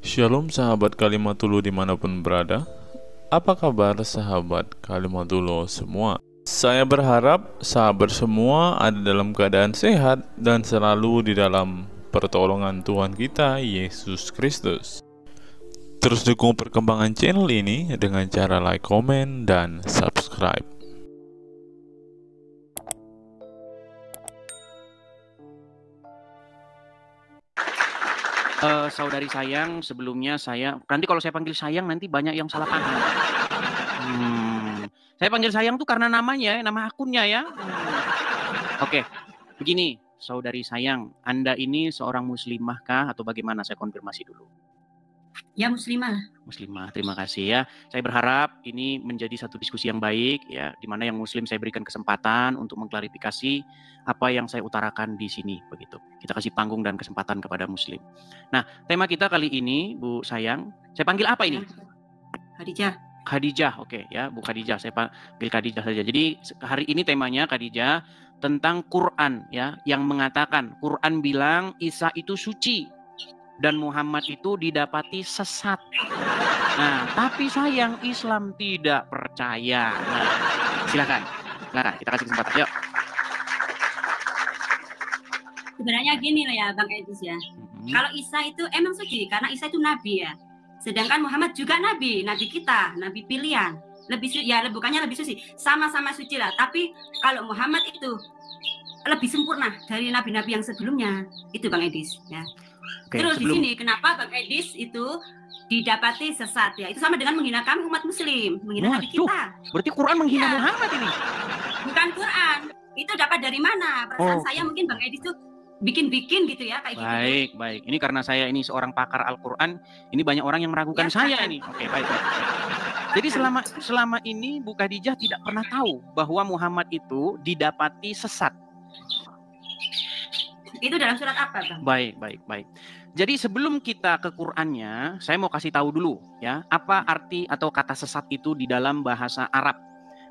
Shalom sahabat Kalimatulu dimanapun berada. Apa kabar sahabat Kalimatulu semua? Saya berharap sahabat semua ada dalam keadaan sehat dan selalu di dalam pertolongan Tuhan kita Yesus Kristus. Terus dukung perkembangan channel ini dengan cara like, komen, dan subscribe. Saudari sayang, sebelumnya nanti kalau saya panggil sayang nanti banyak yang salah paham. Saya panggil sayang tuh karena namanya, nama akunnya ya. Oke, begini, saudari sayang, Anda ini seorang muslimah kah atau bagaimana? Saya konfirmasi dulu. Ya, muslimah. Muslimah, terima kasih ya. Saya berharap ini menjadi satu diskusi yang baik ya, di mana yang muslim saya berikan kesempatan untuk mengklarifikasi apa yang saya utarakan di sini begitu. Kita kasih panggung dan kesempatan kepada muslim. Nah, tema kita kali ini, Bu Sayang, saya panggil apa ini? Khadijah. Khadijah, oke ya, Bu Khadijah, saya panggil Khadijah saja. Jadi hari ini temanya Khadijah tentang Quran ya, yang mengatakan Quran bilang Isa itu suci dan Muhammad itu didapati sesat. Nah, tapi sayang Islam tidak percaya. Nah, silakan kita kasih kesempatan. Yuk. Sebenarnya gini loh ya Bang Edis ya. Kalau Isa itu emang suci karena Isa itu nabi ya. Sedangkan Muhammad juga nabi kita, nabi pilihan. Bukannya lebih suci, sama-sama suci lah. Tapi kalau Muhammad itu lebih sempurna dari nabi-nabi yang sebelumnya. Itu Bang Edis ya. Oke, terus di sini kenapa Bang Edis itu didapati sesat ya? Itu sama dengan menghinakan umat muslim, menghina nabi kita. Berarti Quran menghina Muhammad ini? Bukan Quran. Itu dapat dari mana? Perasaan saya mungkin Bang Edis tuh bikin-bikin gitu ya kayak gitu. Baik. Ini karena saya ini seorang pakar Al-Quran, ini banyak orang yang meragukan saya ini. Oke, baik. Jadi selama ini Bu Khadijah tidak pernah tahu bahwa Muhammad itu didapati sesat. Itu dalam surat apa, Bang? Baik. Jadi sebelum kita ke Qur'annya, saya mau kasih tahu dulu ya, apa arti atau kata sesat itu di dalam bahasa Arab.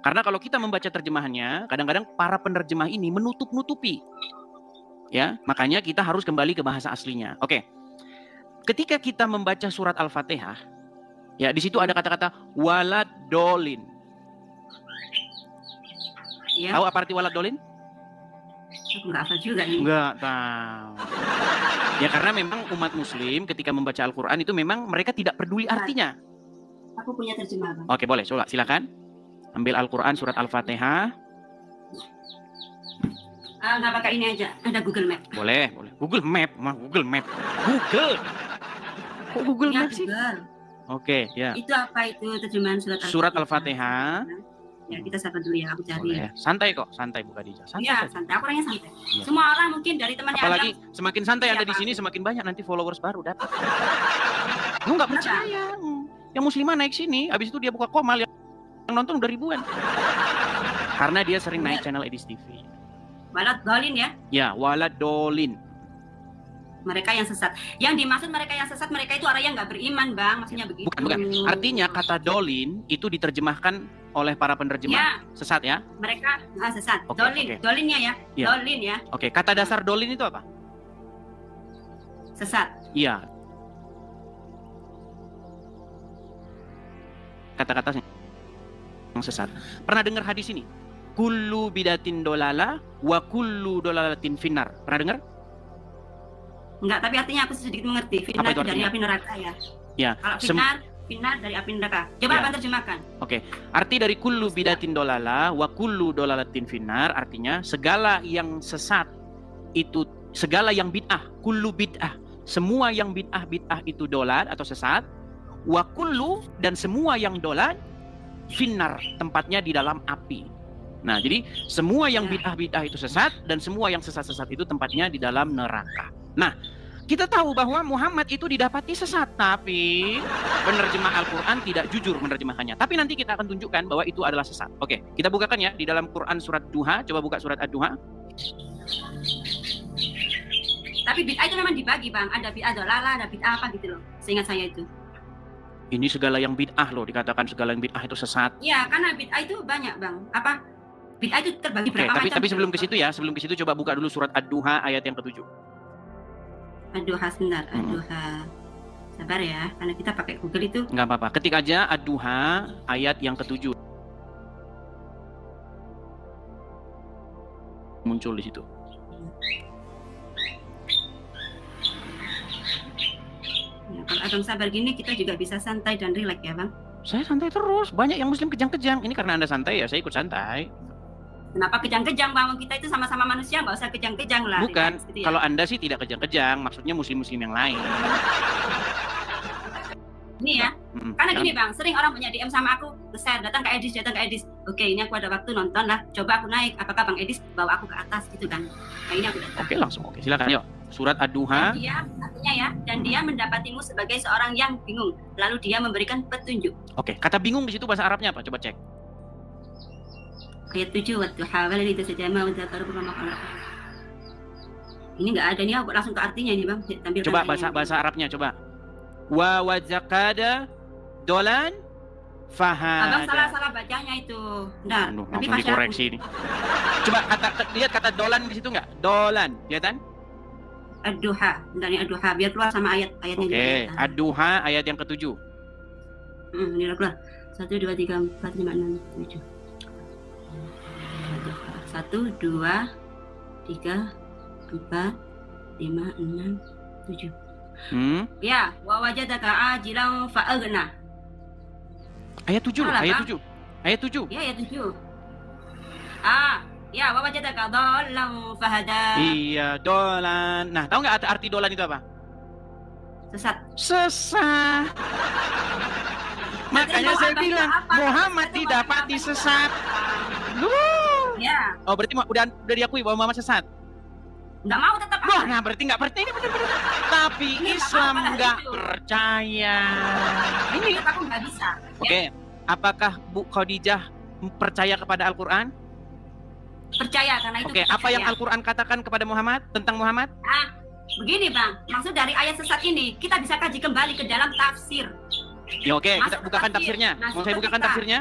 Karena kalau kita membaca terjemahannya, kadang-kadang para penerjemah ini menutup-nutupi. Ya, makanya kita harus kembali ke bahasa aslinya. Oke. Ketika kita membaca surat Al-Fatihah, ya di situ ada kata-kata waladolin. Ya. Tahu apa arti waladolin? Enggak hafal juga nih. Enggak tahu. Ya karena memang umat muslim ketika membaca Al-Quran itu memang mereka tidak peduli artinya. Aku punya terjemahan. Oke, boleh, coba silakan. Ambil Al-Quran surat Al-Fatihah. Nggak pakai ini aja, ada Google Map. Boleh. Google Map. Google. Kok Google Map sih? Oke, ya. Itu apa itu terjemahan surat Al-Fatihah? Ya, kita sabar dulu ya, aku cari. Boleh. Santai Bu Khadijah. Iya, santai. Aku orangnya santai. Ya. Semua orang mungkin dari temannya. Apalagi semakin santai Anda di sini, semakin banyak nanti followers baru dapat. Lu nggak percaya? Yang muslimah naik sini, habis itu dia buka komal, yang nonton udah ribuan. Karena dia sering naik channel Edis TV. Walad dolin ya? Ya, walad dolin. Mereka yang sesat. Yang dimaksud mereka yang sesat, mereka itu orang yang nggak beriman, Bang. Maksudnya begitu. Bukan. Artinya kata dolin itu diterjemahkan oleh para penerjemah sesat ya? Mereka sesat. Dolinnya ya. Dolin ya. Oke, kata dasar dolin itu apa? Sesat. Iya. Kata-kata yang sesat. Pernah dengar hadis ini? Kullu bidatin dolala wa kullu dolalatin finnar. Pernah dengar? Enggak, tapi artinya aku sedikit mengerti. Finnar itu dari api neraka ya. Ya. Kalau finnar dari api neraka. Coba Abang terjemahkan. Oke. Arti dari kullu bidatin dolala wa kullu dolalatin finnar artinya segala yang sesat itu, segala yang bid'ah, kullu bid'ah. Semua yang bid'ah itu dolal atau sesat. Wa kullu dan semua yang dolal finnar, tempatnya di dalam api. Nah, jadi semua yang bid'ah itu sesat dan semua yang sesat-sesat itu tempatnya di dalam neraka. Nah, kita tahu bahwa Muhammad itu didapati sesat, tapi penerjemah Al-Quran tidak jujur menerjemahkannya. Tapi nanti kita akan tunjukkan bahwa itu adalah sesat. Oke, kita bukakan ya di dalam Quran surat Duha. Coba buka surat Ad-Duha. Tapi bid'ah itu memang dibagi, Bang. Ada bid'ah dolala, ada bid'ah apa gitu loh. Seingat saya itu. Ini segala yang bid'ah loh, dikatakan segala yang bid'ah itu sesat. Iya, karena bid'ah itu banyak, Bang. Bid'ah itu terbagi berapa macam? Tapi sebelum ke situ coba buka dulu surat Ad-Duha ayat yang ke-7. Ad-Duha sebentar, Ad-Duha. Sabar ya, karena kita pakai Google itu. Nggak apa-apa. Ketik aja Ad-Duha ayat yang ke-7. Muncul di situ. Ya, kalau abang sabar gini, kita juga bisa santai dan rileks ya bang. Saya santai terus. Banyak yang muslim kejang-kejang. Ini karena Anda santai ya, saya ikut santai. Kenapa kejang-kejang bang? Kita itu sama-sama manusia, nggak usah kejang-kejang lah. Bukan. Gitu ya. Kalau Anda sih tidak kejang-kejang, maksudnya muslim-muslim yang lain. Ini ya, karena gini bang, sering orang punya DM sama aku, besar datang ke Edis. Oke, ini aku ada waktu nonton lah, coba aku naik, apakah bang Edis bawa aku ke atas gitu kan? Nah ini aku datang. Oke, langsung oke, silakan yuk. Surat Ad-Duha. Dan dia, artinya ya, dan dia mendapatimu sebagai seorang yang bingung, lalu dia memberikan petunjuk. Oke, kata bingung di situ bahasa Arabnya apa? Coba cek. Ayat 7, Wadduha itu saja mau ini nggak ada nih, aku langsung ke artinya nih bang. Tampilkan coba bahasa Arabnya coba. Wa wajaqada dolan fahada. Abang salah bacanya itu. Nah, nanti langsung dikoreksi ini. Coba lihat kata dolan di situ nggak? Dolan, kelihatan? Ad-Duha, dari Ad-Duha biar keluar sama ayatnya. Oke, Ad-Duha ayat yang ke-7. Ini udah keluar. 1 2 3 4 5 6 7. 1 2 3 4 5 6 7. Ya, wa wajadaka ajilan fa'aghna. Ayat 7, ayat 7. Ayat 7. Ya, ayat 7. Ya, wa wajadaka dhallan fahada. Iya, dolan. Nah, tahu nggak arti dolan itu apa? Sesat. Makanya saya bilang Muhammad didapati sesat. Ya. Oh, berarti udah diakui bahwa Muhammad sesat. Nggak mau tetap apa? Nah, berarti nggak percaya. Tapi ini Islam nggak percaya. Ini aku nggak bisa. Oke, apakah Bu Khadijah percaya kepada Al-Quran? Percaya, karena itu. Oke, apa yang Al-Quran katakan kepada Muhammad tentang Muhammad? Begini bang, maksud dari ayat sesat ini kita bisa kaji kembali ke dalam tafsir. Ya oke, kita bukakan tafsirnya. Mau saya bukakan tafsirnya?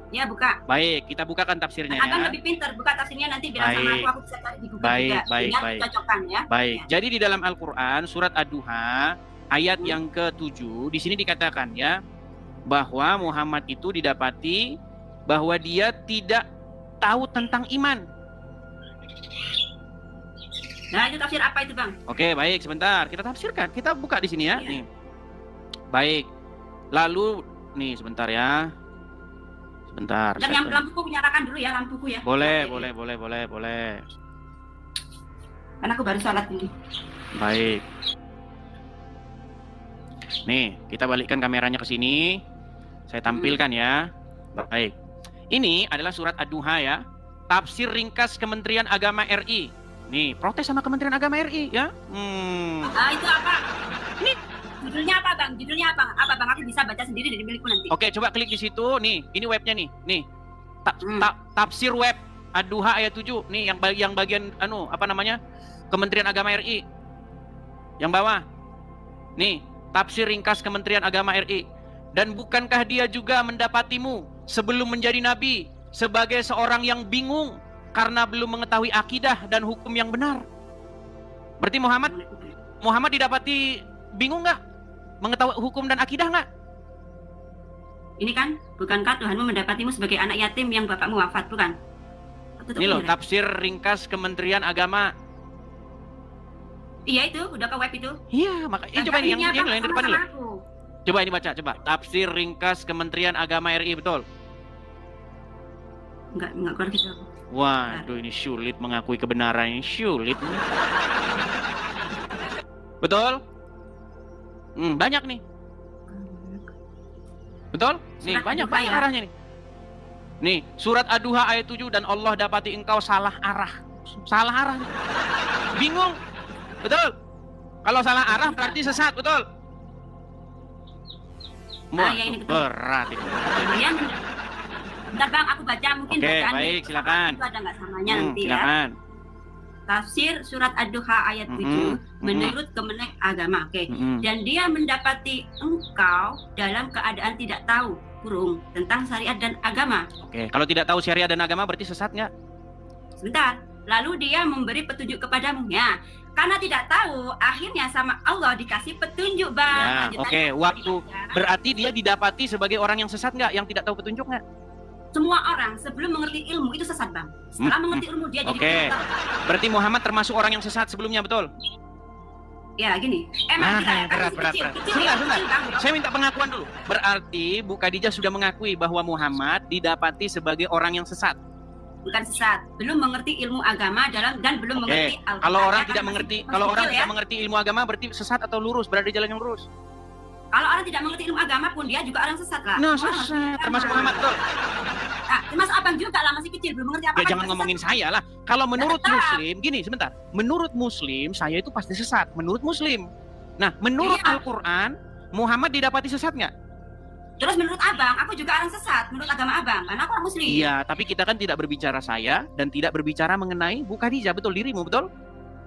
Ya, buka. Baik, kita bukakan tafsirnya ya. Lebih pintar buka tafsirnya, nanti bilang sama aku bisa cari di Google juga. Baik. Cocokkan ya. Baik. Jadi di dalam Al-Qur'an surat Ad-Duha ayat yang ke-7 di sini dikatakan ya bahwa Muhammad itu didapati bahwa dia tidak tahu tentang iman. Nah, itu tafsir apa itu, Bang? Oke, baik, sebentar. Kita tafsirkan. Kita buka di sini ya. Iya. Nih. Baik. Lalu nih sebentar ya. Sebentar. Dan yang lampuku nyalakan dulu ya, lampuku ya. Boleh. Karena aku baru sholat ini. Baik. Nih, kita balikkan kameranya ke sini. Saya tampilkan ya. Baik. Ini adalah surat Ad-Duha ya. Tafsir ringkas Kementerian Agama RI. Nih, protes sama Kementerian Agama RI ya. Itu apa? Ini judulnya apa, Bang? Judulnya apa? Apa, Bang? Aku bisa baca sendiri dari milikku nanti. Oke, coba klik di situ. Nih, ini webnya nih. Nih. Tafsir web Ad-Duha ayat 7. Nih yang bagian apa namanya? Kementerian Agama RI. Yang bawah. Nih, tafsir ringkas Kementerian Agama RI. Dan bukankah dia juga mendapatimu sebelum menjadi nabi sebagai seorang yang bingung karena belum mengetahui akidah dan hukum yang benar? Berarti Muhammad didapati bingung nggak? Mengetahui hukum dan akidah nggak? Ini kan, bukankah Tuhanmu mendapatimu sebagai anak yatim yang bapakmu wafat, bukan? Ini loh, tafsir ringkas Kementerian Agama. Iya itu, udah ke web itu. Iya, makanya coba ini yang depan dulu. Coba ini baca, coba. Tafsir ringkas Kementerian Agama RI, betul? Enggak keluar gitu. Waduh, ini sulit mengakui kebenaran, ini sulit. Betul? Banyak nih. Betul? Nih, banyak arahnya nih. Nih, surat Ad-Duha ayat 7, dan Allah dapati engkau salah arah. Salah arah nih. Bingung. Betul? Kalau salah arah berarti sesat, betul? Ya, ini betul. Berat ini. Bentar Bang, aku baca mungkin bacaan. Baik, silakan. Itu ada nggak samanya nanti silakan. Ya. Tafsir surat Ad-Duha ayat 7 menurut Kementerian Agama. Dan dia mendapati engkau dalam keadaan tidak tahu tentang syariat dan agama. Kalau tidak tahu syariat dan agama berarti sesat nggak? Sebentar. Lalu dia memberi petunjuk kepadamu. Ya, karena tidak tahu, akhirnya sama Allah dikasih petunjuk, Bang. Ya, oke, waktu berarti dia didapati sebagai orang yang sesat nggak, yang tidak tahu petunjuk nggak? Semua orang sebelum mengerti ilmu itu sesat, Bang. Setelah mengerti ilmu dia jadi pintar. Berarti Muhammad termasuk orang yang sesat sebelumnya, betul? Ya, gini. Emang berat. Sebentar. Saya minta pengakuan dulu. Berarti Bu Khadijah sudah mengakui bahwa Muhammad didapati sebagai orang yang sesat. Bukan sesat, belum mengerti ilmu agama dan belum mengerti Al-Quran. Kalau orang tidak mengerti ilmu agama berarti sesat atau lurus, berada di jalan yang lurus. Kalau orang tidak mengerti ilmu agama pun dia juga orang sesat lah. Nah, sesat. Termasuk Muhammad, betul. Nah, termasuk abang juga lah, masih kecil belum mengerti apa. Ya jangan ngomongin saya lah. Kalau menurut Muslim, gini sebentar. Menurut Muslim saya itu pasti sesat. Menurut Muslim. Nah, menurut Al-Quran Muhammad didapati sesat nggak? Terus menurut abang, aku juga orang sesat menurut agama abang, karena aku orang Muslim. Iya, tapi kita kan tidak berbicara saya dan tidak berbicara mengenai Bu Khadijah, betul, dirimu, betul?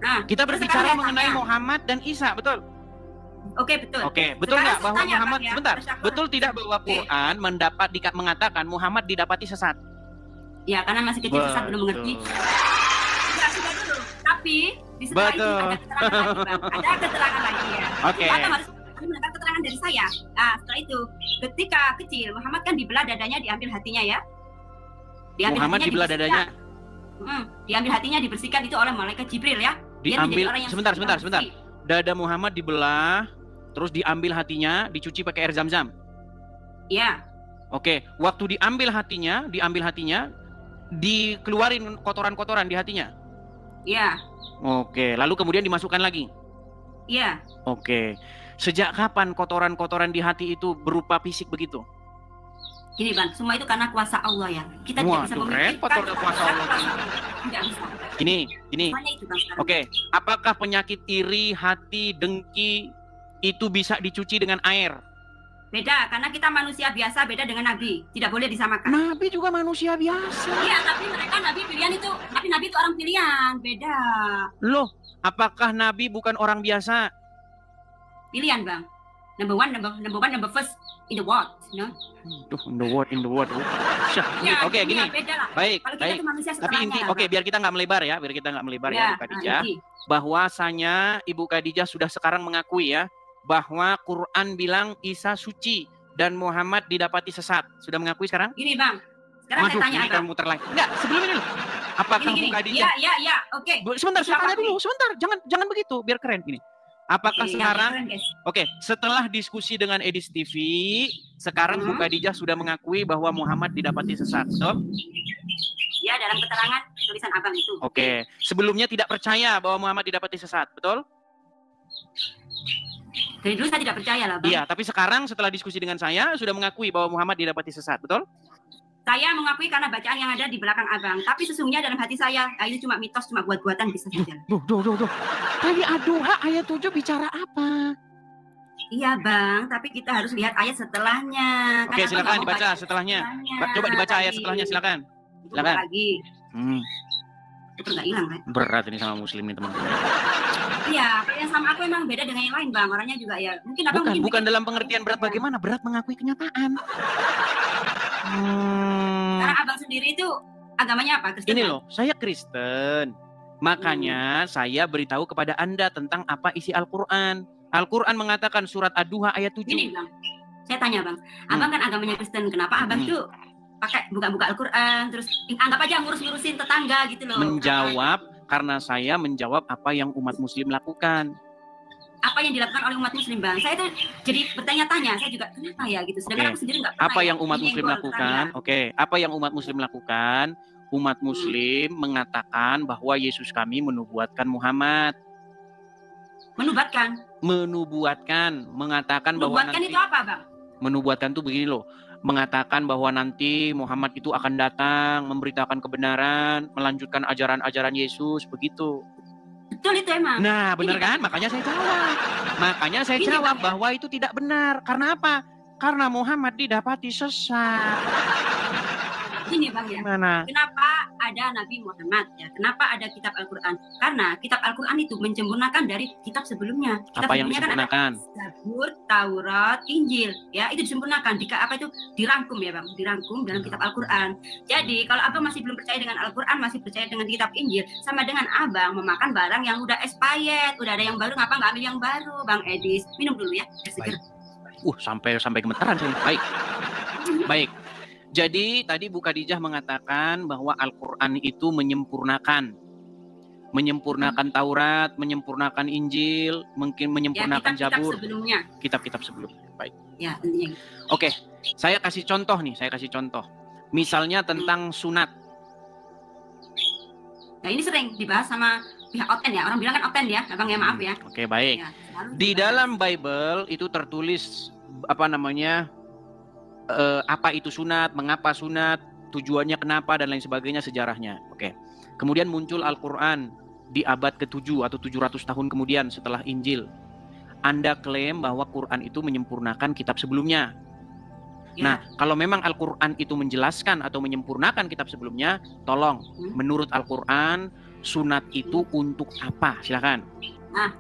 Nah, kita berbicara mengenai Muhammad dan Isa, betul? Oke, betul. Oke, betul nggak bahwa Muhammad, sebentar, betul tidak bahwa Quran mengatakan Muhammad didapati sesat? Ya, karena masih kecil sesat belum mengerti. Sudah dulu. Tapi di setelah itu ada keterangan lagi, Bang. Ada keterangan lagi ya. Oke. Mendengar keterangan dari saya. Nah, setelah itu, ketika kecil, Muhammad kan dibelah dadanya, diambil hatinya ya. Muhammad dibelah dadanya. Diambil hatinya, dibersihkan itu oleh malaikat Jibril ya. Diambil, sebentar. Dada Muhammad dibelah, terus diambil hatinya, dicuci pakai air zam-zam. Iya. Oke, waktu diambil hatinya, dikeluarin kotoran-kotoran di hatinya. Iya. Oke, lalu kemudian dimasukkan lagi. Iya. Oke. Sejak kapan kotoran-kotoran di hati itu berupa fisik begitu? Gini, Bang, semua itu karena kuasa Allah ya. Kita tidak bisa memikirkan kuasa Allah. Tidak bisa. Gini. Itu, Bang, Oke, apakah penyakit iri, hati, dengki itu bisa dicuci dengan air? Beda, karena kita manusia biasa, beda dengan Nabi. Tidak boleh disamakan. Nabi juga manusia biasa. Iya, tapi mereka Nabi pilihan itu, tapi Nabi itu orang pilihan, beda. Loh, apakah Nabi bukan orang biasa? Pilihan, Bang. Number one, first in the world, you know? In the world. Ya, Oke, gini. Baik. Tapi biar kita nggak melebar ya, Ibu Khadijah. Bahwasanya Ibu Khadijah sudah sekarang mengakui ya, bahwa Quran bilang Isa suci dan Muhammad didapati sesat. Sudah mengakui sekarang? Gini, Bang. Sekarang saya tanya Abang. Muter lagi. Enggak, sebelum ini dulu. Apakah Bu Khadijah? Ya, oke. Sebentar, saya tanya dulu. Sebentar, jangan begitu, biar keren gini. Apakah sekarang, setelah diskusi dengan Edis TV, sekarang Bu Khadijah sudah mengakui bahwa Muhammad didapati sesat, betul? Ya, dalam keterangan tulisan abang itu. Oke, sebelumnya tidak percaya bahwa Muhammad didapati sesat, betul? Dari dulu saya tidak percaya lah, Bang. Iya, tapi sekarang setelah diskusi dengan saya, sudah mengakui bahwa Muhammad didapati sesat, betul? Saya mengakui karena bacaan yang ada di belakang abang. Tapi sesungguhnya dalam hati saya, itu cuma mitos, cuma buat-buatan bisa saja. Duh. Tadi Ad-Duha ayat 7 bicara apa? Iya, Bang. Tapi kita harus lihat ayat setelahnya. Oke, silakan dibaca setelahnya. Coba dibaca ayat setelahnya, silakan. Silakan. Lagi. Itu nggak hilang, kan? Berat ini sama Muslim nih, teman-teman. Iya, yang sama aku emang beda dengan yang lain, Bang. Orangnya juga ya. Mungkin abang bukan dalam pengertian berat bagaimana, berat mengakui kenyataan. Karena abang sendiri itu agamanya apa? Kristen. Ini loh, saya Kristen. Makanya saya beritahu kepada Anda tentang apa isi Al-Quran. Al-Quran mengatakan surat Ad-Duha ayat 7. Ini, Bang. Saya tanya, Bang. Abang kan agamanya Kristen. Kenapa abang tuh pakai buka-buka Al-Quran, terus anggap aja ngurus-ngurusin tetangga gitu loh? Karena saya menjawab apa yang umat Muslim lakukan. Apa yang dilakukan oleh umat Muslim, Bang? Saya itu jadi bertanya-tanya. Saya juga kenapa ya gitu. Sedangkan aku sendiri nggak pernah. Apa yang umat Muslim lakukan? Apa yang umat Muslim lakukan? Umat Muslim mengatakan bahwa Yesus kami menubuatkan Muhammad. Menubuatkan, mengatakan bahwa nanti. Menubuatkan itu apa, Bang? Menubuatkan itu begini loh. Mengatakan bahwa nanti Muhammad itu akan datang, memberitakan kebenaran, melanjutkan ajaran-ajaran Yesus, begitu. Betul itu emang. Nah, benar kan? Makanya saya jawab bahwa itu tidak benar. Karena apa? Karena Muhammad didapati sesat. Ini, Bang, ya. Gimana? Kenapa ada Nabi Muhammad ya. Kenapa ada kitab Al-Qur'an? Karena kitab Al-Qur'an itu menyempurnakan dari kitab sebelumnya. Kitab Apa yang sebelumnya disempurnakan? Kan ada Zabur, Taurat, Injil ya, itu disempurnakan. Dirangkum ya Bang, dirangkum dalam kitab Al-Qur'an. Jadi kalau Abang masih belum percaya dengan Al-Qur'an, masih percaya dengan kitab Injil, sama dengan Abang memakan barang yang udah expired, udah ada yang baru, ngapa nggak ambil yang baru? Bang Edis, minum dulu ya, seger. Sampai gemeteran saya. Baik. Jadi tadi Bu Khadijah mengatakan bahwa Al-Qur'an itu menyempurnakan Taurat, menyempurnakan Injil, mungkin menyempurnakan ya, Zabur. Kitab-kitab sebelumnya. Baik. Ya, intinya. Oke, saya kasih contoh. Misalnya tentang sunat. Nah, ini sering dibahas sama pihak oten ya. Orang bilang kan oten ya, Abang ya, maaf ya. Oke, baik. Ya, di dalam Bible itu tertulis apa itu sunat, mengapa sunat, tujuannya kenapa, dan lain sebagainya, sejarahnya. Oke. Kemudian muncul Al-Qur'an di abad ke-7 atau 700 tahun kemudian setelah Injil. Anda klaim bahwa Quran itu menyempurnakan kitab sebelumnya. Ya. Nah, kalau memang Al-Qur'an itu menjelaskan atau menyempurnakan kitab sebelumnya, tolong menurut Al-Qur'an sunat itu untuk apa? Silakan. Nah,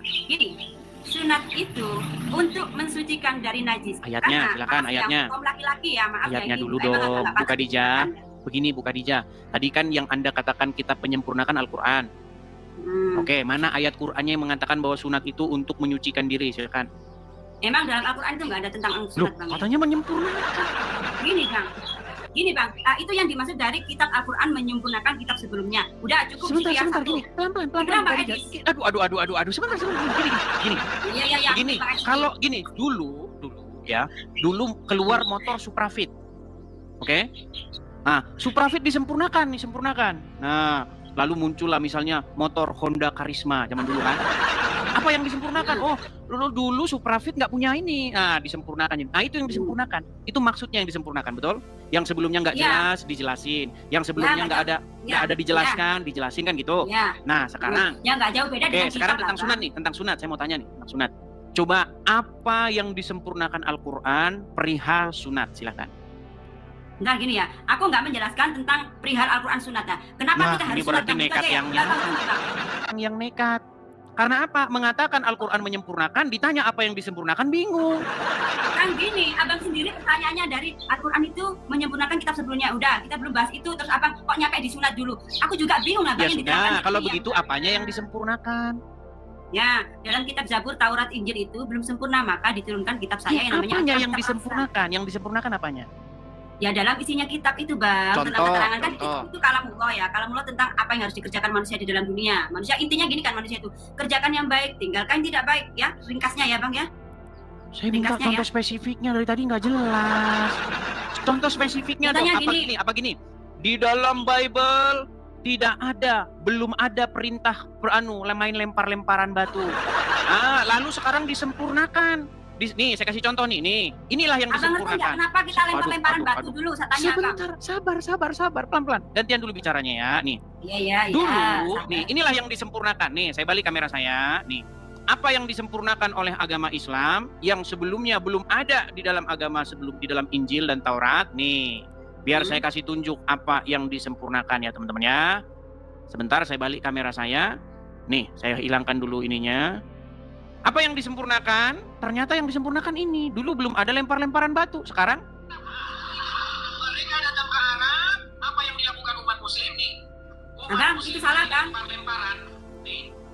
gini, sunat itu untuk mensucikan dari najis. Ayatnya, silakan ayatnya. Kaum laki-laki ya, maaf ayatnya ya. Dulu dong, Bu Khadijah. Begini Bu Khadijah, tadi kan yang Anda katakan kitab penyempurnakan Al-Qur'an. Oke, mana ayat Qur'annya yang mengatakan bahwa sunat itu untuk menyucikan diri? Silakan. Emang dalam Al-Qur'an itu nggak ada tentang sunat, Bang? Katanya menyempurnakan. Gini Bang, itu yang dimaksud dari kitab Al-Qur'an menyempurnakan kitab sebelumnya. Udah cukup sebentar gini. Pelan-pelan. Aduh, sebentar. Gini. Iya. Gini, kalau gini, dulu keluar motor Suprafit. Oke? Nah, Suprafit disempurnakan. Nah, lalu muncullah misalnya motor Honda Karisma zaman dulu kan. Apa yang disempurnakan? Oh, dulu Suprafit nggak punya ini. Nah, disempurnakan. Nah, itu yang disempurnakan. Itu maksudnya yang disempurnakan, betul? Yang sebelumnya nggak jelas, dijelasin. Yang sebelumnya nggak ada dijelasin kan gitu. Ya. Nah, sekarang. Ya nggak jauh beda dengan sekarang tentang sunat. Saya mau tanya nih, tentang sunat. Coba apa yang disempurnakan Al-Qur'an perihal sunat? Silakan. Nah gini ya, aku nggak menjelaskan tentang perihal Al-Qur'an sunat. Kenapa kita harus sunat? Nekat yang nekat. Karena apa? Mengatakan Al-Qur'an menyempurnakan, ditanya apa yang disempurnakan, bingung. Kan gini, Abang sendiri pertanyaannya dari Al-Qur'an itu menyempurnakan kitab sebelumnya. Udah, kita belum bahas itu, terus Abang kok nyampe di sunat dulu. Aku juga bingung Abang. Ya sudah, kalau begitu apanya yang disempurnakan? Ya, dalam kitab Zabur, Taurat, Injil itu belum sempurna, maka diturunkan kitab saya yang namanya apanya yang disempurnakan? Yang disempurnakan apanya? Ya dalam isinya kitab itu Bang, tentang keterangan kan itu kalamullah ya. Kalamullah tentang apa yang harus dikerjakan manusia di dalam dunia. Manusia intinya gini kan, manusia itu kerjakan yang baik, tinggalkan yang tidak baik ya. Ringkasnya ya Bang ya. Saya minta contoh spesifiknya, dari tadi nggak jelas. Contoh spesifiknya dong. Apa gini? Di dalam Bible belum ada perintah main lempar-lemparan batu. Lalu sekarang disempurnakan. Nih, saya kasih contoh nih. Inilah yang disempurnakan. Abang kenapa kita lempar-lemparan batu dulu? Saya tanya Sebentar, sabar, pelan-pelan. Gantian dulu bicaranya ya, nih. Iya. Dulu, nih, inilah yang disempurnakan. Nih, saya balik kamera saya, nih. Apa yang disempurnakan oleh agama Islam yang sebelumnya belum ada di dalam di dalam Injil dan Taurat? Nih, biar saya kasih tunjuk apa yang disempurnakan ya, teman-teman ya. Sebentar, saya balik kamera saya. Nih, saya hilangkan dulu ininya. Apa yang disempurnakan? Ternyata yang disempurnakan ini. Dulu belum ada lempar-lemparan batu. Sekarang mereka datang ke Arab. Apa yang dilakukan umat muslim nih? Bang, itu salah Bang.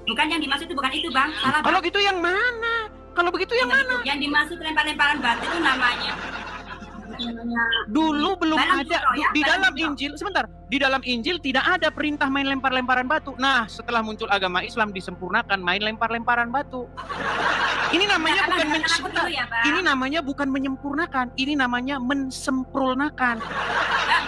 Bukan yang dimaksud itu, bukan itu Bang. Salah. Kalau gitu yang mana? Kalau begitu yang mana? Yang dimaksud lempar-lemparan batu itu namanya dulu belum ada di dalam Injil. Sebentar, di dalam Injil tidak ada perintah main lempar-lemparan batu. Nah, setelah muncul agama Islam disempurnakan main lempar-lemparan batu. Ini namanya ini namanya bukan menyempurnakan, ini namanya mensempurnakan. Sabar.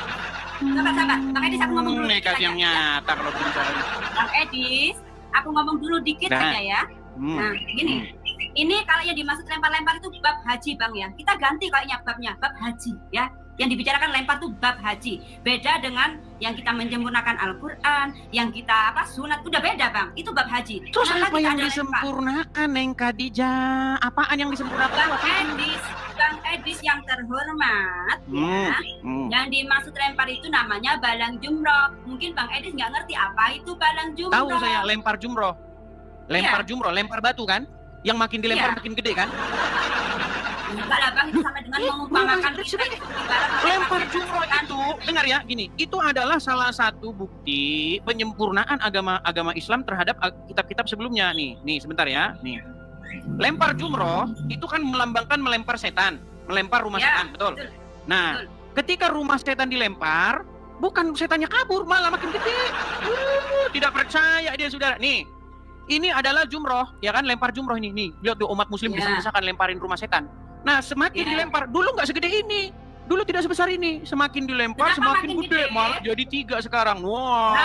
Bang Edis, aku ngomong dulu. Nekat yang nyata kalau bicara. Bang Edis, aku ngomong dulu dikit aja ya. Nah, gini. Ini kalau yang dimaksud lempar-lempar itu bab haji Bang ya. Kita ganti kayaknya babnya, bab haji ya. Yang dibicarakan lempar tuh bab haji. Beda dengan yang kita menyempurnakan Al-Quran, yang kita sunat, udah beda Bang. Itu bab haji. Terus apa yang disempurnakan, Neng Khadijah? Apaan yang disempurnakan? Bang Edis yang terhormat, yang dimaksud lempar itu namanya balang jumroh. Mungkin Bang Edis nggak ngerti apa itu balang jumroh. Tahu saya, lempar jumroh. Lempar jumroh, lempar batu kan? Yang makin dilempar makin gede kan? Enggak lah Bang, itu sama dengan mengumpamakan lempar jumroh itu, dengar ya, gini, itu adalah salah satu bukti penyempurnaan agama Islam terhadap kitab-kitab sebelumnya. Nih sebentar ya, nih. Lempar jumroh itu kan melambangkan melempar setan, melempar rumah setan, betul? Nah, ketika rumah setan dilempar, bukan setannya kabur, malah makin gede. Tidak percaya dia, saudara. Nih, ini adalah jumroh, ya kan? Lempar jumroh ini. Nih, lihat tuh umat muslim bisa-bisakan lemparin rumah setan. Nah, semakin dilempar, dulu nggak segede ini. Dulu tidak sebesar ini. Semakin dilempar, semakin gede. Malah jadi 3 sekarang. Wah.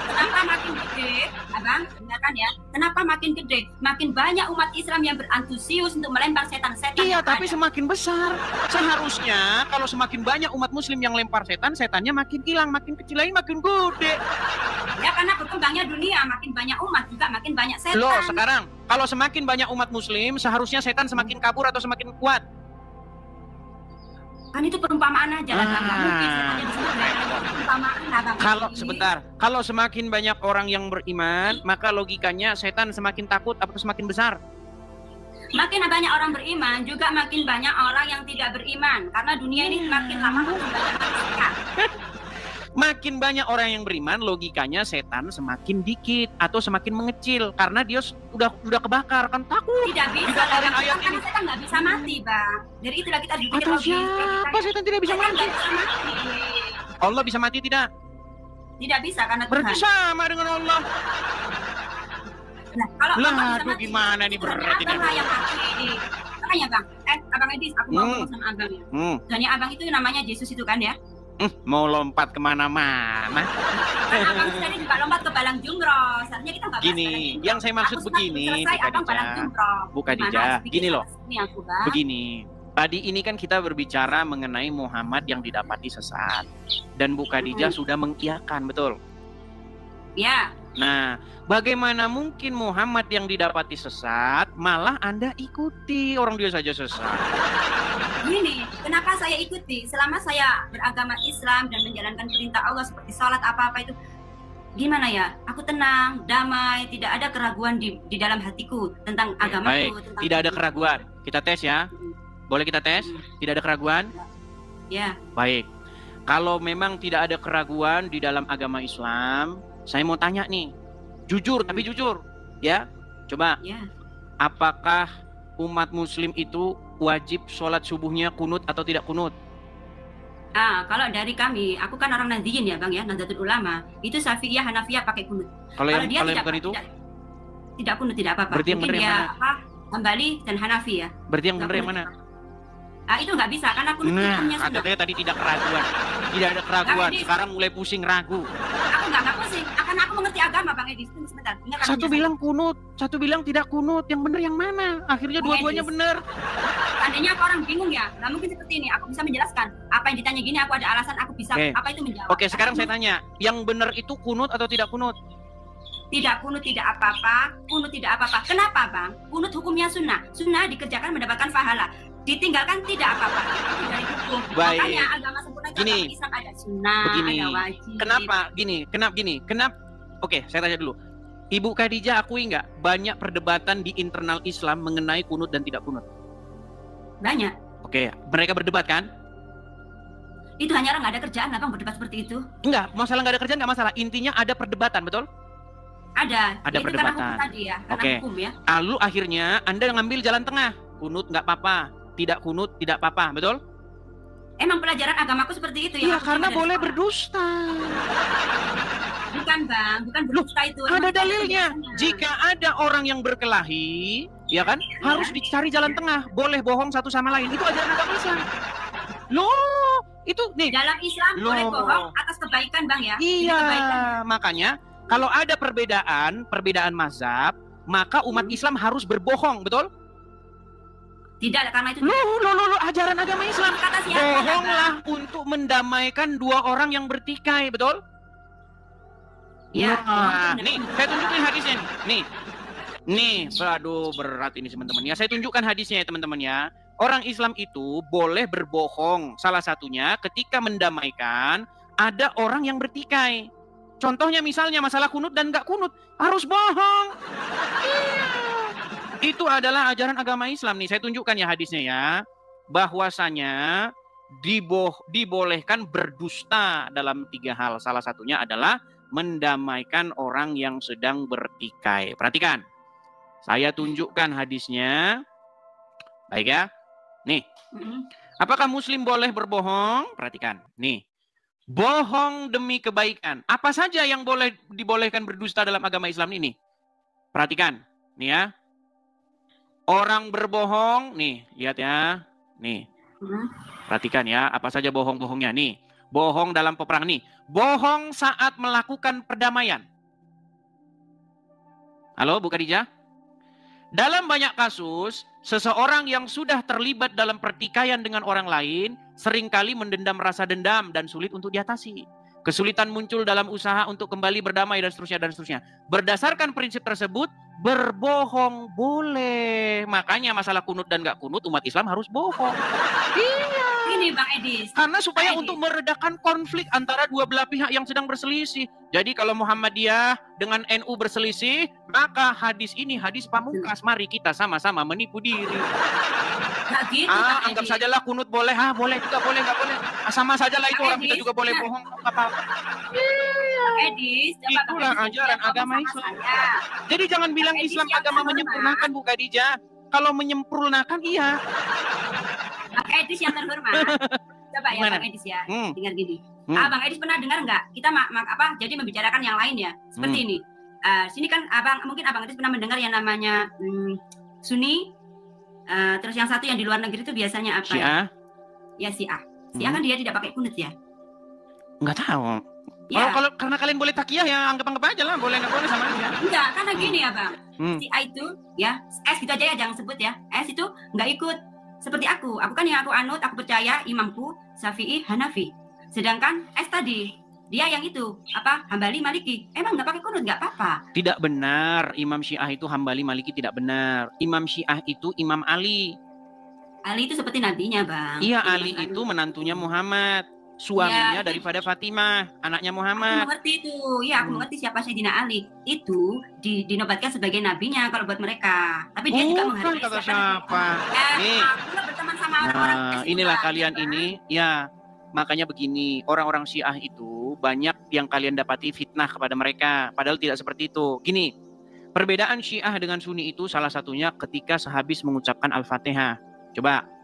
Kenapa makin gede? Abang, dengarkan ya. Kenapa makin gede? Makin banyak umat Islam yang berantusius untuk melempar setan-setan. Iya, tapi semakin besar. Seharusnya kalau semakin banyak umat muslim yang lempar setan, setannya makin hilang, makin kecil lagi, makin gede. Ya, karena berkembangnya dunia, makin banyak umat juga makin banyak setan. Loh, sekarang kalau semakin banyak umat muslim, seharusnya setan semakin kabur atau semakin kuat? Kan itu perumpamaan aja lah, nggak mungkin setannya disebut perumpamaan lah Bang. Kalau semakin banyak orang yang beriman, maka logikanya setan semakin takut atau semakin besar? Makin banyak orang beriman, juga makin banyak orang yang tidak beriman, karena dunia ini makin lama makin banyak manusia. Makin banyak orang yang beriman, logikanya setan semakin dikit atau semakin mengecil karena dia udah kebakar, kan takut. Tidak bisa, karena setan nggak bisa mati Bang. Jadi itulah kita berpikir logis. Siapa setan tidak bisa mati? Allah bisa mati tidak? Tidak bisa karena Tuhan. Berarti sama dengan Allah. Nah, kalau Allah bisa mati, gimana nih berarti? Abang yang mati. Makanya Bang, Abang Edis, aku mau ngomong sama Abang ya. Soalnya Abang itu namanya Yesus itu kan ya. Mau lompat kemana-mana. Abang tadi juga lompat ke balang jumroh. Seharusnya kita nggak gini, yang saya maksud begini, Bu Khadijah. Gini loh, begini. Tadi ini kan kita berbicara mengenai Muhammad yang didapati sesat. Dan Bu Khadijah sudah mengiyakan, betul? Ya. Nah, bagaimana mungkin Muhammad yang didapati sesat, malah Anda ikuti orang dia saja sesat? Gini, kenapa saya ikuti? Selama saya beragama Islam dan menjalankan perintah Allah seperti sholat apa-apa itu, gimana ya? Aku tenang, damai, tidak ada keraguan di dalam hatiku tentang agamaku. Tidak ada keraguan. Kita tes ya. Boleh kita tes? Tidak ada keraguan? Ya. Baik. Kalau memang tidak ada keraguan di dalam agama Islam, saya mau tanya nih. Jujur, tapi jujur. Ya, coba. Ya. Apakah umat muslim itu wajib sholat subuhnya kunut atau tidak kunut? Kalau dari kami, aku kan orang Nahdiyin ya Bang ya, Nahdlatul Ulama, itu Syafi'iyah, Hanafiyah pakai kunut. Kalau yang bukan itu? Tidak kunut, tidak apa-apa. Berarti yang benar yang mana? Hambali dan Hanafi ya. Berarti yang benar yang mana? Itu nggak bisa, karena kunut hukumnya sunnah. Katanya tadi tidak keraguan. Tidak ada keraguan, sekarang mulai pusing ragu. Aku nggak pusing, karena aku mengerti agama Bang Edis. Tunggu sebentar. Satu bilang kunut, satu bilang tidak kunut. Yang benar yang mana? Akhirnya dua-duanya benar. Seandainya aku orang bingung ya, nggak mungkin seperti ini. Aku bisa menjelaskan. Apa yang ditanya gini, aku ada alasan, aku bisa apa itu menjawab. Oke, sekarang saya tanya, yang benar itu kunut atau tidak kunut? Tidak kunut, tidak apa-apa. Kunut tidak apa-apa. Kenapa Bang? Kunut hukumnya sunnah. Sunnah dikerjakan mendapatkan pahala. Ditinggalkan tidak apa-apa. Itu dari hukum. Baik. Makanya agama sempurna itu agama Islam ada sunnah, ada wajib. Kenapa? Oke, saya tanya dulu. Ibu Khadijah akui nggak banyak perdebatan di internal Islam mengenai kunut dan tidak kunut? Banyak. Oke, mereka berdebat kan? Itu hanya orang nggak ada kerjaan, Abang berdebat seperti itu? Enggak, masalah nggak ada kerjaan nggak masalah. Intinya ada perdebatan, betul? Ada perdebatan. Karena hukum tadi ya, karena hukum ya. Lalu akhirnya Anda ngambil jalan tengah. Kunut nggak apa-apa, tidak kunut tidak apa-apa, betul? Emang pelajaran agamaku seperti itu ya? Iya, karena boleh berdusta. Bukan Bang, bukan berdusta itu. Ada dalilnya. Jika ada orang yang berkelahi, ya kan, harus dicari jalan tengah. Boleh bohong satu sama lain. Itu ajaran agama Islam. Loh, itu nih. Dalam Islam boleh bohong atas kebaikan Bang ya? Iya, makanya kalau ada perbedaan mazhab, maka umat Islam harus berbohong, betul? Tidak, karena itu Loh, ajaran agama Islam. kata siapa? Bohonglah untuk mendamaikan dua orang yang bertikai, betul? Ya, Nah, nih, saya tunjukin hadisnya nih. Nih, aduh berat ini teman-teman ya. Saya tunjukkan hadisnya ya teman-teman ya. Orang Islam itu boleh berbohong. Salah satunya ketika mendamaikan ada orang yang bertikai. Contohnya misalnya masalah kunut dan nggak kunut, harus bohong. Iya. Itu adalah ajaran agama Islam nih. Saya tunjukkan ya hadisnya ya. Bahwasanya dibolehkan berdusta dalam 3 hal. Salah satunya adalah mendamaikan orang yang sedang bertikai. Perhatikan. Saya tunjukkan hadisnya. Baik ya. Nih. Apakah muslim boleh berbohong? Perhatikan. Nih. Bohong demi kebaikan. Apa saja yang dibolehkan berdusta dalam agama Islam ini? Perhatikan. Nih ya. Orang berbohong. Nih. Lihat ya. Nih. Perhatikan ya. Apa saja bohong-bohongnya. Nih. Bohong dalam peperangan. Nih. Bohong saat melakukan perdamaian. Halo, Bu Khadijah? Dalam banyak kasus, seseorang yang sudah terlibat dalam pertikaian dengan orang lain seringkali mendendam rasa dendam dan sulit untuk diatasi. Kesulitan muncul dalam usaha untuk kembali berdamai dan seterusnya dan seterusnya. Berdasarkan prinsip tersebut, berbohong boleh. Makanya masalah kunut dan gak kunut umat Islam harus bohong. Iya. Ini Bang Edis. Karena supaya Edis. untuk meredakan konflik antara dua belah pihak yang sedang berselisih. Jadi kalau Muhammadiyah dengan NU berselisih, maka hadis ini hadis pamungkas. Mari kita sama-sama menipu diri. Nggak gitu, Bang Anggap Edis. sajalah kunut boleh, boleh juga boleh, nggak boleh. Sama sajalah itu Bang orang kita Edis, juga boleh bohong, nggak apa-apa. Bang Edis, coba Bang Itulah Edis ajaran ngomong agama sama Islam. saya. Jadi jangan bilang Bang Edis Islam yang agama terhormat. menyempurnakan, Bu Khadijah. Kalau menyempurnakan iya. Bang Edis yang terhormat. Coba ya Gimana? Bang Edis ya, Hmm. dengar gini. Hmm. Bang Edis pernah dengar nggak? Kita jadi membicarakan yang lain ya. Seperti ini. Sini kan mungkin Abang Edis pernah mendengar yang namanya Sunni. Terus yang satu yang di luar negeri itu biasanya apa? Syiah? Ya Syiah. Syiah kan dia tidak pakai kunut ya. Nggak tahu. Ya. Kalau karena kalian boleh takiyah ya anggap-anggap aja lah, boleh nggak boleh sama aja. Enggak, karena gini ya Bang. Syiah itu ya, S gitu aja ya, jangan sebut ya. S itu nggak ikut seperti aku. Aku kan yang aku anut, aku percaya imamku Syafi'i, Hanafi. Sedangkan S tadi dia yang itu Hambali, Maliki. Emang nggak pakai kunut nggak apa-apa. Tidak benar. Imam Syiah itu Hambali, Maliki tidak benar. Imam Syiah itu Imam Ali. Ali itu seperti nabinya Bang. Iya, Imam Ali itu menantunya Muhammad. Suaminya Ya, daripada Fatimah, anaknya Aku Muhammad. mengerti itu. Ya, aku mengerti siapa Sayyidina Ali. Itu dinobatkan sebagai nabinya kalau buat mereka. Tapi dia juga menghargai kata siapa? Nih. Aku lah berteman sama orang-orang Nah, S itu, inilah Bang. kalian ini, ya. Makanya begini, orang-orang Syiah itu banyak yang kalian dapati fitnah kepada mereka. Padahal tidak seperti itu. Gini, perbedaan Syiah dengan Sunni itu salah satunya ketika sehabis mengucapkan Al-Fatihah. Coba.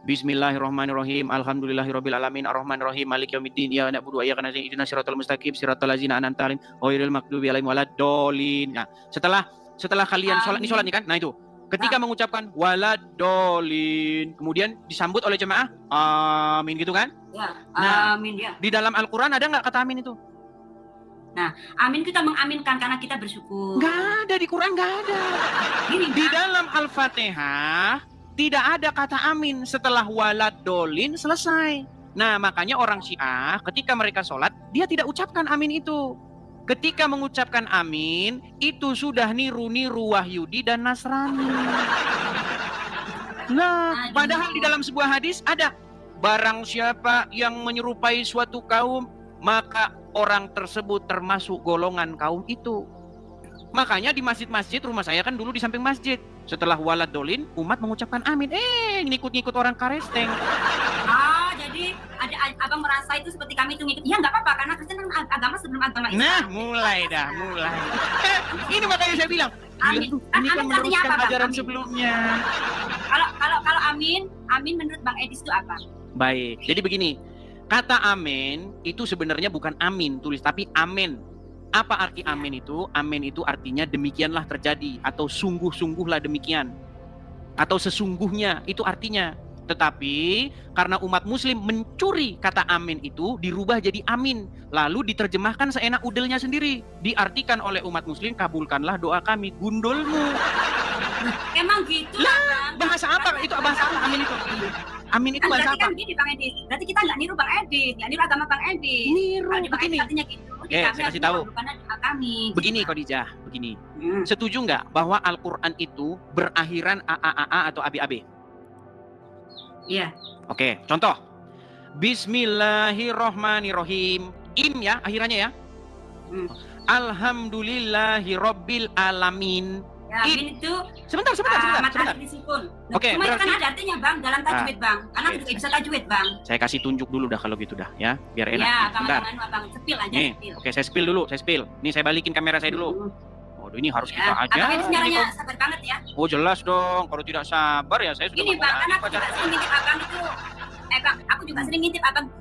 Bismillahirrahmanirrahim. Alhamdulillahirabbil alamin arrahmanirrahim maliki yaumiddin iyyaka na'budu wa iyyaka nasta'in ihdinas siratal mustaqim siratal ladzina an'amta 'alaihim ghairil maghdubi 'alaihim waladdallin. Nah, setelah kalian sholat nih kan. Nah itu. Ketika mengucapkan waladdallin, kemudian disambut oleh jemaah amin gitu kan? Ya, Nah, amin ya. Di dalam Al-Qur'an ada nggak kata amin itu? Amin kita mengaminkan karena kita bersyukur. Nggak ada, di Quran nggak ada. Gini, Di Bang. dalam Al-Fatihah tidak ada kata amin setelah waladdallin selesai. Nah, makanya orang Syiah ketika mereka sholat, dia tidak ucapkan amin itu. Ketika mengucapkan amin, itu sudah niru-niru Wahyudi dan Nasrani. Nah, padahal di dalam sebuah hadis ada, barang siapa yang menyerupai suatu kaum, maka orang tersebut termasuk golongan kaum itu. Makanya di masjid-masjid rumah saya kan dulu di samping masjid. Setelah waladdallin, umat mengucapkan amin. Ngikut-ngikut orang karesteng. Jadi ada Abang merasa itu seperti kami itu ngikut. Ya nggak apa-apa karena Kristen kan agama sebelum agama Islam. Nah, mulai. Ini makanya saya bilang, Amin. ini kan Amin artinya meneruskan apa, Bang? ajaran Amin. sebelumnya. Kalau amin menurut Bang Edis itu apa? Baik, jadi begini. Kata amin itu sebenarnya bukan amin tulis, tapi amen. Apa arti amin itu? Amin itu artinya demikianlah terjadi, atau sungguh-sungguhlah demikian, atau sesungguhnya itu artinya. Tetapi karena umat muslim mencuri kata amin itu, dirubah jadi amin, lalu diterjemahkan seenak udelnya sendiri. Diartikan oleh umat muslim, kabulkanlah doa kami, gundulmu. Emang gitu Lah, bahasa apa? Itu bahasa apa amin itu? Amin itu bahasa berarti apa? kan gini Bang Edi, berarti kita nggak niru Bang Edi, nggak niru agama Bang Edi. Niru, Kalau di Bang Edi begini. katanya gitu. Saya kasih tahu. Bukan kami. Begini Khadijah, begini. Hmm. Setuju nggak bahwa Al-Quran itu berakhiran AAA atau ABAB? Iya. Oke, contoh. Bismillahirrohmanirrohim. Im ya, akhirannya ya. Hmm. Alhamdulillahirobbil alamin. Ya, ini tuh Sebentar. matahari disukun. Oke, Cuma itu berarti- kan ada artinya Bang, dalam tajwid Bang. Karena Oke. juga bisa tajwid Bang. Saya kasih tunjuk dulu dah kalau gitu dah ya, biar enak. Ya, Sebentar. Bang, sepil aja Nih, sepil. oke saya spill dulu, saya spill. Nih saya balikin kamera saya dulu. Oh, ini harus kita Ya, aja. Abang Edi Ini sebenarnya kok- sabar banget ya. Oh jelas dong, kalau tidak sabar ya saya sudah Gini Bang, karena memulai aku juga pacaran. sering ngintip Abang itu. Bang, aku juga sering ngintip Abang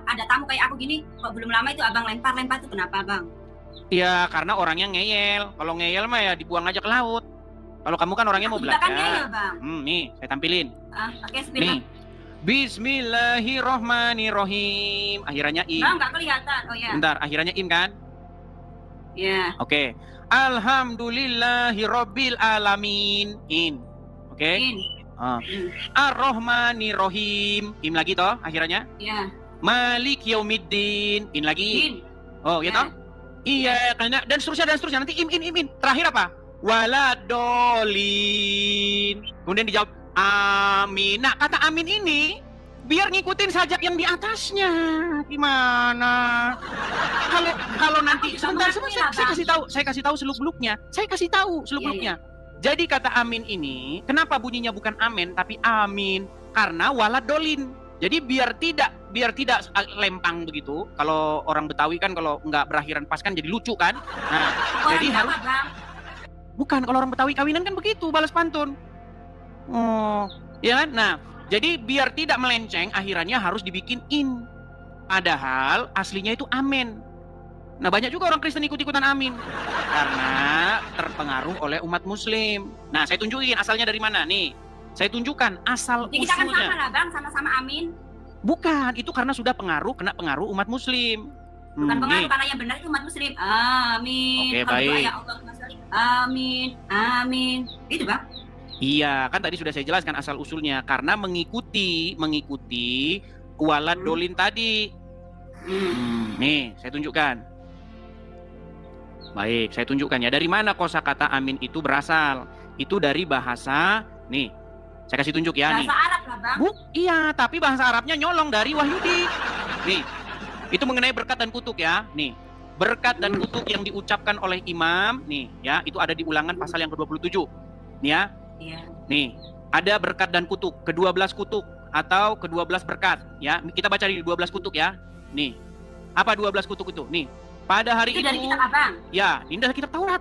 ada tamu kayak aku gini. Kok belum lama itu Abang lempar itu kenapa Bang? Ya karena orangnya ngeyel. Kalau ngeyel mah ya dibuang aja ke laut. Kalau kamu kan orangnya mau Aku juga kan ngeyel belajar. Bang. Nih saya tampilin. Oke, sepil Nih. Bang. Bismillahirrohmanirrohim. Akhirannya im. Bang, nggak kelihatan. Oh ya. Bentar, akhirannya im kan? Ya. Oke. Alhamdulillahirobbil alamin. In. Oke. In. Ah. Ar-Rahmanir-Rahim. Im lagi toh akhirannya. Ya. Malik Yaumiddin. In lagi. In. Oh, ya toh? Iya, karena dan seterusnya. Nanti im. Terakhir apa? Waladolin. Kemudian dijawab amin. Nah, kata amin ini biar ngikutin sajak yang di atasnya. Gimana? Kalau nanti sebentar, saya kasih tahu seluk-beluknya. Iya. Jadi kata amin ini, kenapa bunyinya bukan amin tapi amin? Karena waladolin. Jadi biar tidak lempang begitu. Kalau orang Betawi kan kalau nggak berakhiran pas kan jadi lucu kan. Nah, jadi harus bukan kalau orang Betawi kawinan kan begitu balas pantun. Oh, ya kan? Nah, jadi biar tidak melenceng akhirannya harus dibikin in. Padahal aslinya itu amin. Nah, banyak juga orang Kristen ikut-ikutan amin karena terpengaruh oleh umat muslim. Nah, saya tunjukin asalnya dari mana nih. Saya tunjukkan asal Jadi kita kan sama usulnya. lah Bang, sama-sama amin. Bukan, itu karena sudah kena pengaruh umat muslim. Bukan pengaruh Nih. karena yang benar itu umat muslim. Amin. Oke, Kalau doa baik. ya Allahumma sholli. Amin. Itu Bang. Iya, kan tadi sudah saya jelaskan asal usulnya karena mengikuti walad dolin tadi. Nih, saya tunjukkan. Baik, saya tunjukkan ya dari mana kosakata amin itu berasal. Itu dari bahasa nih. Saya kasih tunjuk ya nih. Bahasa Arab lah Bang. Iya, tapi bahasa Arabnya nyolong dari Wahyudi. Nih, itu mengenai berkat dan kutuk ya. Nih, berkat dan kutuk yang diucapkan oleh imam, nih ya, itu ada di Ulangan pasal yang ke-27. Nih ya. Iya. Nih, ada berkat dan kutuk, ke-12 kutuk atau ke-12 berkat ya. Kita baca di 12 kutuk ya. Nih. Apa 12 kutuk itu? Nih. Pada hari Itu itu dari kitab Abang. ya, ini dari kitab Taurat.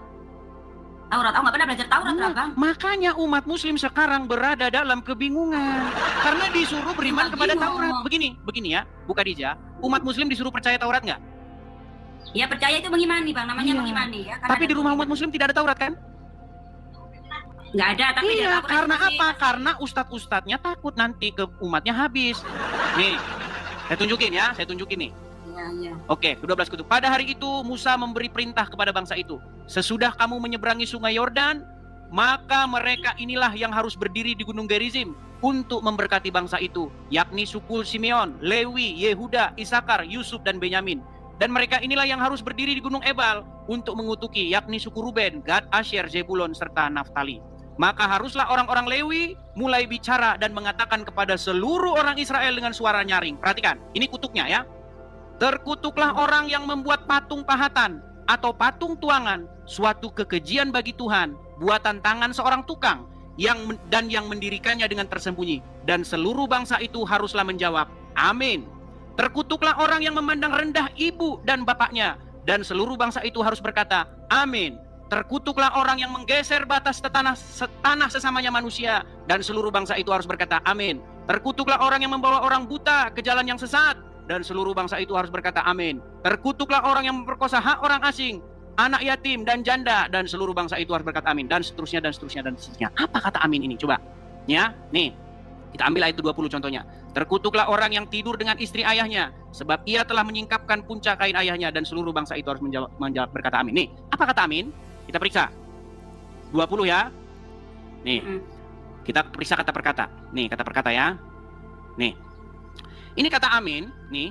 Taurat. Aku nggak pernah belajar Taurat lah Bang. Makanya umat muslim sekarang berada dalam kebingungan karena disuruh beriman kepada Taurat. Begini ya, Bu Khadijah, umat muslim disuruh percaya Taurat nggak? Ya percaya itu mengimani Bang, namanya Iya. mengimani ya. Tapi di rumah umat muslim tidak ada Taurat kan? nggak ada, tapi Iya, Taurat karena masih- apa? Karena ustadz-ustadznya takut nanti ke umatnya habis. Nih, saya tunjukin nih. Iya. Oke, 12 kutub. Pada hari itu Musa memberi perintah kepada bangsa itu. Sesudah kamu menyeberangi sungai Yordan, maka mereka inilah yang harus berdiri di Gunung Gerizim untuk memberkati bangsa itu, yakni suku Simeon, Lewi, Yehuda, Isakar, Yusuf, dan Benyamin. Dan mereka inilah yang harus berdiri di Gunung Ebal untuk mengutuki, yakni suku Ruben, Gad, Asyer, Zebulon, serta Naftali. Maka haruslah orang-orang Lewi mulai bicara dan mengatakan kepada seluruh orang Israel dengan suara nyaring. Perhatikan, ini kutuknya ya. Terkutuklah orang yang membuat patung pahatan atau patung tuangan, suatu kekejian bagi Tuhan, buatan tangan seorang tukang, yang mendirikannya dengan tersembunyi. Dan seluruh bangsa itu haruslah menjawab, amin. Terkutuklah orang yang memandang rendah ibu dan bapaknya, dan seluruh bangsa itu harus berkata, amin. Terkutuklah orang yang menggeser batas tanah sesamanya manusia, dan seluruh bangsa itu harus berkata, amin. Terkutuklah orang yang membawa orang buta ke jalan yang sesat, dan seluruh bangsa itu harus berkata amin. Terkutuklah orang yang memperkosa hak orang asing, anak yatim dan janda, dan seluruh bangsa itu harus berkata amin. Dan seterusnya, dan seterusnya, dan seterusnya. Apa kata amin ini? Coba. Ya, nih. Kita ambil ayat 20 contohnya. Terkutuklah orang yang tidur dengan istri ayahnya, sebab ia telah menyingkapkan puncak kain ayahnya, dan seluruh bangsa itu harus menjawab berkata amin. Nih, apa kata amin? Kita periksa. 20 ya. Nih. Kita periksa kata per kata. Nih, kata per kata ya. Nih. Ini kata amin, nih.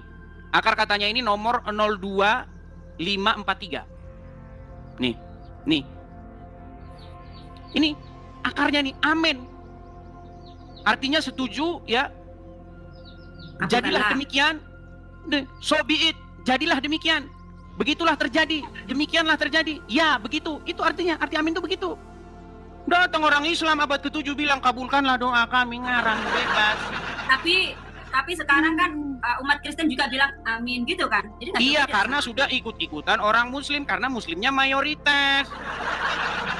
Akar katanya ini nomor 02543. Nih. Nih. Ini akarnya nih, amin. Artinya setuju ya. Jadilah demikian. So be it. Jadilah demikian. Begitulah terjadi. Demikianlah terjadi. Ya, begitu. Itu artinya. Arti amin itu begitu. Datang orang Islam abad ke-7 bilang kabulkanlah doa kami, ngarang bebas. Tapi sekarang kan umat Kristen juga bilang amin gitu kan. Jadi iya, karena sudah ikut-ikutan orang Muslim karena Muslimnya mayoritas.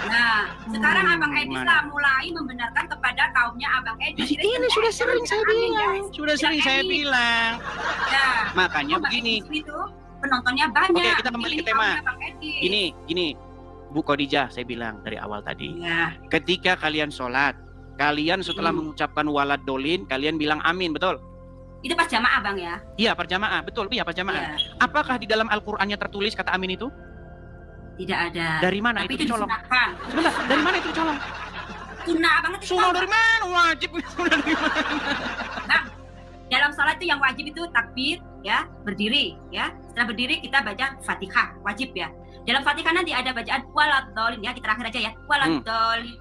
Nah, sekarang Abang Edi lah mulai membenarkan kepada kaumnya Abang Edi. Ini sudah sering saya bilang. Sudah sering saya bilang. Ya, makanya begini. Itu penontonnya banyak. Oke, kita kembali ke tema. Gini. Bu Khadijah, saya bilang dari awal tadi. Ya. Ketika kalian sholat, kalian setelah mengucapkan walad dolin, kalian bilang amin, betul? Itu pas jamaah, Bang ya? Iya, pas jamaah, betul. Iya, pas jamaah. Ya. Apakah di dalam Al-Qur'annya tertulis kata amin itu? Tidak ada. Dari mana tapi itu dicolong? Sebentar, dari mana itu dicolong? Sunnah banget itu. Sunnah dari mana? Wajib sunnah dari mana? Bang, dalam sholat itu yang wajib itu takbir, ya, berdiri, ya. Setelah berdiri kita baca Fatihah, wajib ya. Dalam Fatihah nanti ada bacaan waladhdallin ya, kita terakhir aja ya. Waladhdallin.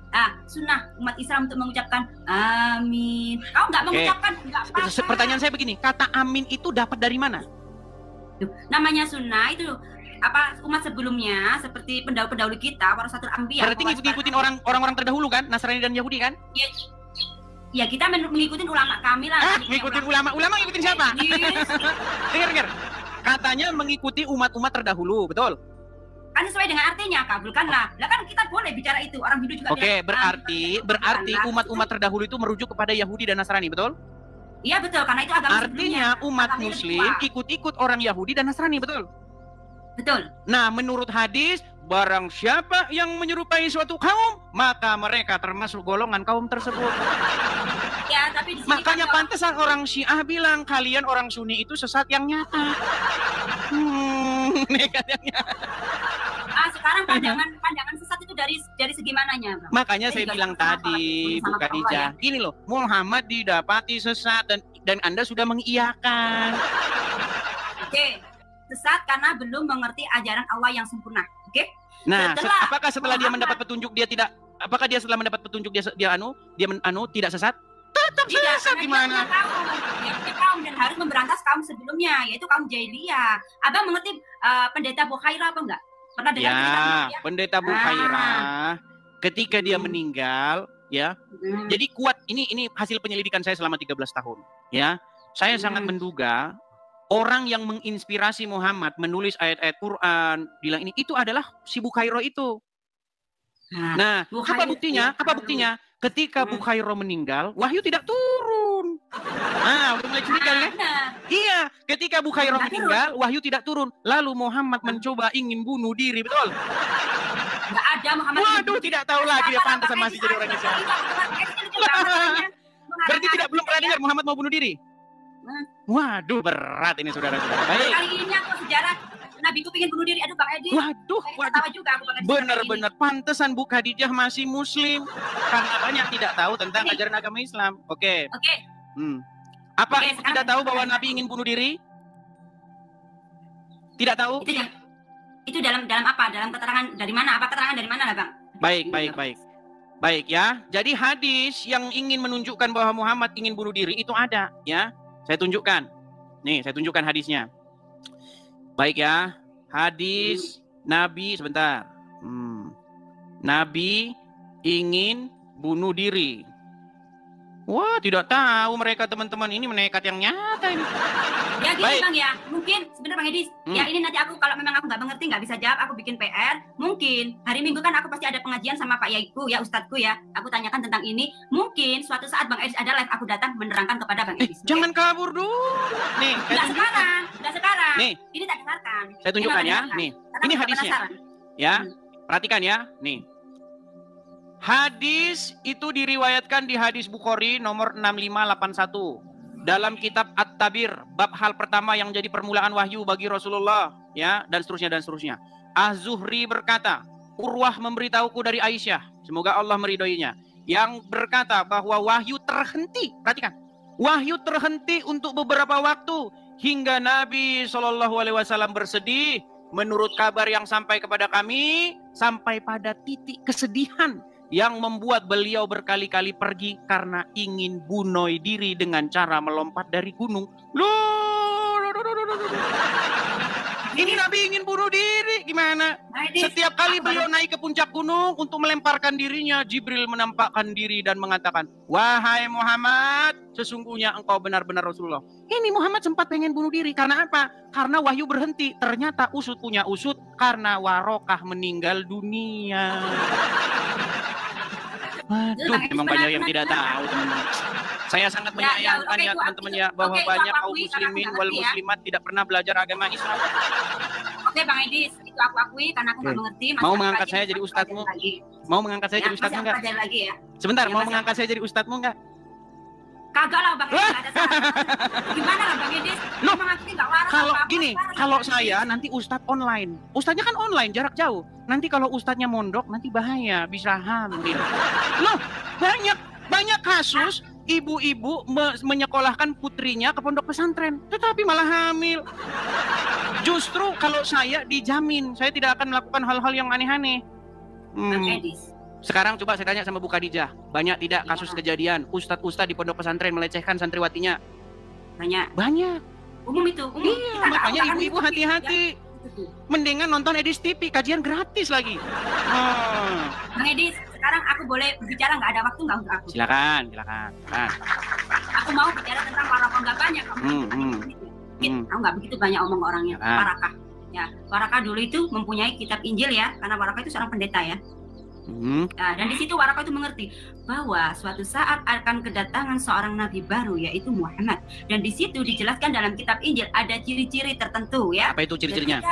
Sunnah umat Islam untuk mengucapkan amin. Kau nggak mengucapkan nggak apa-apa. Pertanyaan saya begini, kata amin itu dapat dari mana? Namanya sunnah itu umat sebelumnya seperti pendahulu kita, warasatul anbiya. Berarti ngikutin orang-orang terdahulu kan, Nasrani dan Yahudi kan? Iya. Ya kita mengikuti ulama kami lah. Ngikutin ulama ngikutin siapa? Dengar. Katanya mengikuti umat-umat terdahulu, betul? Kan sesuai dengan artinya, kabulkanlah. Lah kan kita boleh bicara itu, orang Hindu juga. Oke, berarti umat-umat terdahulu itu merujuk kepada Yahudi dan Nasrani, betul? Iya betul, karena itu agama artinya sebelumnya. Umat Muslim ikut-ikut orang Yahudi dan Nasrani, betul? Betul. Nah, menurut hadis, barang siapa yang menyerupai suatu kaum, maka mereka termasuk golongan kaum tersebut. Ya, tapi di sini makanya pantesan orang Syiah bilang kalian orang Sunni itu sesat yang nyata. Sekarang pandangan sesat itu dari segi mananya, Bang? Makanya saya bilang tadi, Bu Khadijah, gini loh, Muhammad didapati sesat dan Anda sudah mengiyakan. Oke, sesat karena belum mengerti ajaran Allah yang sempurna. Oke? Nah, apakah setelah dia mendapat petunjuk dia tidak? Apakah dia setelah mendapat petunjuk dia tidak sesat? Tetap sesat gimana? Dia kaum dan harus memberantas kaum sebelumnya, yaitu kaum jahiliyah. Abang mengerti pendeta Bukhairah apa enggak? Pernah dengar ya, pendeta Bukhairah ketika dia meninggal, ya. Jadi kuat ini hasil penyelidikan saya selama 13 tahun, ya. Saya sangat menduga orang yang menginspirasi Muhammad menulis ayat-ayat Quran, bilang ini itu adalah si Bukhairah itu. Nah, apa buktinya? Ketika Bukhairah meninggal, wahyu tidak turun. Udah mulai curiga kan? Iya, ketika Bukhairah meninggal, wahyu tidak turun. Lalu Muhammad mencoba ingin bunuh diri, betul? Enggak ada Muhammad. Waduh, tidak tahu lagi dia pantasan masih jadi orang Islam. Berarti belum pernah dengar Muhammad mau bunuh diri? Waduh, berat ini saudara-saudara. Baik. Kali ini aku sejarah Nabi itu pengen bunuh diri. Aduh, Bang Edi. Waduh. Benar-benar pantesan Bu Khadijah masih Muslim karena banyak tidak tahu tentang ajaran agama Islam. Oke. Apa ibu tidak tahu bahwa Nabi ingin bunuh diri? Tidak tahu? Itu dalam apa? Dalam keterangan dari mana? Apa keterangan dari mana lah, Bang? Baik ya. Jadi hadis yang ingin menunjukkan bahwa Muhammad ingin bunuh diri itu ada, ya. Saya tunjukkan. Nih, saya tunjukkan hadisnya. Baik ya. Hadis Nabi sebentar. Nabi ingin bunuh diri. Wah, tidak tahu mereka teman-teman ini menekat yang nyata ini. Ya gini Bang ya, mungkin sebentar Bang Edi, ya ini nanti aku kalau memang aku nggak mengerti, nggak bisa jawab, aku bikin PR. Mungkin hari Minggu kan aku pasti ada pengajian sama Pak Yaiku ya, Ustadku ya. Aku tanyakan tentang ini. Mungkin suatu saat Bang Edi ada live, aku datang menerangkan kepada Bang Edi. Jangan kabur dulu. Nih, nggak sekarang. Nih, ini tak dengarkan. Saya tunjukkan ya. Nih, ini hadisnya. Ya, perhatikan ya. Nih. Hadis itu diriwayatkan di hadis Bukhari nomor 6581 dalam kitab At-Tabir, bab hal pertama yang jadi permulaan wahyu bagi Rasulullah, ya, dan seterusnya. Az-Zuhri berkata, Urwah memberitahuku dari Aisyah, semoga Allah meridhoinya. yang berkata bahwa wahyu terhenti. Perhatikan, wahyu terhenti untuk beberapa waktu hingga Nabi SAW bersedih. Menurut kabar yang sampai kepada kami, sampai pada titik kesedihan yang membuat beliau berkali-kali pergi karena ingin bunuh diri dengan cara melompat dari gunung. Ini Nabi ingin bunuh diri, gimana? Setiap kali beliau naik ke puncak gunung untuk melemparkan dirinya, Jibril menampakkan diri dan mengatakan, wahai Muhammad, sesungguhnya engkau benar-benar Rasulullah. Ini Muhammad sempat pengen bunuh diri, karena apa? Karena wahyu berhenti. Ternyata usut punya usut, karena Warokah meninggal dunia. Waduh, memang banyak yang tidak tahu, teman-teman. Saya sangat menyayangkan ya teman-teman ya, bahwa banyak kaum muslimin wal muslimat tidak pernah belajar agama Islam. Oke Bang Edis, itu aku akui karena aku nggak mengerti. Mau mengangkat saya jadi ustadzmu? Mau mengangkat saya jadi ustadzmu enggak? Sebentar, mau mengangkat saya jadi ustadzmu enggak? Kagak lah Bang Edis, ada salah. Gimana lah Bang Edis? Loh, kalau gini, kalau saya nanti ustadz online. Ustadznya kan online, jarak jauh. Nanti kalau ustadznya mondok, nanti bahaya, bisa hamil. Loh, banyak kasus ibu-ibu menyekolahkan putrinya ke pondok pesantren, tetapi malah hamil. Justru kalau saya dijamin, saya tidak akan melakukan hal-hal yang aneh-aneh. Sekarang coba saya tanya sama Bu Khadijah, banyak tidak kasus kejadian ustadz-ustadz di pondok pesantren melecehkan santriwatinya? Banyak. Umum itu. Iya, makanya ibu-ibu hati-hati. Mendingan nonton Edis TV, kajian gratis lagi. Bang Edis, sekarang aku boleh berbicara, nggak ada waktu nggak untuk aku? Silakan. Aku mau bicara tentang Warokah, nggak banyak. Aku nggak begitu banyak omong orangnya. Warokah. Ya, Warokah dulu itu mempunyai kitab Injil ya, karena Warokah itu seorang pendeta ya. Nah, dan di situ Warokah itu mengerti bahwa suatu saat akan kedatangan seorang nabi baru yaitu Muhammad. Dan di situ dijelaskan dalam kitab Injil ada ciri-ciri tertentu ya. Apa itu ciri-cirinya?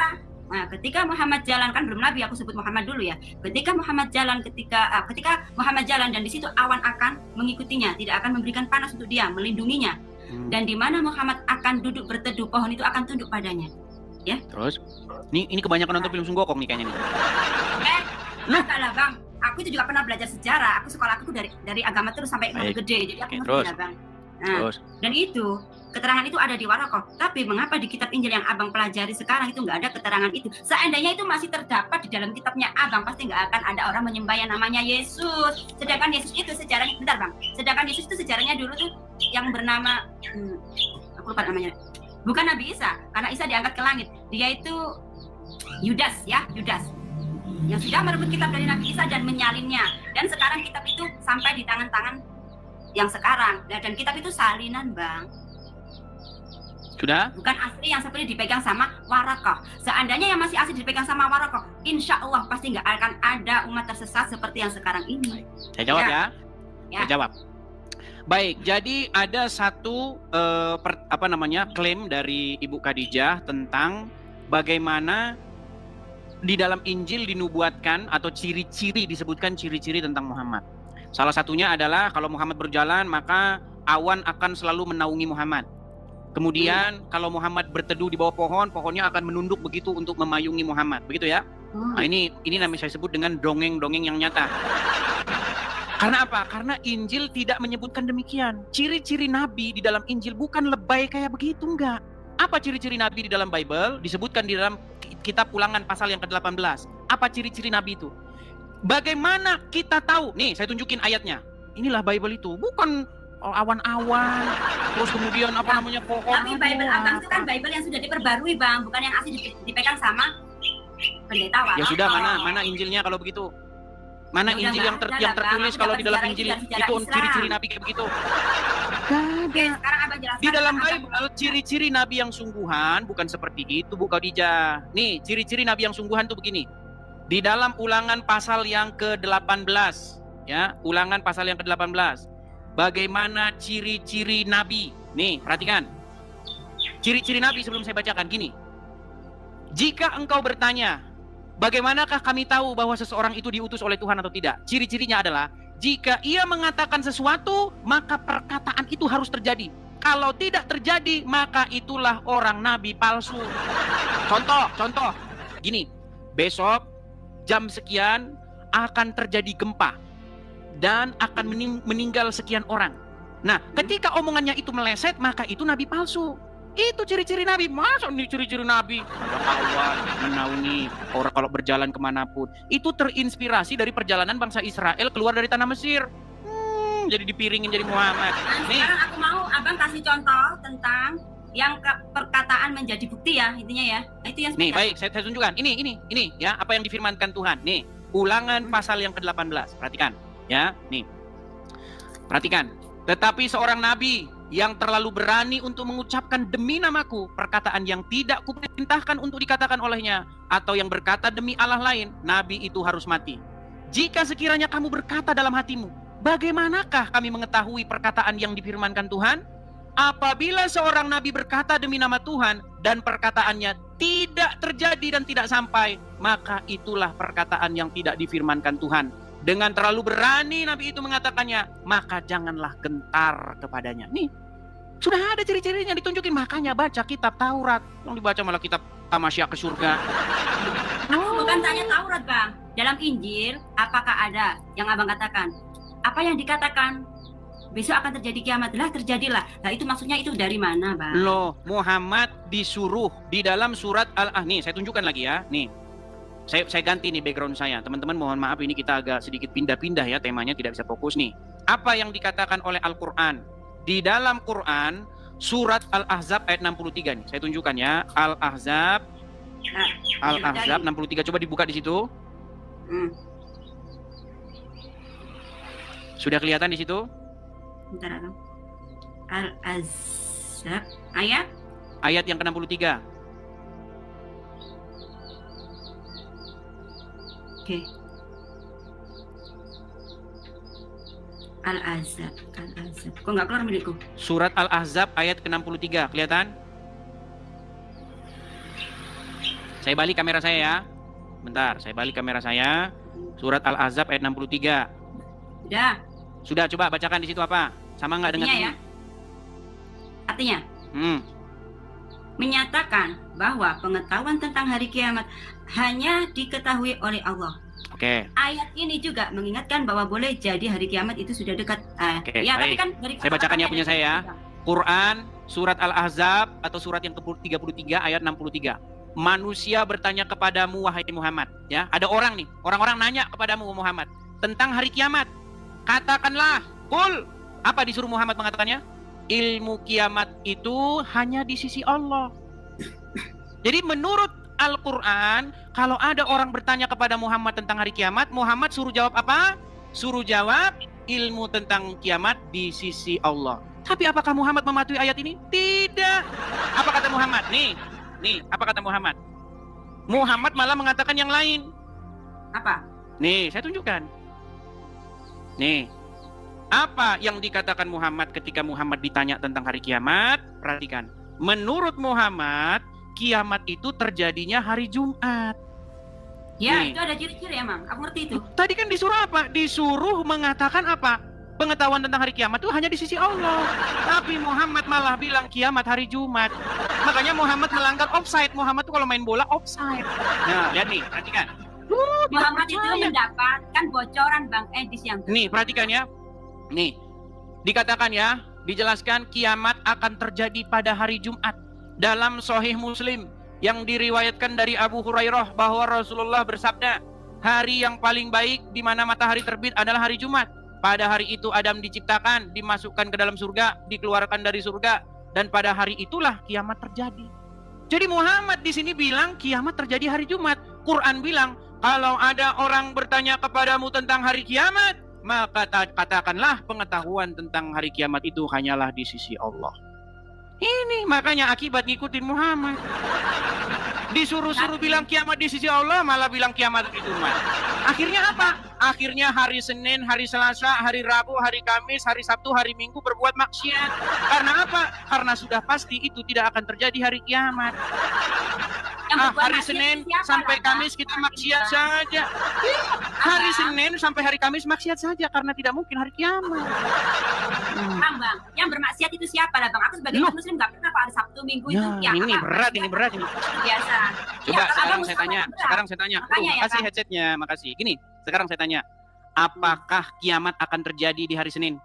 Ketika Muhammad jalan, kan belum nabi, aku sebut Muhammad dulu ya. Ketika Muhammad jalan, ketika Muhammad jalan dan di situ awan akan mengikutinya, tidak akan memberikan panas untuk dia, melindunginya. Dan di mana Muhammad akan duduk berteduh, pohon itu akan tunduk padanya. Ya. Terus? Ini kebanyakan nonton film Sunggokong nih kayaknya nih. Enggak lah Bang. Aku itu juga pernah belajar sejarah. Aku sekolah aku dari agama terus sampai gede. Jadi aku ngerti lah Bang. Nah, dan itu keterangan itu ada di Warokah. Tapi mengapa di kitab Injil yang Abang pelajari sekarang itu nggak ada keterangan itu? Seandainya itu masih terdapat di dalam kitabnya Abang, pasti nggak akan ada orang menyembah yang namanya Yesus. Sedangkan Yesus itu sejarahnya, bentar Bang. Sedangkan Yesus itu sejarahnya dulu tuh yang bernama, aku lupa namanya. Bukan Nabi Isa, karena Isa diangkat ke langit. Dia itu Yudas ya, Yudas. Yang sudah merebut kitab dari Nabi Isa dan menyalinnya. Dan sekarang kitab itu sampai di tangan-tangan yang sekarang. Dan kitab itu salinan Bang. Sudah? Bukan asli yang seperti dipegang sama Warokah. Seandainya yang masih asli dipegang sama Warokah, insya Allah pasti nggak akan ada umat tersesat seperti yang sekarang ini. Saya jawab ya. Saya jawab. Baik, jadi ada satu klaim dari Ibu Khadijah tentang bagaimana di dalam Injil dinubuatkan atau ciri-ciri, disebutkan ciri-ciri tentang Muhammad. Salah satunya adalah kalau Muhammad berjalan maka awan akan selalu menaungi Muhammad. Kemudian kalau Muhammad berteduh di bawah pohon, pohonnya akan menunduk begitu untuk memayungi Muhammad. Begitu ya. Nah, ini namanya saya sebut dengan dongeng-dongeng yang nyata. Karena apa? Karena Injil tidak menyebutkan demikian. Ciri-ciri Nabi di dalam Injil bukan lebay kayak begitu, enggak. Apa ciri-ciri Nabi di dalam Bible? Disebutkan di dalam kitab Ulangan pasal yang ke-18. Apa ciri-ciri Nabi itu? Bagaimana kita tahu? Nih, saya tunjukin ayatnya. Inilah Bible itu. Bukan awan-awan, terus kemudian pohon. Tapi Bible Abang itu kan Bible yang sudah diperbarui Bang, bukan yang asli dipegang sama pendeta Warokah. Ya sudah, mana Injilnya kalau begitu? Mana ya Injil yang tertulis kalau di dalam Injil itu ciri-ciri Nabi kayak begitu? Di dalam Bible ciri-ciri Nabi yang sungguhan bukan seperti itu Bu Khadijah. Nih, ciri-ciri Nabi yang sungguhan tuh begini. Di dalam Ulangan pasal yang ke-18, ya, Ulangan pasal yang ke-18. Bagaimana ciri-ciri Nabi? Nih, perhatikan. Ciri-ciri Nabi sebelum saya bacakan gini. Jika engkau bertanya, bagaimanakah kami tahu bahwa seseorang itu diutus oleh Tuhan atau tidak? Ciri-cirinya adalah jika ia mengatakan sesuatu, maka perkataan itu harus terjadi. Kalau tidak terjadi, maka itulah orang nabi palsu. Contoh. Gini, besok jam sekian akan terjadi gempa. dan akan meninggal sekian orang. Nah, ketika omongannya itu meleset, maka itu nabi palsu. Itu ciri-ciri nabi. Masa ini ciri-ciri nabi? Ada kawan, menaungi orang kalau berjalan kemanapun. Itu terinspirasi dari perjalanan bangsa Israel keluar dari tanah Mesir. Jadi dipiringin jadi Muhammad. Nah, Nih. sekarang aku mau abang kasih contoh tentang yang perkataan menjadi bukti ya, intinya ya. Nah, itu yang Nih, spesial. baik, saya tunjukkan. Ini ya, apa yang difirmankan Tuhan. Nih, Ulangan pasal yang ke-18. Perhatikan, ya. Nih. Perhatikan. Tetapi seorang nabi yang terlalu berani untuk mengucapkan demi namaku perkataan yang tidak kuperintahkan untuk dikatakan olehnya, atau yang berkata demi Allah lain, nabi itu harus mati. Jika sekiranya kamu berkata dalam hatimu, bagaimanakah kami mengetahui perkataan yang difirmankan Tuhan? Apabila seorang nabi berkata demi nama Tuhan dan perkataannya tidak terjadi dan tidak sampai, maka itulah perkataan yang tidak difirmankan Tuhan. Dengan terlalu berani nabi itu mengatakannya, maka janganlah gentar kepadanya. Nih, sudah ada ciri-cirinya ditunjukin. Makanya baca kitab Taurat. Yang dibaca malah kitab tamasya ke surga. Aku bukan tanya Taurat, Bang. Dalam Injil, apakah ada yang abang katakan? Apa yang dikatakan? Besok akan terjadi kiamat. Lah, terjadilah. Nah, itu maksudnya itu dari mana, Bang? Loh, Muhammad disuruh di dalam surat Nih, saya tunjukkan lagi ya. Nih, saya ganti nih background saya. Teman-teman mohon maaf, ini kita agak sedikit pindah-pindah ya, temanya tidak bisa fokus nih. Apa yang dikatakan oleh Al-Quran? Di dalam Quran, surat Al-Ahzab ayat 63 nih. Saya tunjukkan ya. Al-Ahzab 63. Coba dibuka di situ. Sudah kelihatan di situ? Bentar, Bang. Al-Ahzab ayat yang ke-63. Oke. Al-Ahzab. Kok nggak keluar milikku? Surat Al-Ahzab ayat ke-63. Kelihatan? Saya balik kamera saya ya. Bentar, saya balik kamera saya. Surat Al-Ahzab ayat 63. Sudah, coba bacakan di situ apa? Sama nggak dengan ini? Ya? Artinya? Menyatakan bahwa pengetahuan tentang hari kiamat hanya diketahui oleh Allah. Oke. Ayat ini juga mengingatkan bahwa boleh jadi hari kiamat itu sudah dekat. Oke, ya, baik. tapi kan Saya bacakan ya punya saya ya. Quran, surat Al-Ahzab atau surat yang ke-33 ayat 63. Manusia bertanya kepadamu wahai Muhammad, ya. Ada orang nih, orang-orang nanya kepadamu Muhammad tentang hari kiamat. Katakanlah, qul. Apa disuruh Muhammad mengatakannya? Ilmu kiamat itu hanya di sisi Allah. Jadi menurut Al-Quran, kalau ada orang bertanya kepada Muhammad tentang hari kiamat, Muhammad suruh jawab apa? Suruh jawab ilmu tentang kiamat di sisi Allah. Tapi apakah Muhammad mematuhi ayat ini? Tidak. Apa kata Muhammad? Nih, apa kata Muhammad? Muhammad malah mengatakan yang lain. Apa? Nih, saya tunjukkan. Nih, apa yang dikatakan Muhammad ketika Muhammad ditanya tentang hari kiamat? Perhatikan. Menurut Muhammad, kiamat itu terjadinya hari Jumat. Ya, Nih. itu ada ciri-ciri emang. Aku ngerti itu. Tadi kan disuruh apa? Disuruh mengatakan apa? Pengetahuan tentang hari kiamat itu hanya di sisi Allah. Tapi Muhammad malah bilang kiamat hari Jumat. Makanya Muhammad melanggar offside. Muhammad tuh kalau main bola offside. Nah, lihat nih, perhatikan. Muhammad itu mendapatkan bocoran Bang Edis yang Nih, perhatikan ya. Nih, dikatakan ya, dijelaskan kiamat akan terjadi pada hari Jumat. Dalam Sahih Muslim yang diriwayatkan dari Abu Hurairah bahwa Rasulullah bersabda, hari yang paling baik di mana matahari terbit adalah hari Jumat. Pada hari itu Adam diciptakan, dimasukkan ke dalam surga, dikeluarkan dari surga, dan pada hari itulah kiamat terjadi. Jadi Muhammad di sini bilang kiamat terjadi hari Jumat. Quran bilang, kalau ada orang bertanya kepadamu tentang hari kiamat, maka katakanlah pengetahuan tentang hari kiamat itu hanyalah di sisi Allah. Ini makanya akibat ngikutin Muhammad. Disuruh-suruh bilang kiamat di sisi Allah, malah bilang kiamat di Jumat. Akhirnya apa? Akhirnya hari Senin, hari Selasa, hari Rabu, hari Kamis, hari Sabtu, hari Minggu berbuat maksiat. Karena apa? Karena sudah pasti itu tidak akan terjadi hari kiamat. Hari Senin sampai Kamis kita maksiat saja. Hari Senin sampai hari Kamis maksiat saja karena tidak mungkin hari kiamat. Bang, yang bermaksiat itu siapa lah Bang? Aku sebagai muslim nggak pernah pada Sabtu Minggu itu. Ya, ini berat ini. Biasa. Coba Ya, sekarang saya tanya. Makanya, Makasih headsetnya, makasih. Gini, sekarang saya tanya. apakah kiamat akan terjadi di hari Senin?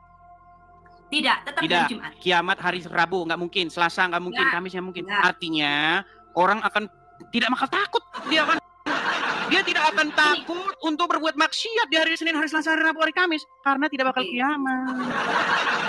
Tidak, tetap Tidak. hari Jumat. Kiamat hari Rabu nggak mungkin, Selasa nggak mungkin, Nggak. Kamis nggak mungkin. Nggak. Artinya orang akan tidak bakal takut. Dia tidak akan takut untuk berbuat maksiat di hari Senin, hari Selasa, hari Rabu, hari Kamis karena tidak bakal Oke. kiamat.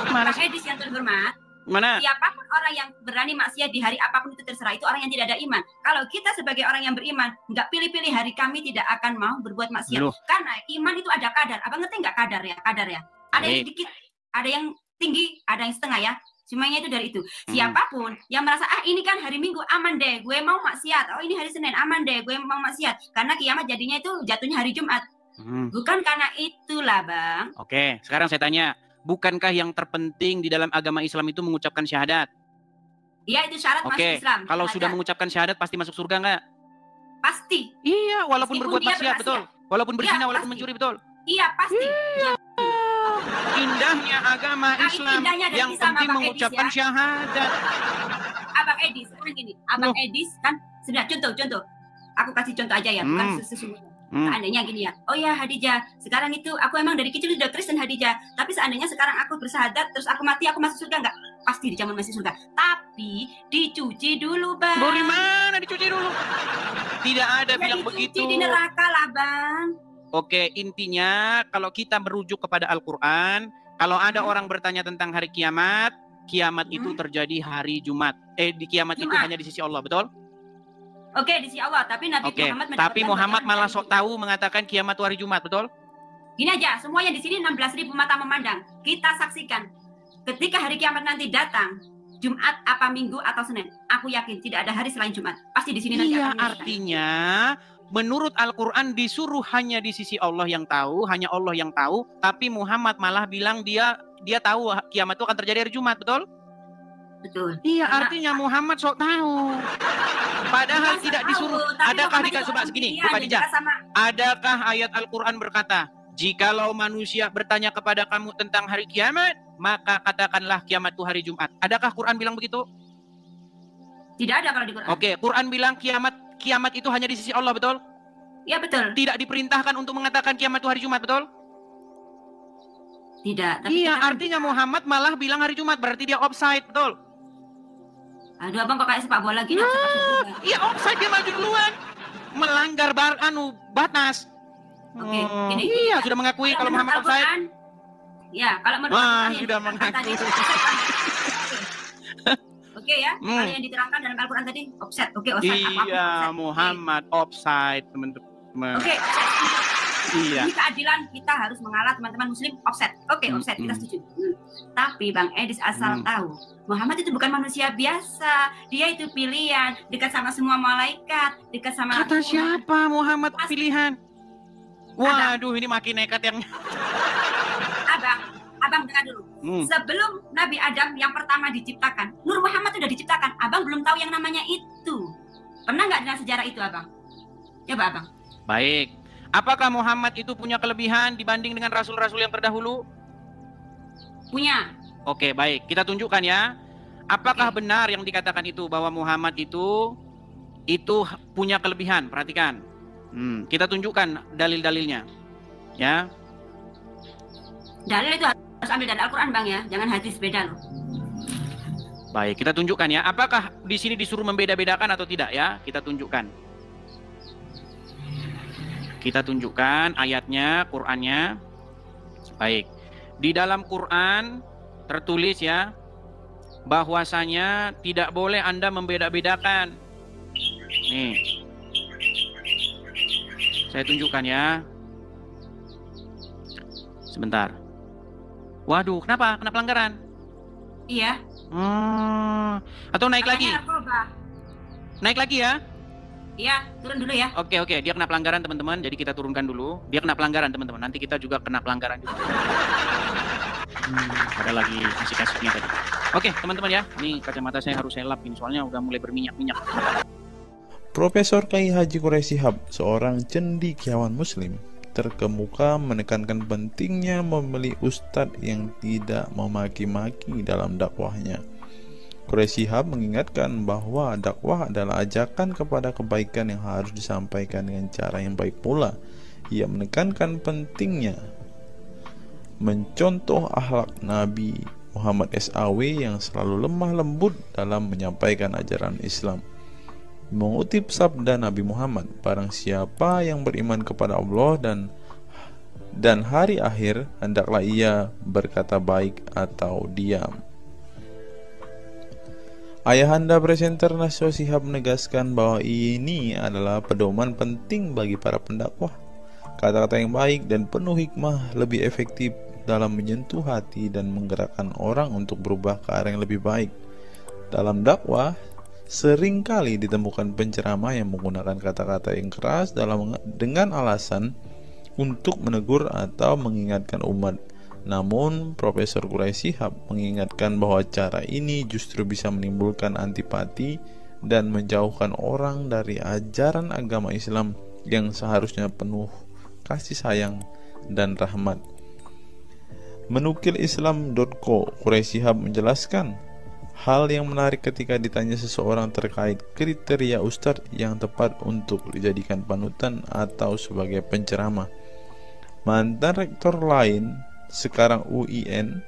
Mana Bang sih? Edis yang terhormat, Mana? siapapun orang yang berani maksiat di hari apapun itu terserah, itu orang yang tidak ada iman. Kalau kita sebagai orang yang beriman, nggak pilih-pilih hari kami tidak akan mau berbuat maksiat. Loh. Karena iman itu ada kadar. Abang ngerti nggak kadar ya? Kadar ya. Ada yang Baik. sedikit, ada yang tinggi, ada yang setengah ya. Semuanya itu dari itu. Siapapun yang merasa, ini kan hari Minggu, aman deh, gue mau maksiat. Oh ini hari Senin, aman deh, gue mau maksiat. Karena kiamat jadinya itu jatuhnya hari Jumat. Bukan karena itulah, Bang. Oke, sekarang saya tanya, bukankah yang terpenting di dalam agama Islam itu mengucapkan syahadat? Iya, itu syarat masuk Oke, Islam. kalau Ada. sudah mengucapkan syahadat pasti masuk surga nggak? Pasti. Iya, walaupun Meskipun berbuat dia maksiat, bermaksiat. betul. Walaupun berzina, Iya, walaupun pasti. mencuri, betul. Iya, pasti. Indahnya agama Nah, Islam indahnya dari yang Islam, penting Abang Edis, mengucapkan ya. syahadat. Abang Edis, sekarang gini. Abang Edis kan sebenarnya contoh. Aku kasih contoh aja ya, bukan sesungguhnya. Seandainya gini ya, oh ya Hadijah, sekarang itu aku emang dari kecil udah Kristen Hadijah, tapi seandainya sekarang aku bersahadat, terus aku mati, aku masuk surga nggak? Pasti dijamin masuk surga. Tapi dicuci dulu, Bang. Dari mana dicuci dulu? Tidak ada Ya, bilang dicuci begitu. di neraka lah, Bang. Oke, intinya kalau kita merujuk kepada Al-Quran, kalau ada orang bertanya tentang hari kiamat, kiamat itu terjadi hari Jumat. Di kiamat itu Jumat. hanya di sisi Allah, betul? Oke, di sisi Allah, tapi Nabi Oke, Muhammad tapi mendapatkan Muhammad bagaimana malah hari sok Jumat. tahu mengatakan kiamat itu hari Jumat, betul? Gini aja, semuanya di sini 16.000 mata memandang. Kita saksikan ketika hari kiamat nanti datang, Jumat apa Minggu atau Senin, aku yakin tidak ada hari selain Jumat. Pasti di sini nanti Iya, akan menyelesaikan. artinya menurut Al-Quran disuruh hanya di sisi Allah yang tahu, hanya Allah yang tahu, tapi Muhammad malah bilang dia tahu kiamat itu akan terjadi hari Jumat, betul? Betul. Iya, Karena- artinya Muhammad sok tahu. Padahal Bukan tidak tahu, disuruh. tapi Adakah Muhammad dikasih itu sebab orang segini, pilihan, Bu dan Khadijah? juga sama Adakah ayat Al-Quran berkata, jikalau manusia bertanya kepada kamu tentang hari kiamat, maka katakanlah kiamat itu hari Jumat. Adakah Quran bilang begitu? tidak ada kalau di Quran. Oke, Quran bilang kiamat itu hanya di sisi Allah, betul? Ya betul. Tidak diperintahkan untuk mengatakan kiamat itu hari Jumat, betul? Tidak. Tapi Iya, kita kan- artinya Muhammad malah bilang hari Jumat, berarti dia offside, betul? Aduh, abang kok kayak sepak bola gini. offside juga. Iya, offside, dia maju duluan. Melanggar batas. Oke, gini. Iya, sudah mengakui kalau menurut Muhammad offside. Al-Quran, ya, kalau menurut Wah, Al-Quran yang sudah diterangkan tadi, mengaku. Oke ya, kalau yang diterangkan dalam Al-Quran tadi offset. Oke, offset. apapun Iya, offset. Muhammad offside, teman-teman. Oke, Iya. ini keadilan kita harus mengalah teman-teman muslim offset. Oke, offset kita setuju. Tapi Bang Edis asal tahu, Muhammad itu bukan manusia biasa. Dia itu pilihan, dekat sama semua malaikat, dekat sama Kata siapa Muhammad Pasti. pilihan? Waduh, ini makin nekat yang. Abang dengar dulu. Sebelum Nabi Adam yang pertama diciptakan, Nur Muhammad sudah diciptakan. Abang belum tahu yang namanya itu. Pernah nggak dengar sejarah itu, Abang? Coba, Abang. Baik. Apakah Muhammad itu punya kelebihan dibanding dengan rasul-rasul yang terdahulu? Punya. Oke, baik. Kita tunjukkan ya. Apakah benar yang dikatakan itu bahwa Muhammad itu punya kelebihan? Perhatikan. Kita tunjukkan dalil-dalilnya. Ya. Dalil itu harus ambil dari Al-Quran, Bang ya. Jangan hadis beda loh. Baik, kita tunjukkan ya. Apakah di sini disuruh membeda-bedakan atau tidak ya? Kita tunjukkan. Kita tunjukkan ayatnya, Qur'annya. Baik. Di dalam Quran tertulis ya, bahwasanya tidak boleh Anda membeda-bedakan. Nih. Saya tunjukkan ya. Sebentar. Waduh, kenapa? Kena pelanggaran? Iya. Atau naik lagi? Katanya narkoba. Naik lagi ya? Iya, turun dulu ya. Oke, dia kena pelanggaran teman-teman. Jadi kita turunkan dulu. Dia kena pelanggaran teman-teman. Nanti kita juga kena pelanggaran juga. Ada lagi kasih-kasihnya tadi. Oke, teman-teman ya. Ini kacamata saya harus saya lap ini soalnya udah mulai berminyak-minyak. Profesor Kiai Haji Quraisy Shihab, seorang cendekiawan muslim, terkemuka menekankan pentingnya memilih ustadz yang tidak memaki-maki dalam dakwahnya. Quraisy Shihab mengingatkan bahwa dakwah adalah ajakan kepada kebaikan yang harus disampaikan dengan cara yang baik pula. Ia menekankan pentingnya mencontoh akhlak Nabi Muhammad SAW yang selalu lemah lembut dalam menyampaikan ajaran Islam. Mengutip sabda Nabi Muhammad, barang siapa yang beriman kepada Allah dan hari akhir, hendaklah ia berkata baik atau diam. Ayahanda presenter Najwa Shihab menegaskan bahwa ini adalah pedoman penting bagi para pendakwah. Kata-kata yang baik dan penuh hikmah lebih efektif dalam menyentuh hati dan menggerakkan orang untuk berubah ke arah yang lebih baik. Dalam dakwah, seringkali ditemukan penceramah yang menggunakan kata-kata yang keras dengan alasan untuk menegur atau mengingatkan umat. Namun, Profesor Quraisy Shihab mengingatkan bahwa cara ini justru bisa menimbulkan antipati dan menjauhkan orang dari ajaran agama Islam yang seharusnya penuh kasih sayang dan rahmat. Menukil Islam.co, Quraisy Shihab menjelaskan hal yang menarik ketika ditanya seseorang terkait kriteria ustadz yang tepat untuk dijadikan panutan atau sebagai penceramah. Mantan rektor lain sekarang UIN,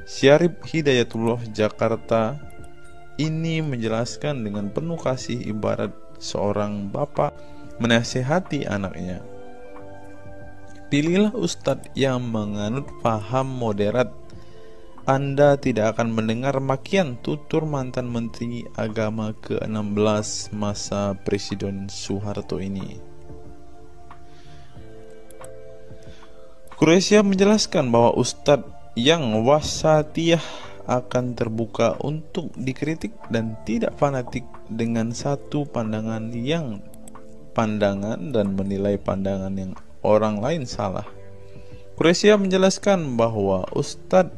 Syarif Hidayatullah Jakarta, ini menjelaskan dengan penuh kasih ibarat seorang bapak menasihati anaknya. Pilihlah ustadz yang menganut paham moderat. Anda tidak akan mendengar makian, tutur mantan Menteri Agama ke-16 masa Presiden Soeharto ini. Quraisy menjelaskan bahwa ustadz yang wasatiyah akan terbuka untuk dikritik dan tidak fanatik dengan satu pandangan dan menilai pandangan yang orang lain salah. Quraisy menjelaskan bahwa ustadz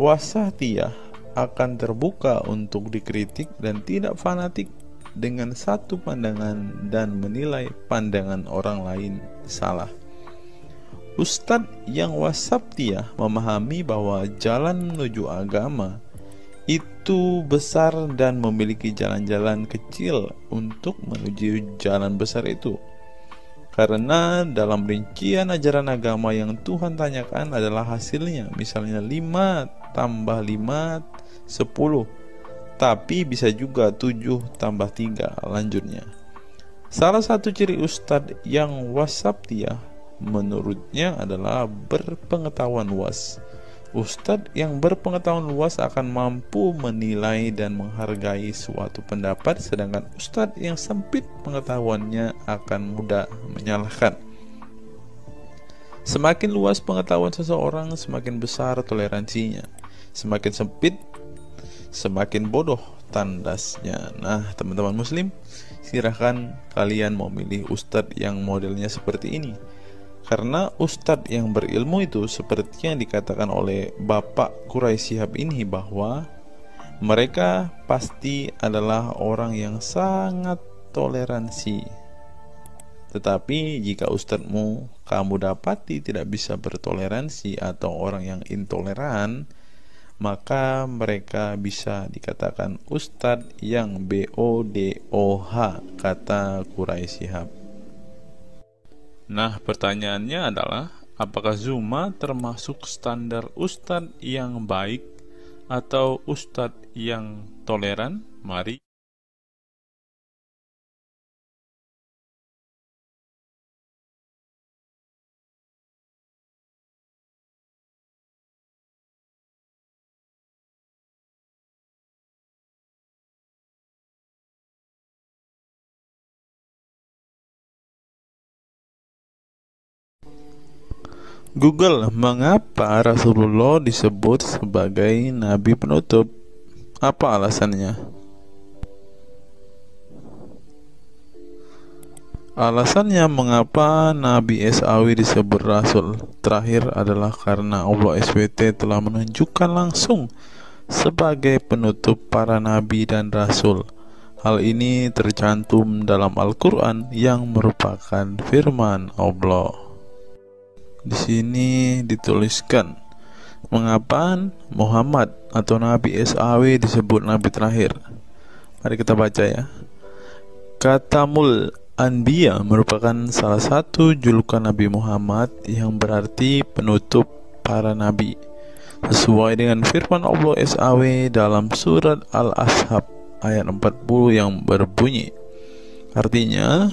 wasatiyah akan terbuka untuk dikritik dan tidak fanatik dengan satu pandangan dan menilai pandangan orang lain salah. Ustadz yang wasatiyah memahami bahwa jalan menuju agama itu besar dan memiliki jalan-jalan kecil untuk menuju jalan besar itu. Karena dalam rincian ajaran agama yang Tuhan tanyakan adalah hasilnya, misalnya 5 tambah 5 10, tapi bisa juga 7 tambah 3 lanjutnya. Salah satu ciri ustadz yang wasatiyah menurutnya adalah berpengetahuan luas. Ustadz yang berpengetahuan luas akan mampu menilai dan menghargai suatu pendapat, sedangkan ustadz yang sempit pengetahuannya akan mudah menyalahkan. Semakin luas pengetahuan seseorang, semakin besar toleransinya. Semakin sempit, semakin bodoh tandasnya. Nah, teman-teman muslim, silahkan kalian mau milih ustadz yang modelnya seperti ini. Karena ustadz yang berilmu itu seperti yang dikatakan oleh Bapak Quraisy Shihab ini, bahwa mereka pasti adalah orang yang sangat toleransi. Tetapi jika ustadzmu kamu dapati tidak bisa bertoleransi atau orang yang intoleran, maka mereka bisa dikatakan ustadz yang BODOH, kata Quraisy Shihab. Nah, pertanyaannya adalah, apakah Zuma termasuk standar ustadz yang baik atau ustadz yang toleran? Mari Google, mengapa Rasulullah disebut sebagai nabi penutup? Apa alasannya? Alasannya mengapa Nabi SAW disebut Rasul terakhir adalah karena Allah SWT telah menunjukkan langsung sebagai penutup para nabi dan rasul. Hal ini tercantum dalam Al-Quran yang merupakan firman Allah. Di sini dituliskan, mengapa Muhammad atau Nabi SAW disebut Nabi terakhir? Mari kita baca ya. Katamul Anbiya merupakan salah satu julukan Nabi Muhammad yang berarti penutup para nabi, sesuai dengan firman Allah SAW dalam surat Al-Ahzab ayat 40 yang berbunyi, artinya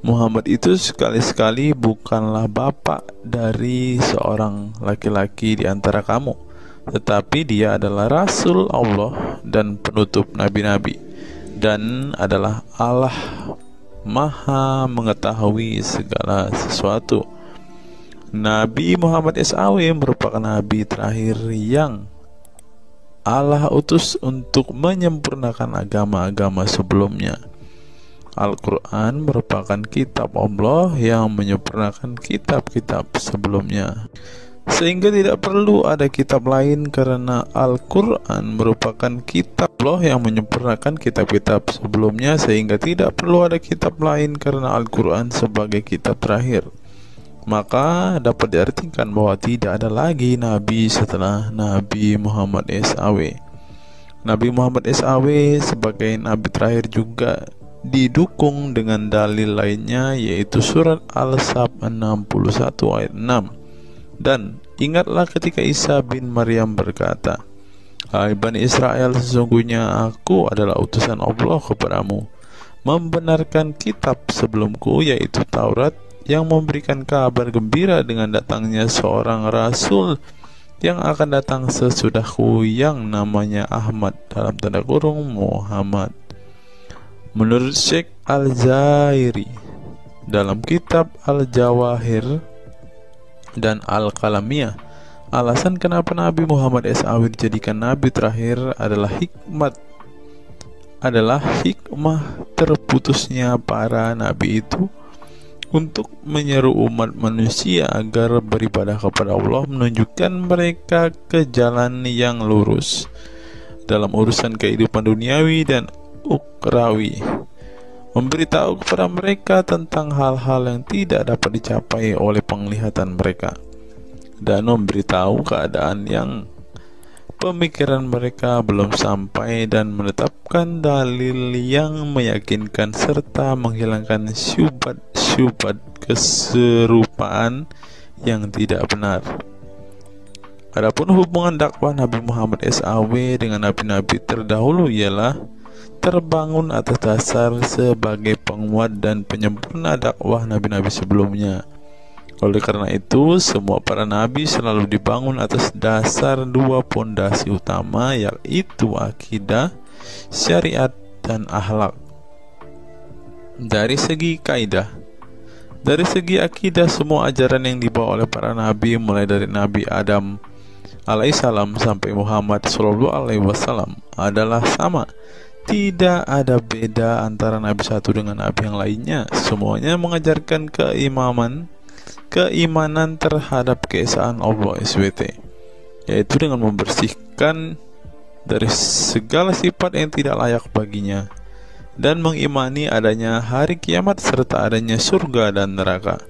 Muhammad itu sekali-sekali bukanlah bapak dari seorang laki-laki di antara kamu, tetapi dia adalah Rasul Allah dan penutup nabi-nabi, dan adalah Allah Maha mengetahui segala sesuatu. Nabi Muhammad SAW merupakan nabi terakhir yang Allah utus untuk menyempurnakan agama-agama sebelumnya. Al-Quran merupakan kitab Allah yang menyempurnakan kitab-kitab sebelumnya, sehingga tidak perlu ada kitab lain karena Al-Quran merupakan kitab Allah yang menyempurnakan kitab-kitab sebelumnya, sehingga tidak perlu ada kitab lain karena Al-Quran sebagai kitab terakhir. Maka dapat diartikan bahwa tidak ada lagi nabi setelah Nabi Muhammad SAW. Nabi Muhammad SAW sebagai nabi terakhir juga didukung dengan dalil lainnya, yaitu surat Al-Sab 61 ayat 6. Dan ingatlah ketika Isa bin Maryam berkata, "Hai Bani Israel, sesungguhnya aku adalah utusan Allah kepadamu, membenarkan kitab sebelumku, yaitu Taurat, yang memberikan kabar gembira dengan datangnya seorang rasul yang akan datang sesudahku, yang namanya Ahmad dalam tanda kurung Muhammad." Menurut Syekh Al-Zairi dalam kitab Al-Jawahir dan Al-Qalamiyah, alasan kenapa Nabi Muhammad SAW dijadikan nabi terakhir adalah hikmah terputusnya para nabi itu untuk menyeru umat manusia agar beribadah kepada Allah, menunjukkan mereka ke jalan yang lurus dalam urusan kehidupan duniawi dan ukrawi, memberitahu kepada mereka tentang hal-hal yang tidak dapat dicapai oleh penglihatan mereka, dan memberitahu keadaan yang pemikiran mereka belum sampai, dan menetapkan dalil yang meyakinkan serta menghilangkan syubhat keserupaan yang tidak benar. Adapun hubungan dakwah Nabi Muhammad SAW dengan nabi-nabi terdahulu ialah terbangun atas dasar sebagai penguat dan penyempurna dakwah nabi-nabi sebelumnya. Oleh karena itu, semua para nabi selalu dibangun atas dasar dua pondasi utama, yaitu akidah, syariat, dan akhlak. Dari segi kaidah, dari segi akidah, semua ajaran yang dibawa oleh para nabi, mulai dari Nabi Adam alaihissalam sampai Muhammad SAW, adalah sama. Tidak ada beda antara nabi satu dengan nabi yang lainnya. Semuanya mengajarkan keimanan terhadap keesaan Allah SWT, yaitu dengan membersihkan dari segala sifat yang tidak layak baginya, dan mengimani adanya hari kiamat serta adanya surga dan neraka.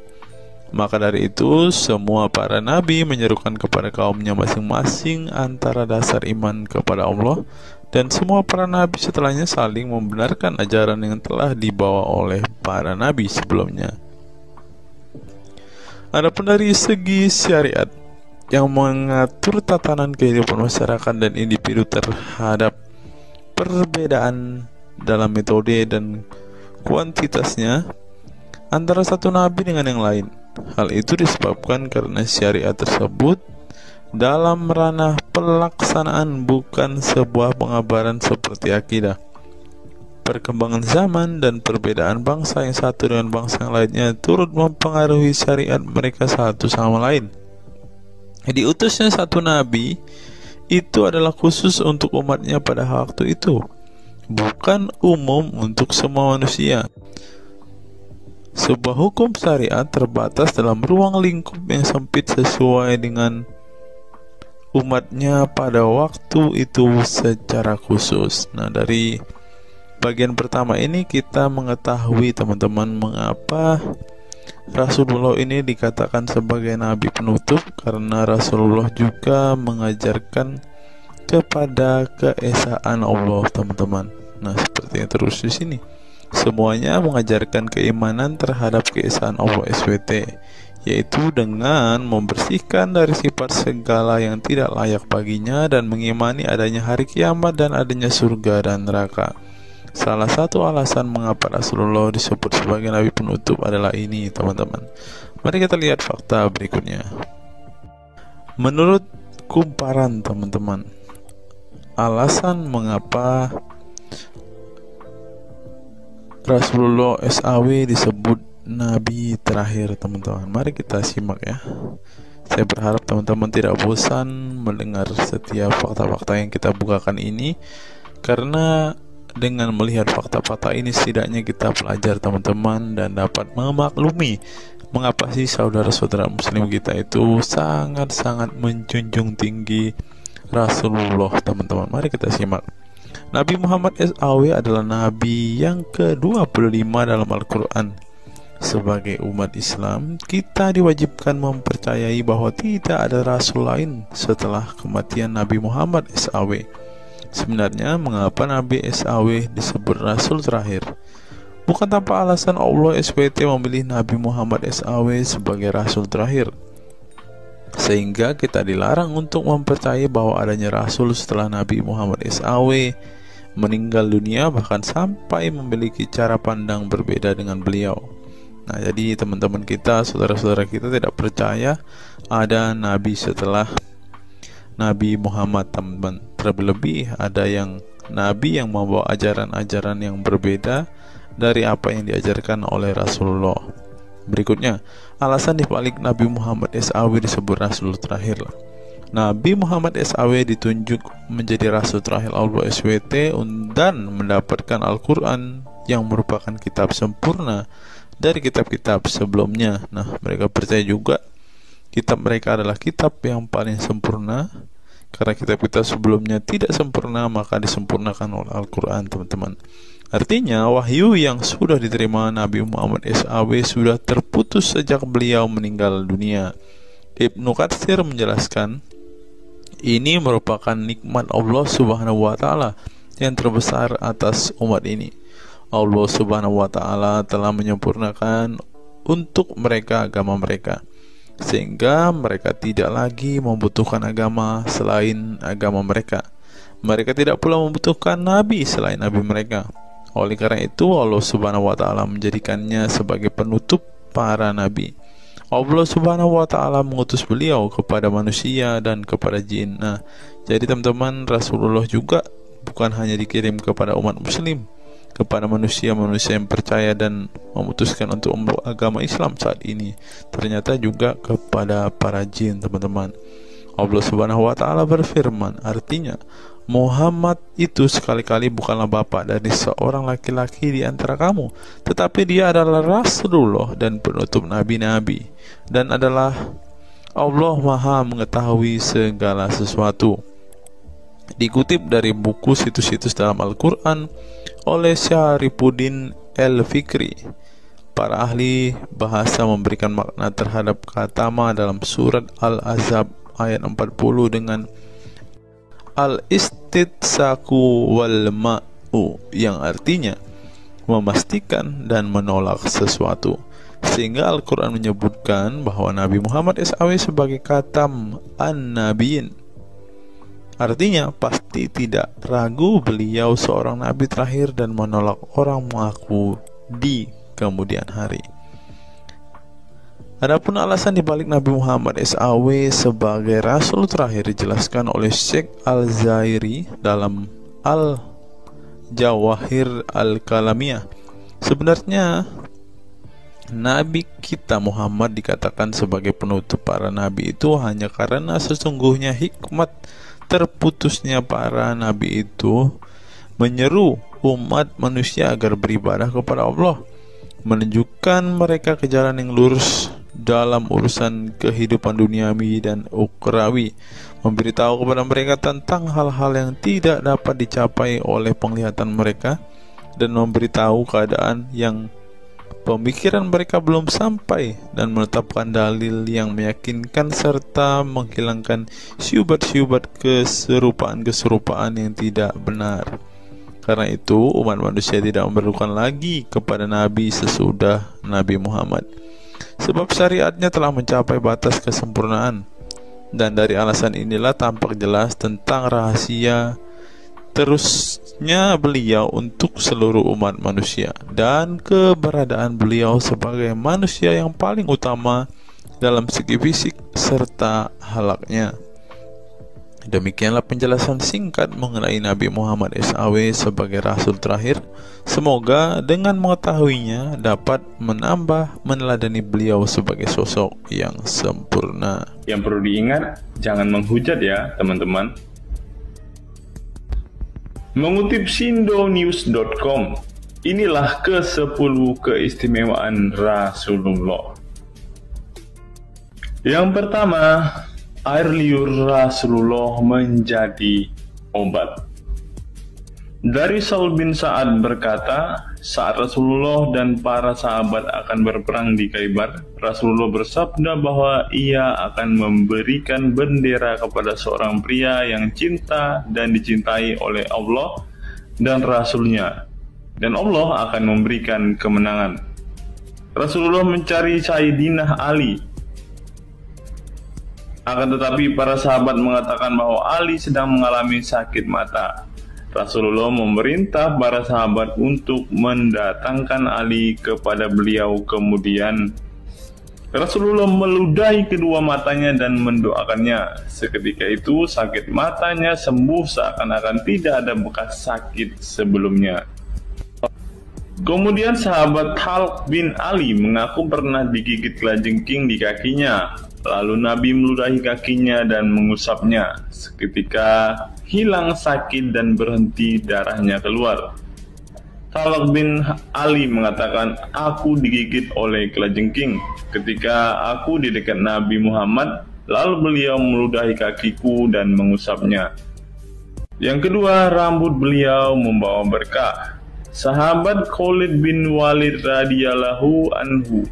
Maka dari itu, semua para nabi menyerukan kepada kaumnya masing-masing antara dasar iman kepada Allah, dan semua para nabi setelahnya saling membenarkan ajaran yang telah dibawa oleh para nabi sebelumnya. Adapun dari segi syariat yang mengatur tatanan kehidupan masyarakat dan individu terhadap perbedaan dalam metode dan kuantitasnya antara satu nabi dengan yang lain. Hal itu disebabkan karena syariat tersebut dalam ranah pelaksanaan, bukan sebuah pengabaran seperti akidah. Perkembangan zaman dan perbedaan bangsa yang satu dengan bangsa yang lainnya turut mempengaruhi syariat mereka satu sama lain. Diutusnya satu nabi itu adalah khusus untuk umatnya pada waktu itu, bukan umum untuk semua manusia. Sebuah hukum syariat terbatas dalam ruang lingkup yang sempit sesuai dengan umatnya pada waktu itu secara khusus. Nah, dari bagian pertama ini kita mengetahui, teman-teman, mengapa Rasulullah ini dikatakan sebagai nabi penutup, karena Rasulullah juga mengajarkan kepada keesaan Allah, teman-teman. Nah, seperti yang terus di sini, semuanya mengajarkan keimanan terhadap keesaan Allah SWT, yaitu dengan membersihkan dari sifat segala yang tidak layak baginya dan mengimani adanya hari kiamat dan adanya surga dan neraka. Salah satu alasan mengapa Rasulullah disebut sebagai Nabi penutup adalah ini, teman-teman. Mari kita lihat fakta berikutnya. Menurut kumparan, teman-teman, alasan mengapa Rasulullah SAW disebut Nabi terakhir, teman-teman. Mari kita simak ya. Saya berharap teman-teman tidak bosan mendengar setiap fakta-fakta yang kita bukakan ini, karena dengan melihat fakta-fakta ini setidaknya kita belajar, teman-teman, dan dapat memaklumi mengapa sih saudara-saudara muslim kita itu sangat-sangat menjunjung tinggi Rasulullah, teman-teman. Mari kita simak. Nabi Muhammad SAW adalah Nabi yang ke-25 dalam Al-Quran. Sebagai umat Islam, kita diwajibkan mempercayai bahwa tidak ada Rasul lain setelah kematian Nabi Muhammad SAW. Sebenarnya, mengapa Nabi SAW disebut Rasul terakhir? Bukan tanpa alasan Allah SWT memilih Nabi Muhammad SAW sebagai Rasul terakhir, sehingga kita dilarang untuk mempercayai bahwa adanya Rasul setelah Nabi Muhammad SAW meninggal dunia, bahkan sampai memiliki cara pandang berbeda dengan beliau. Nah, jadi teman-teman kita, saudara-saudara kita tidak percaya ada Nabi setelah Nabi Muhammad, teman-teman. Terlebih ada yang Nabi yang membawa ajaran-ajaran yang berbeda dari apa yang diajarkan oleh Rasulullah. Berikutnya, alasan dibalik Nabi Muhammad SAW disebut Rasul terakhir. Nabi Muhammad SAW ditunjuk menjadi Rasul terakhir Allah SWT dan mendapatkan Al-Quran yang merupakan kitab sempurna dari kitab-kitab sebelumnya. Nah, mereka percaya juga kitab mereka adalah kitab yang paling sempurna, karena kitab-kitab sebelumnya tidak sempurna, maka disempurnakan oleh Al-Quran, teman-teman. Artinya, wahyu yang sudah diterima Nabi Muhammad SAW sudah terputus sejak beliau meninggal dunia. Ibnu Katsir menjelaskan, ini merupakan nikmat Allah Subhanahu wa Ta'ala yang terbesar atas umat ini. Allah Subhanahu wa Ta'ala telah menyempurnakan untuk mereka agama mereka, sehingga mereka tidak lagi membutuhkan agama selain agama mereka. Mereka tidak pula membutuhkan nabi selain nabi mereka. Oleh karena itu, Allah Subhanahu wa Ta'ala menjadikannya sebagai penutup para nabi. Allah Subhanahu wa Ta'ala mengutus beliau kepada manusia dan kepada jin. Nah, jadi teman-teman, Rasulullah juga bukan hanya dikirim kepada umat muslim, kepada manusia-manusia yang percaya dan memutuskan untuk memeluk agama Islam saat ini, ternyata juga kepada para jin, teman-teman. Allah Subhanahu wa Ta'ala berfirman, artinya Muhammad itu sekali-kali bukanlah bapak dari seorang laki-laki di antara kamu, tetapi dia adalah Rasulullah dan penutup nabi-nabi, dan adalah Allah Maha mengetahui segala sesuatu. Dikutip dari buku situs-situs dalam Al-Quran oleh Syarifuddin Al-Fikri, para ahli bahasa memberikan makna terhadap kata ma dalam surat Al-Ahzab ayat 40 dengan al-istitsaku wal ma'u, yang artinya memastikan dan menolak sesuatu, sehingga Al-Quran menyebutkan bahwa Nabi Muhammad SAW sebagai khatam an-nabiyin. Artinya pasti tidak ragu beliau seorang nabi terakhir dan menolak orang mengaku di kemudian hari. Adapun alasan dibalik Nabi Muhammad SAW sebagai Rasul terakhir dijelaskan oleh Syekh Al-Zairi dalam Al-Jawahir Al-Kalamiyah. Sebenarnya Nabi kita Muhammad dikatakan sebagai penutup para nabi itu hanya karena sesungguhnya hikmat terputusnya para nabi itu menyeru umat manusia agar beribadah kepada Allah, menunjukkan mereka ke jalan yang lurus dalam urusan kehidupan duniawi dan ukhrawi, memberitahu kepada mereka tentang hal-hal yang tidak dapat dicapai oleh penglihatan mereka, dan memberitahu keadaan yang pemikiran mereka belum sampai, dan menetapkan dalil yang meyakinkan serta menghilangkan syubhat-syubhat keserupaan-keserupaan yang tidak benar. Karena itu, umat manusia tidak memerlukan lagi kepada nabi sesudah Nabi Muhammad. sebab syariatnya telah mencapai batas kesempurnaan. Dan dari alasan inilah tampak jelas tentang rahasia terusnya beliau untuk seluruh umat manusia dan keberadaan beliau sebagai manusia yang paling utama dalam segi fisik serta halaknya. Demikianlah penjelasan singkat mengenai Nabi Muhammad SAW sebagai Rasul terakhir. Semoga dengan mengetahuinya dapat menambah meneladani beliau sebagai sosok yang sempurna. Yang perlu diingat, jangan menghujat ya teman-teman. Mengutip sindonews.com, inilah ke-10 keistimewaan Rasulullah. Yang pertama, air liur Rasulullah menjadi obat. Dari Saul bin Sa'ad berkata, saat Rasulullah dan para sahabat akan berperang di Khaibar, Rasulullah bersabda bahwa ia akan memberikan bendera kepada seorang pria yang cinta dan dicintai oleh Allah dan Rasul-Nya, dan Allah akan memberikan kemenangan. Rasulullah mencari Sayyidina Ali. Akan tetapi para sahabat mengatakan bahwa Ali sedang mengalami sakit mata. Rasulullah memerintah para sahabat untuk mendatangkan Ali kepada beliau. Kemudian Rasulullah meludahi kedua matanya dan mendoakannya. Seketika itu sakit matanya sembuh seakan-akan tidak ada bekas sakit sebelumnya. Kemudian sahabat Khalid bin Ali mengaku pernah digigit kalajengking di kakinya. Lalu Nabi meludahi kakinya dan mengusapnya. Seketika hilang sakit dan berhenti darahnya keluar. Khalid bin Ali mengatakan, aku digigit oleh kalajengking ketika aku di dekat Nabi Muhammad, lalu beliau meludahi kakiku dan mengusapnya. Yang kedua, rambut beliau membawa berkah. Sahabat Khalid bin Walid radhiyallahu anhu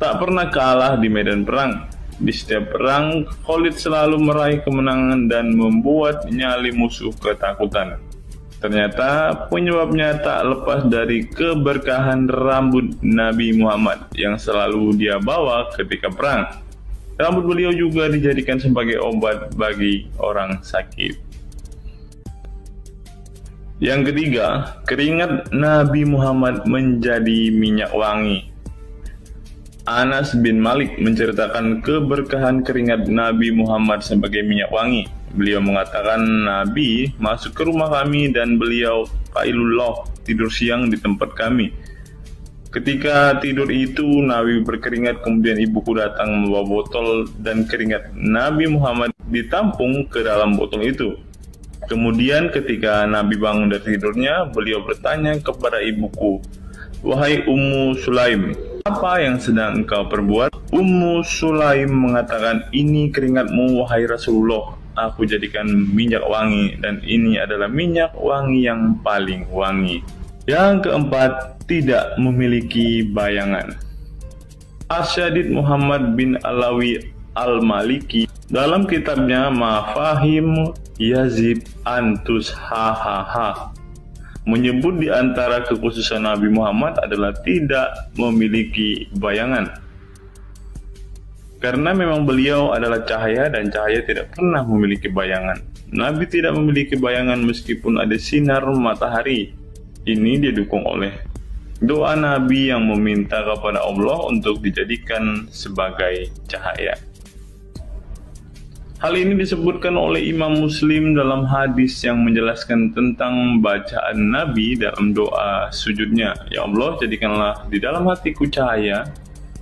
tak pernah kalah di medan perang. Di setiap perang, Khalid selalu meraih kemenangan dan membuat nyali musuh ketakutan. Ternyata penyebabnya tak lepas dari keberkahan rambut Nabi Muhammad yang selalu dia bawa ketika perang. Rambut beliau juga dijadikan sebagai obat bagi orang sakit. Yang ketiga, keringat Nabi Muhammad menjadi minyak wangi. Anas bin Malik menceritakan keberkahan keringat Nabi Muhammad sebagai minyak wangi. Beliau mengatakan, Nabi masuk ke rumah kami dan beliau qailullah, tidur siang di tempat kami. Ketika tidur itu Nabi berkeringat, kemudian ibuku datang membawa botol dan keringat Nabi Muhammad ditampung ke dalam botol itu. Kemudian ketika Nabi bangun dari tidurnya, beliau bertanya kepada ibuku, wahai Ummu Sulaim, apa yang sedang engkau perbuat? Ummu Sulaim mengatakan, ini keringatmu wahai Rasulullah, aku jadikan minyak wangi dan ini adalah minyak wangi yang paling wangi. Yang keempat, tidak memiliki bayangan. Asyadid Muhammad bin Alawi Al-Maliki dalam kitabnya Mafahim Yazid Antus Hahaha menyebut di antara kekhususan Nabi Muhammad adalah tidak memiliki bayangan. Karena memang beliau adalah cahaya dan cahaya tidak pernah memiliki bayangan. Nabi tidak memiliki bayangan meskipun ada sinar matahari. Ini didukung oleh doa Nabi yang meminta kepada Allah untuk dijadikan sebagai cahaya. Hal ini disebutkan oleh Imam Muslim dalam hadis yang menjelaskan tentang bacaan Nabi dalam doa sujudnya. Ya Allah, jadikanlah di dalam hatiku cahaya,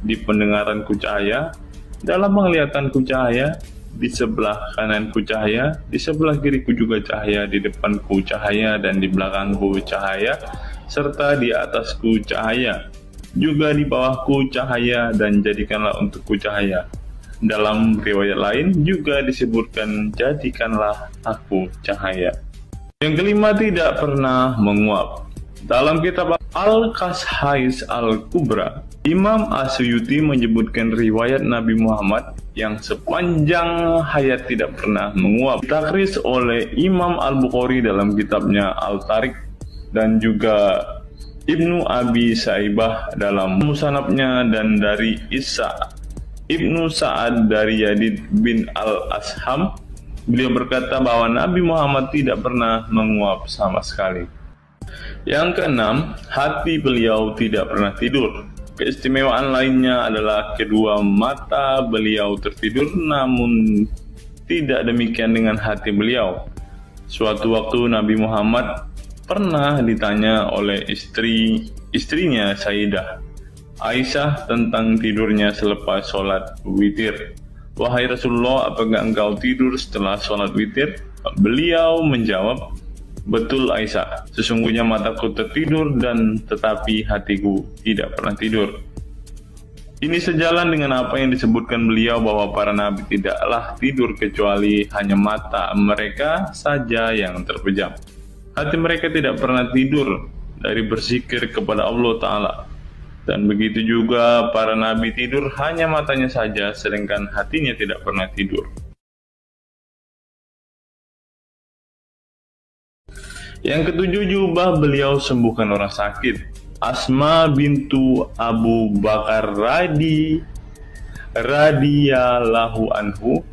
di pendengaranku cahaya, dalam penglihatanku cahaya, di sebelah kananku cahaya, di sebelah kiriku juga cahaya, di depanku cahaya, dan di belakangku cahaya, serta di atasku cahaya, juga di bawahku cahaya, dan jadikanlah untukku cahaya. Dalam riwayat lain juga disebutkan, jadikanlah aku cahaya. Yang kelima, tidak pernah menguap. Dalam kitab Al-Qashais Al-Kubra, Imam Asyuyuti menyebutkan riwayat Nabi Muhammad yang sepanjang hayat tidak pernah menguap. Ditakris oleh Imam Al-Bukhari dalam kitabnya Al-Tariq dan juga Ibnu Abi Saibah dalam Musannafnya, dan dari Isa Ibnu Sa'ad dari Yazid bin Al-Asham, beliau berkata bahwa Nabi Muhammad tidak pernah menguap sama sekali. Yang keenam, hati beliau tidak pernah tidur. Keistimewaan lainnya adalah kedua mata beliau tertidur, namun tidak demikian dengan hati beliau. Suatu waktu Nabi Muhammad pernah ditanya oleh istrinya Sayyidah Aisyah tentang tidurnya selepas sholat witir. "Wahai Rasulullah, apakah engkau tidur setelah sholat witir?" Beliau menjawab, "Betul Aisyah, sesungguhnya mataku tertidur dan tetapi hatiku tidak pernah tidur." Ini sejalan dengan apa yang disebutkan beliau bahwa para nabi tidaklah tidur kecuali hanya mata mereka saja yang terpejam. Hati mereka tidak pernah tidur dari berzikir kepada Allah Ta'ala. Dan begitu juga para nabi tidur hanya matanya saja, sedangkan hatinya tidak pernah tidur. Yang ketujuh, jubah beliau sembuhkan orang sakit. Asma bintu Abu Bakar radhiyallahu anhu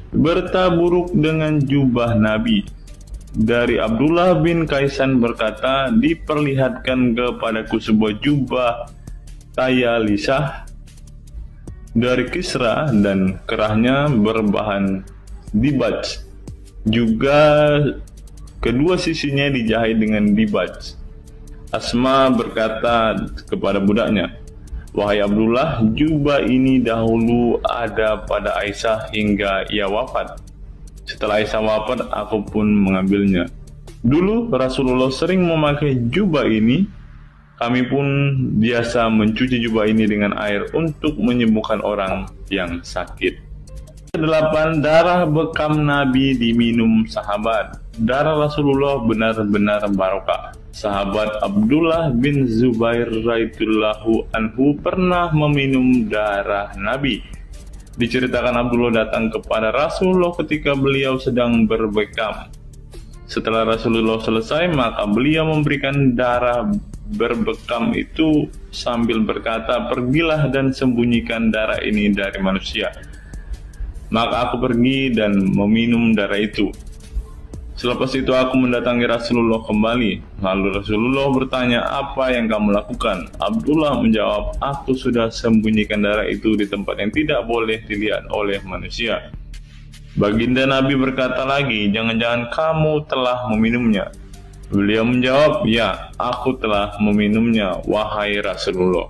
bertaburuk dengan jubah Nabi. Dari Abdullah bin Kaisan berkata, "Diperlihatkan kepadaku sebuah jubah tayalisah dari Kisra dan kerahnya berbahan dibaj. Juga kedua sisinya dijahit dengan dibaj." Asma berkata kepada budaknya, "Wahai Abdullah, jubah ini dahulu ada pada Aisyah hingga ia wafat. Setelah Aisyah wafat, aku pun mengambilnya. Dulu Rasulullah sering memakai jubah ini. Kami pun biasa mencuci jubah ini dengan air untuk menyembuhkan orang yang sakit." 8. Darah bekam Nabi diminum sahabat. Darah Rasulullah benar-benar barokah. Sahabat Abdullah bin Zubair radhiyallahu anhu pernah meminum darah Nabi. Diceritakan Abdullah datang kepada Rasulullah ketika beliau sedang berbekam. Setelah Rasulullah selesai, maka beliau memberikan darah berbekam itu sambil berkata, "Pergilah dan sembunyikan darah ini dari manusia." Maka aku pergi dan meminum darah itu. Selepas itu aku mendatangi Rasulullah kembali. Lalu Rasulullah bertanya, "Apa yang kamu lakukan?" Abdullah menjawab, "Aku sudah sembunyikan darah itu di tempat yang tidak boleh dilihat oleh manusia." Baginda Nabi berkata lagi, "Jangan-jangan kamu telah meminumnya?" Beliau menjawab, "Ya, aku telah meminumnya, wahai Rasulullah."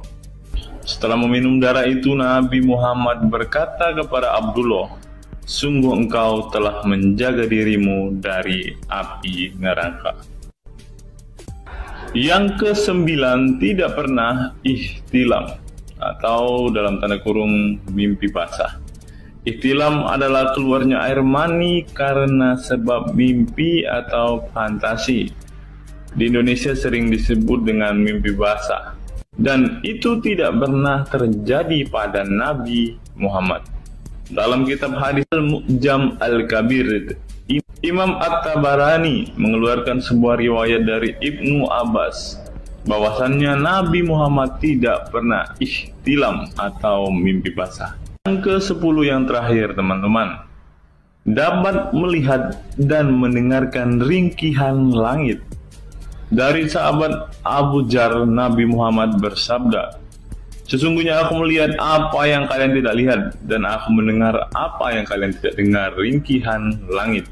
Setelah meminum darah itu, Nabi Muhammad berkata kepada Abdullah, "Sungguh engkau telah menjaga dirimu dari api neraka." Yang ke-9, tidak pernah ihtilam atau dalam tanda kurung mimpi basah. Ihtilam adalah keluarnya air mani karena sebab mimpi atau fantasi. Di Indonesia sering disebut dengan mimpi basah. Dan itu tidak pernah terjadi pada Nabi Muhammad. Dalam kitab hadis Al-Mu'jam Al-Kabir, Imam At-Tabarani mengeluarkan sebuah riwayat dari Ibnu Abbas bahwasannya Nabi Muhammad tidak pernah ihtilam atau mimpi basah. Yang ke-10 yang terakhir, teman-teman, dapat melihat dan mendengarkan ringkihan langit. Dari sahabat Abu Dzar, Nabi Muhammad bersabda, "Sesungguhnya aku melihat apa yang kalian tidak lihat, dan aku mendengar apa yang kalian tidak dengar, ringkihan langit.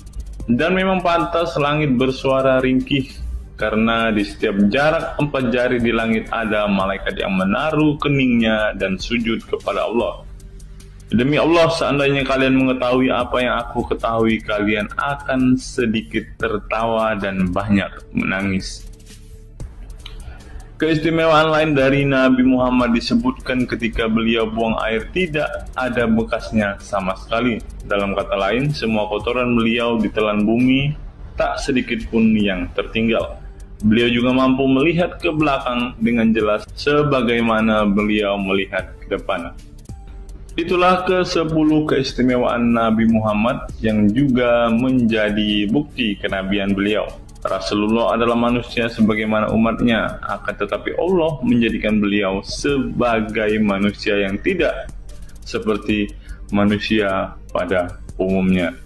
Dan memang pantas langit bersuara ringkih, karena di setiap jarak 4 jari di langit ada malaikat yang menaruh keningnya dan sujud kepada Allah. Demi Allah, seandainya kalian mengetahui apa yang aku ketahui, kalian akan sedikit tertawa dan banyak menangis." Keistimewaan lain dari Nabi Muhammad disebutkan ketika beliau buang air tidak ada bekasnya sama sekali. Dalam kata lain, semua kotoran beliau ditelan bumi, tak sedikit pun yang tertinggal. Beliau juga mampu melihat ke belakang dengan jelas sebagaimana beliau melihat ke depan. Itulah ke-10 keistimewaan Nabi Muhammad yang juga menjadi bukti kenabian beliau. Rasulullah adalah manusia sebagaimana umatnya, akan tetapi Allah menjadikan beliau sebagai manusia yang tidak seperti manusia pada umumnya.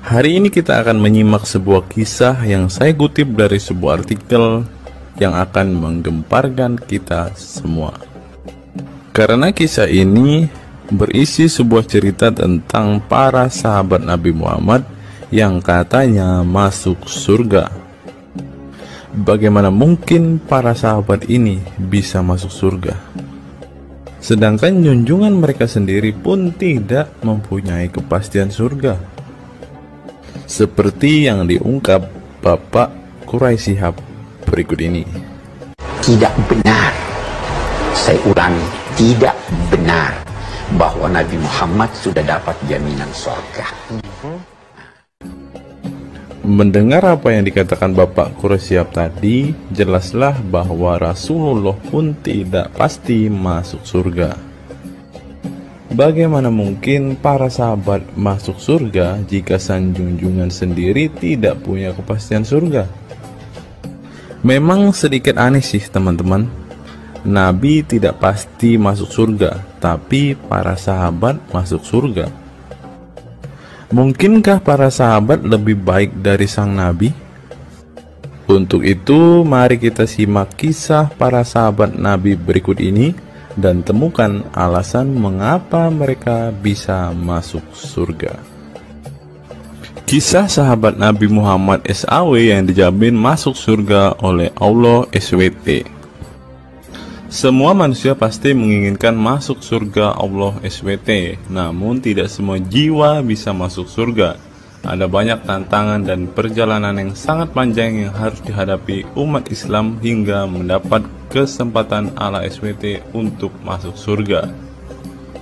Hari ini kita akan menyimak sebuah kisah yang saya kutip dari sebuah artikel yang akan menggemparkan kita semua. Karena kisah ini berisi sebuah cerita tentang para sahabat Nabi Muhammad yang katanya masuk surga. Bagaimana mungkin para sahabat ini bisa masuk surga? Sedangkan junjungan mereka sendiri pun tidak mempunyai kepastian surga. Seperti yang diungkap Bapak Quraisy Shihab berikut ini. Tidak benar, saya ulangi, tidak benar bahwa Nabi Muhammad sudah dapat jaminan surga. Mendengar apa yang dikatakan Bapak Quraisy Shihab tadi, jelaslah bahwa Rasulullah pun tidak pasti masuk surga. Bagaimana mungkin para sahabat masuk surga jika sang junjungan sendiri tidak punya kepastian surga? Memang sedikit aneh sih teman-teman. Nabi tidak pasti masuk surga, tapi para sahabat masuk surga. Mungkinkah para sahabat lebih baik dari sang Nabi? Untuk itu, mari kita simak kisah para sahabat Nabi berikut ini dan temukan alasan mengapa mereka bisa masuk surga. Kisah sahabat Nabi Muhammad SAW yang dijamin masuk surga oleh Allah SWT. Semua manusia pasti menginginkan masuk surga Allah SWT, namun tidak semua jiwa bisa masuk surga. Ada banyak tantangan dan perjalanan yang sangat panjang yang harus dihadapi umat Islam hingga mendapat kesempatan ala SWT untuk masuk surga.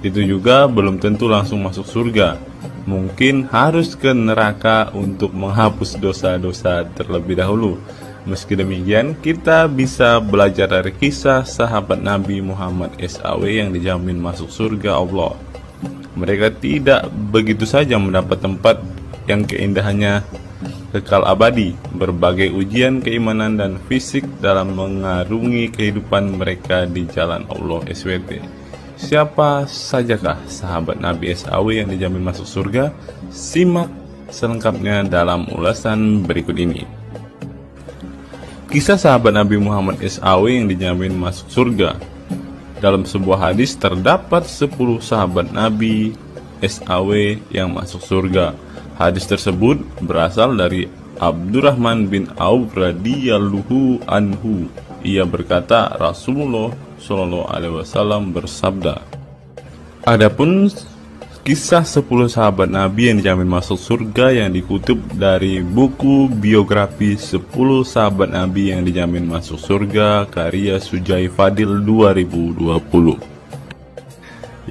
Itu juga belum tentu langsung masuk surga. Mungkin harus ke neraka untuk menghapus dosa-dosa terlebih dahulu. Meski demikian, kita bisa belajar dari kisah sahabat Nabi Muhammad SAW yang dijamin masuk surga Allah. Mereka tidak begitu saja mendapat tempat yang keindahannya kekal abadi. Berbagai ujian keimanan dan fisik dalam mengarungi kehidupan mereka di jalan Allah SWT. Siapa sajakah sahabat Nabi SAW yang dijamin masuk surga? Simak selengkapnya dalam ulasan berikut ini. Kisah sahabat Nabi Muhammad SAW yang dijamin masuk surga. Dalam sebuah hadis terdapat 10 sahabat Nabi SAW yang masuk surga. Hadis tersebut berasal dari Abdurrahman bin Auf radhiyallahu anhu. Ia berkata, Rasulullah SAW bersabda. Adapun kisah 10 sahabat Nabi yang dijamin masuk surga yang dikutip dari buku biografi 10 sahabat Nabi yang dijamin masuk surga karya Sujai Fadil 2020.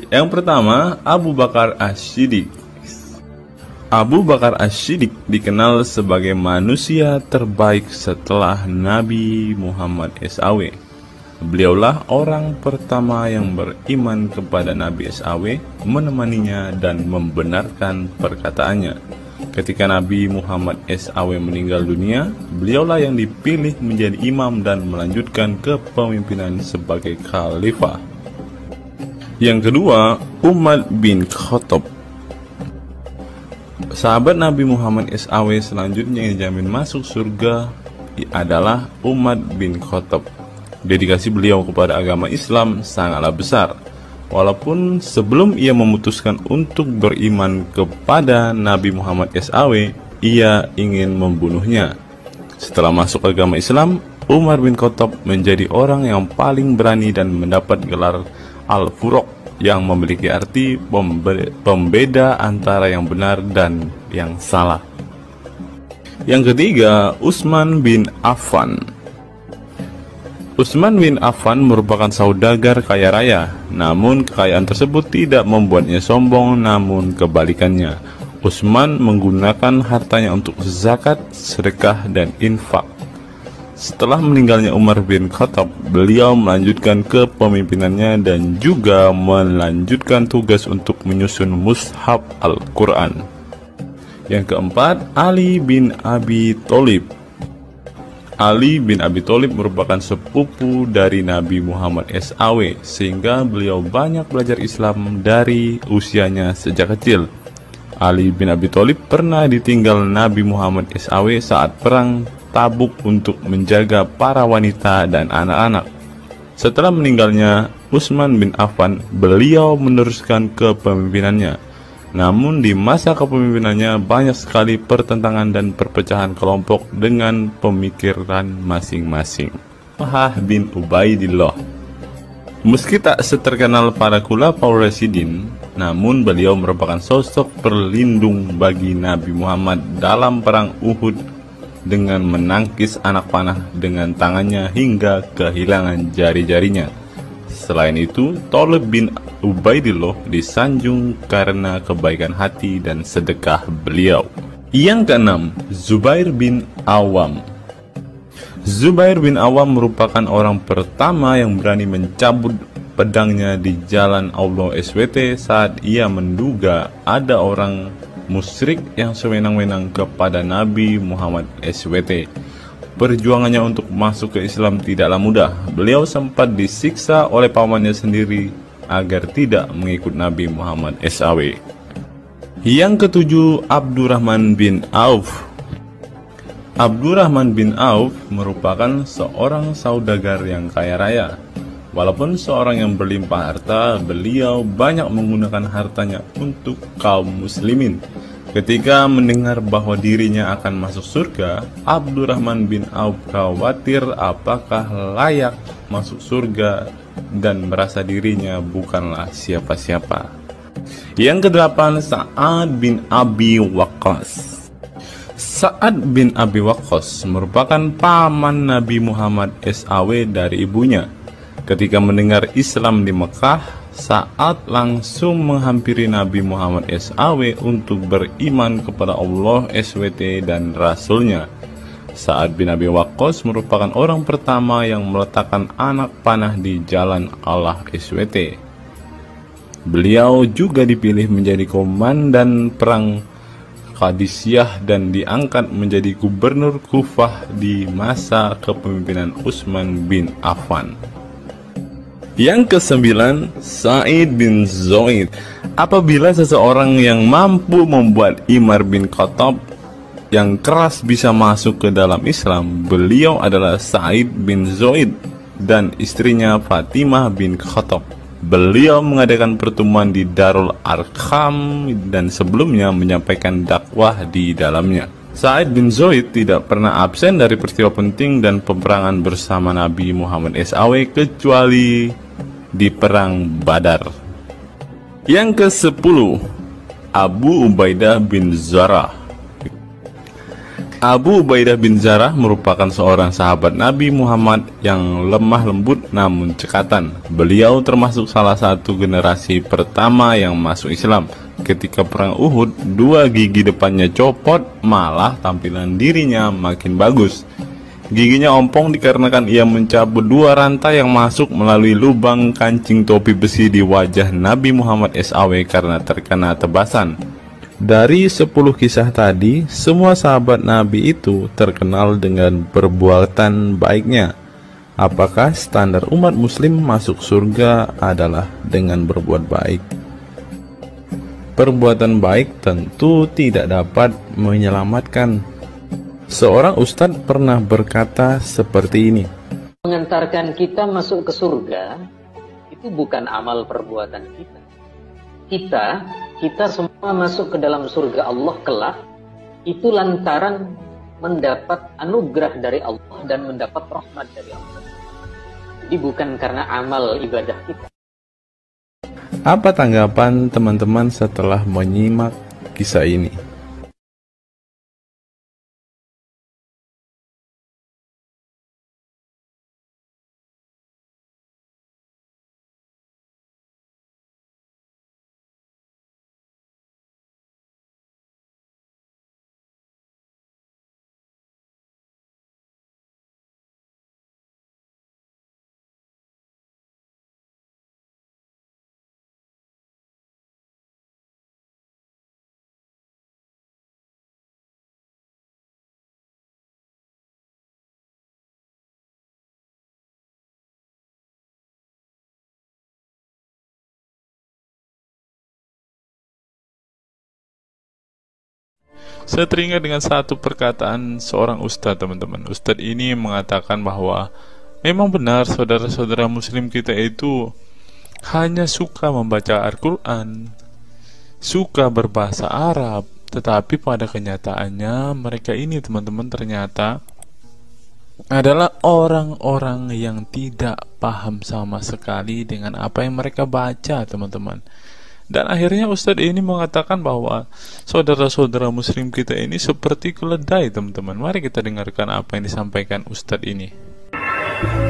Yang pertama, Abu Bakar As-Siddiq. Abu Bakar As-Siddiq dikenal sebagai manusia terbaik setelah Nabi Muhammad SAW. Beliaulah orang pertama yang beriman kepada Nabi SAW, menemaninya dan membenarkan perkataannya. Ketika Nabi Muhammad SAW meninggal dunia, beliaulah yang dipilih menjadi imam dan melanjutkan kepemimpinan sebagai khalifah. Yang kedua, Umar bin Khattab. Sahabat Nabi Muhammad SAW selanjutnya yang dijamin masuk surga adalah Umar bin Khattab. Dedikasi beliau kepada agama Islam sangatlah besar. Walaupun sebelum ia memutuskan untuk beriman kepada Nabi Muhammad SAW, ia ingin membunuhnya. Setelah masuk agama Islam, Umar bin Khattab menjadi orang yang paling berani dan mendapat gelar Al-Furuq yang memiliki arti pembeda antara yang benar dan yang salah. Yang ketiga, Utsman bin Affan. Utsman bin Affan merupakan saudagar kaya raya, namun kekayaan tersebut tidak membuatnya sombong, namun kebalikannya. Utsman menggunakan hartanya untuk zakat, sedekah, dan infak. Setelah meninggalnya Umar bin Khattab, beliau melanjutkan kepemimpinannya dan juga melanjutkan tugas untuk menyusun mushaf Al-Quran. Yang keempat, Ali bin Abi Thalib. Ali bin Abi Thalib merupakan sepupu dari Nabi Muhammad SAW, sehingga beliau banyak belajar Islam dari usianya sejak kecil. Ali bin Abi Thalib pernah ditinggal Nabi Muhammad SAW saat perang Tabuk untuk menjaga para wanita dan anak-anak. Setelah meninggalnya Utsman bin Affan, beliau meneruskan kepemimpinannya. Namun di masa kepemimpinannya banyak sekali pertentangan dan perpecahan kelompok dengan pemikiran masing-masing. Talhah bin Ubaidillah. Meski tak seterkenal para Khulafaur Rasyidin, namun beliau merupakan sosok perlindung bagi Nabi Muhammad dalam perang Uhud dengan menangkis anak panah dengan tangannya hingga kehilangan jari-jarinya. Selain itu, Talhah bin Ubaidillah disanjung karena kebaikan hati dan sedekah beliau. Yang keenam, Zubair bin Awam. Zubair bin Awam merupakan orang pertama yang berani mencabut pedangnya di jalan Allah SWT saat ia menduga ada orang musyrik yang sewenang-wenang kepada Nabi Muhammad SWT. Perjuangannya untuk masuk ke Islam tidaklah mudah. Beliau sempat disiksa oleh pamannya sendiri agar tidak mengikut Nabi Muhammad SAW. Yang ketujuh, Abdurrahman bin Auf. Abdurrahman bin Auf merupakan seorang saudagar yang kaya raya. Walaupun seorang yang berlimpah harta, beliau banyak menggunakan hartanya untuk kaum muslimin. Ketika mendengar bahwa dirinya akan masuk surga, Abdurrahman bin Auf khawatir apakah layak masuk surga dan merasa dirinya bukanlah siapa-siapa. Yang kedelapan, Sa'ad bin Abi Waqqas. Sa'ad bin Abi Waqqas merupakan paman Nabi Muhammad SAW dari ibunya. Ketika mendengar Islam di Mekah, Sa'ad langsung menghampiri Nabi Muhammad SAW untuk beriman kepada Allah SWT dan Rasulnya. Sa'ad bin Abi Waqqas merupakan orang pertama yang meletakkan anak panah di jalan Allah SWT. Beliau juga dipilih menjadi komandan perang Qadisiyah dan diangkat menjadi gubernur Kufah di masa kepemimpinan Utsman bin Affan. Yang kesembilan, Sa'id bin Zaid. Apabila seseorang yang mampu membuat Umar bin Khattab yang keras bisa masuk ke dalam Islam, beliau adalah Sa'id bin Zaid dan istrinya Fatimah bin Khattab. Beliau mengadakan pertemuan di Darul Arqam dan sebelumnya menyampaikan dakwah di dalamnya. Sa'id bin Zaid tidak pernah absen dari peristiwa penting dan peperangan bersama Nabi Muhammad SAW kecuali di perang Badar. Yang ke-10, Abu Ubaidah bin Zarah. Abu Ubaidah bin Zarah merupakan seorang sahabat Nabi Muhammad yang lemah lembut namun cekatan. Beliau termasuk salah satu generasi pertama yang masuk Islam. Ketika perang Uhud, 2 gigi depannya copot, malah tampilan dirinya makin bagus. Giginya ompong dikarenakan ia mencabut 2 rantai yang masuk melalui lubang kancing topi besi di wajah Nabi Muhammad SAW karena terkena tebasan. Dari 10 kisah tadi, semua sahabat Nabi itu terkenal dengan perbuatan baiknya. Apakah standar umat muslim masuk surga adalah dengan berbuat baik? Perbuatan baik tentu tidak dapat menyelamatkan. Seorang ustadz pernah berkata seperti ini. Mengantarkan kita masuk ke surga itu bukan amal perbuatan kita. Kita semua masuk ke dalam surga Allah kelak itu lantaran mendapat anugerah dari Allah dan mendapat rahmat dari Allah. Jadi bukan karena amal ibadah kita. Apa tanggapan teman-teman setelah menyimak kisah ini? Saya teringat dengan satu perkataan seorang ustadz, teman-teman. Ustadz ini mengatakan bahwa memang benar saudara-saudara muslim kita itu hanya suka membaca Al-Quran, suka berbahasa Arab, tetapi pada kenyataannya mereka ini, teman-teman, ternyata adalah orang-orang yang tidak paham sama sekali dengan apa yang mereka baca, teman-teman. Dan akhirnya Ustadz ini mengatakan bahwa saudara-saudara muslim kita ini seperti keledai, teman-teman. Mari kita dengarkan apa yang disampaikan Ustadz ini.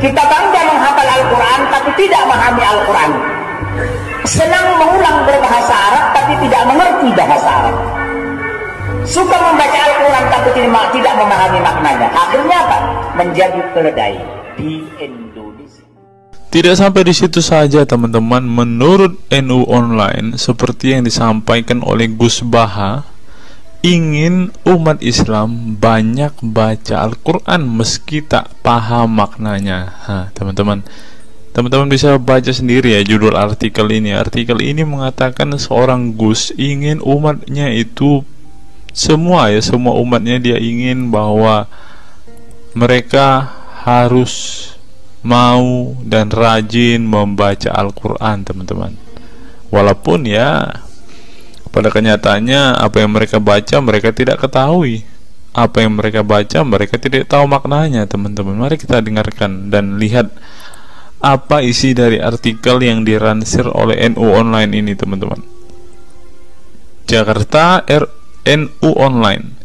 Kita bangga menghafal Al-Quran tapi tidak memahami Al-Quran. Senang mengulang berbahasa Arab tapi tidak mengerti bahasa Arab. Suka membaca Al-Quran tapi tidak memahami maknanya. Akhirnya apa? Menjadi keledai di Indonesia. Tidak sampai di situ saja, teman-teman. Menurut NU Online, seperti yang disampaikan oleh Gus Baha, ingin umat Islam banyak baca Al-Quran meski tak paham maknanya. Teman-teman bisa baca sendiri ya judul artikel ini. Artikel ini mengatakan seorang Gus ingin umatnya itu semua umatnya dia ingin bahwa mereka harus mau dan rajin membaca Al-Quran, teman-teman. Walaupun ya pada kenyataannya apa yang mereka baca mereka tidak ketahui. Apa yang mereka baca mereka tidak tahu maknanya, teman-teman. Mari kita dengarkan dan lihat apa isi dari artikel yang diransir oleh NU Online ini, teman-teman. Jakarta, NU Online.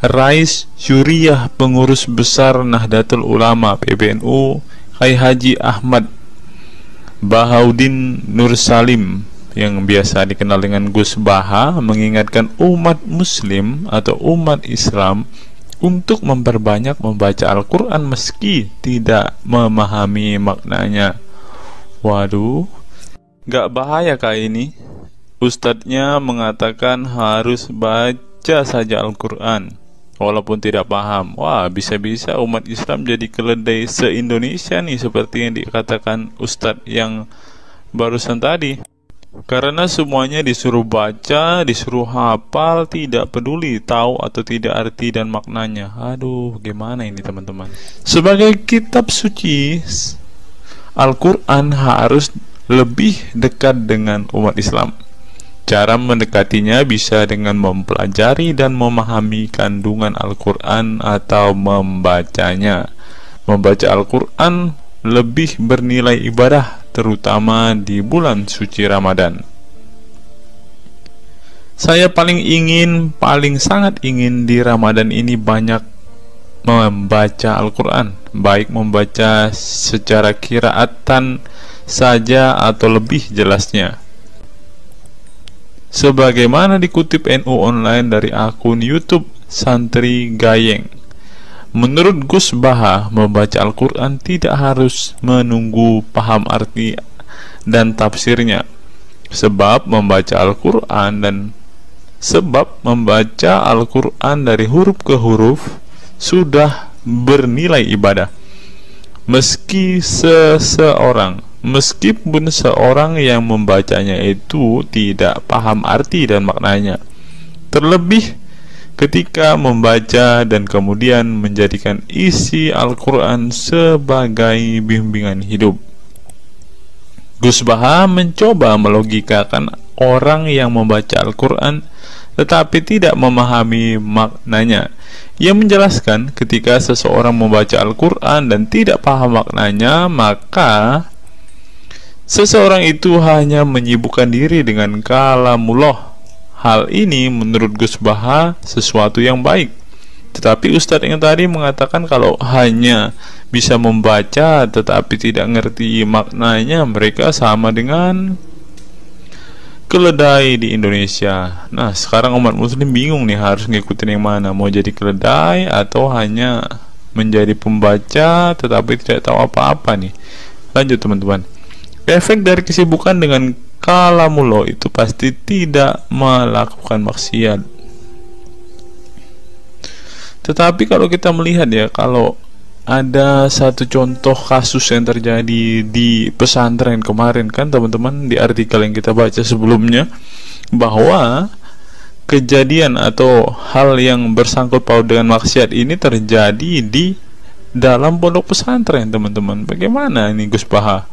Rais Syuriah Pengurus Besar Nahdlatul Ulama PBNU Kiai Haji Ahmad Bahaudin Nur Salim yang biasa dikenal dengan Gus Baha mengingatkan umat muslim atau umat Islam untuk memperbanyak membaca Al-Quran meski tidak memahami maknanya. Waduh, gak bahaya kah ini? Ustadznya mengatakan harus baca saja Al-Quran walaupun tidak paham. Wah, bisa-bisa umat Islam jadi keledai se-Indonesia nih, seperti yang dikatakan Ustadz yang barusan tadi. Karena semuanya disuruh baca, disuruh hafal, tidak peduli tahu atau tidak arti dan maknanya. Aduh, gimana ini, teman-teman? Sebagai kitab suci, Al-Quran harus lebih dekat dengan umat Islam. Cara mendekatinya bisa dengan mempelajari dan memahami kandungan Al-Quran atau membacanya. Membaca Al-Quran lebih bernilai ibadah, terutama di bulan suci Ramadan. Saya paling sangat ingin di Ramadan ini banyak membaca Al-Quran, baik membaca secara qiraatan saja atau lebih jelasnya. Sebagaimana dikutip NU Online dari akun YouTube Santri Gayeng, menurut Gus Baha, membaca Al-Quran tidak harus menunggu paham arti dan tafsirnya, sebab membaca Al-Quran dari huruf ke huruf sudah bernilai ibadah. Meskipun seorang yang membacanya itu tidak paham arti dan maknanya, terlebih ketika membaca dan kemudian menjadikan isi Al-Quran sebagai bimbingan hidup. Gus Baha mencoba melogikakan orang yang membaca Al-Quran tetapi tidak memahami maknanya. Ia menjelaskan ketika seseorang membaca Al-Quran dan tidak paham maknanya, maka seseorang itu hanya menyibukkan diri dengan kalamullah. Hal ini menurut Gus Baha sesuatu yang baik. Tetapi Ustadz yang tadi mengatakan kalau hanya bisa membaca tetapi tidak ngerti maknanya, mereka sama dengan keledai di Indonesia. Nah, sekarang umat muslim bingung nih harus ngikutin yang mana, mau jadi keledai atau hanya menjadi pembaca tetapi tidak tahu apa-apa nih. Lanjut, teman-teman. Efek dari kesibukan dengan kalamullah itu pasti tidak melakukan maksiat. Tetapi kalau kita melihat ya, kalau ada satu contoh kasus yang terjadi di pesantren kemarin kan, teman-teman, di artikel yang kita baca sebelumnya, bahwa kejadian atau hal yang bersangkut paut dengan maksiat ini terjadi di dalam pondok pesantren, teman-teman. Bagaimana ini Gus Baha?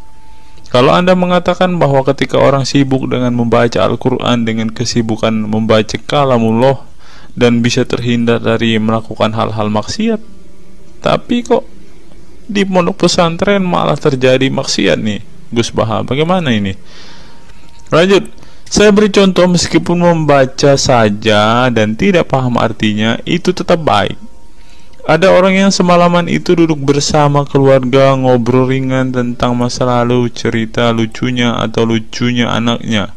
Kalau Anda mengatakan bahwa ketika orang sibuk dengan membaca Al-Quran, dengan kesibukan membaca kalamullah, dan bisa terhindar dari melakukan hal-hal maksiat, tapi kok di pondok pesantren malah terjadi maksiat nih Gus Baha, bagaimana ini? Lanjut, saya beri contoh, meskipun membaca saja dan tidak paham artinya, itu tetap baik. Ada orang yang semalaman itu duduk bersama keluarga, ngobrol ringan tentang masa lalu, cerita lucunya atau lucunya anaknya.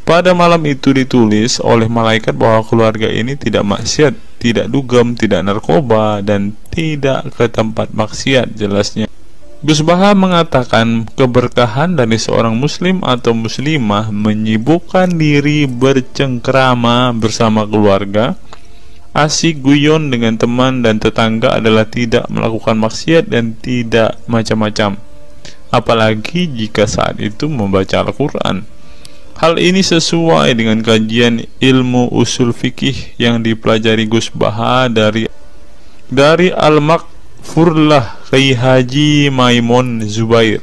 Pada malam itu ditulis oleh malaikat bahwa keluarga ini tidak maksiat, tidak dugem, tidak narkoba, dan tidak ke tempat maksiat, jelasnya. Gus Baha mengatakan keberkahan dari seorang muslim atau muslimah menyibukkan diri bercengkrama bersama keluarga, asik guyon dengan teman dan tetangga adalah tidak melakukan maksiat dan tidak macam-macam, apalagi jika saat itu membaca Al-Quran. Hal ini sesuai dengan kajian ilmu usul fikih yang dipelajari Gus Baha dari Al-Makfurlah Kiai Haji Maimun Zubair.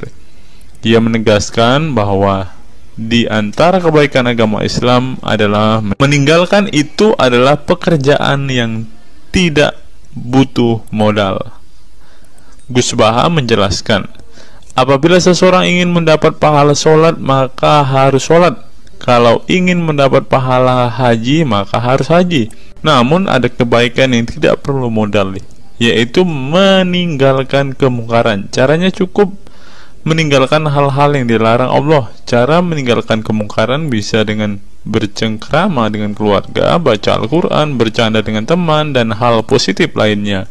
Dia menegaskan bahwa di antara kebaikan agama Islam adalah meninggalkan itu adalah pekerjaan yang tidak butuh modal. Gus Baha menjelaskan, apabila seseorang ingin mendapat pahala sholat, maka harus sholat. Kalau ingin mendapat pahala haji, maka harus haji. Namun ada kebaikan yang tidak perlu modal, yaitu meninggalkan kemungkaran. Caranya cukup meninggalkan hal-hal yang dilarang Allah. Cara meninggalkan kemungkaran bisa dengan bercengkrama dengan keluarga, baca Al-Quran, bercanda dengan teman, dan hal positif lainnya.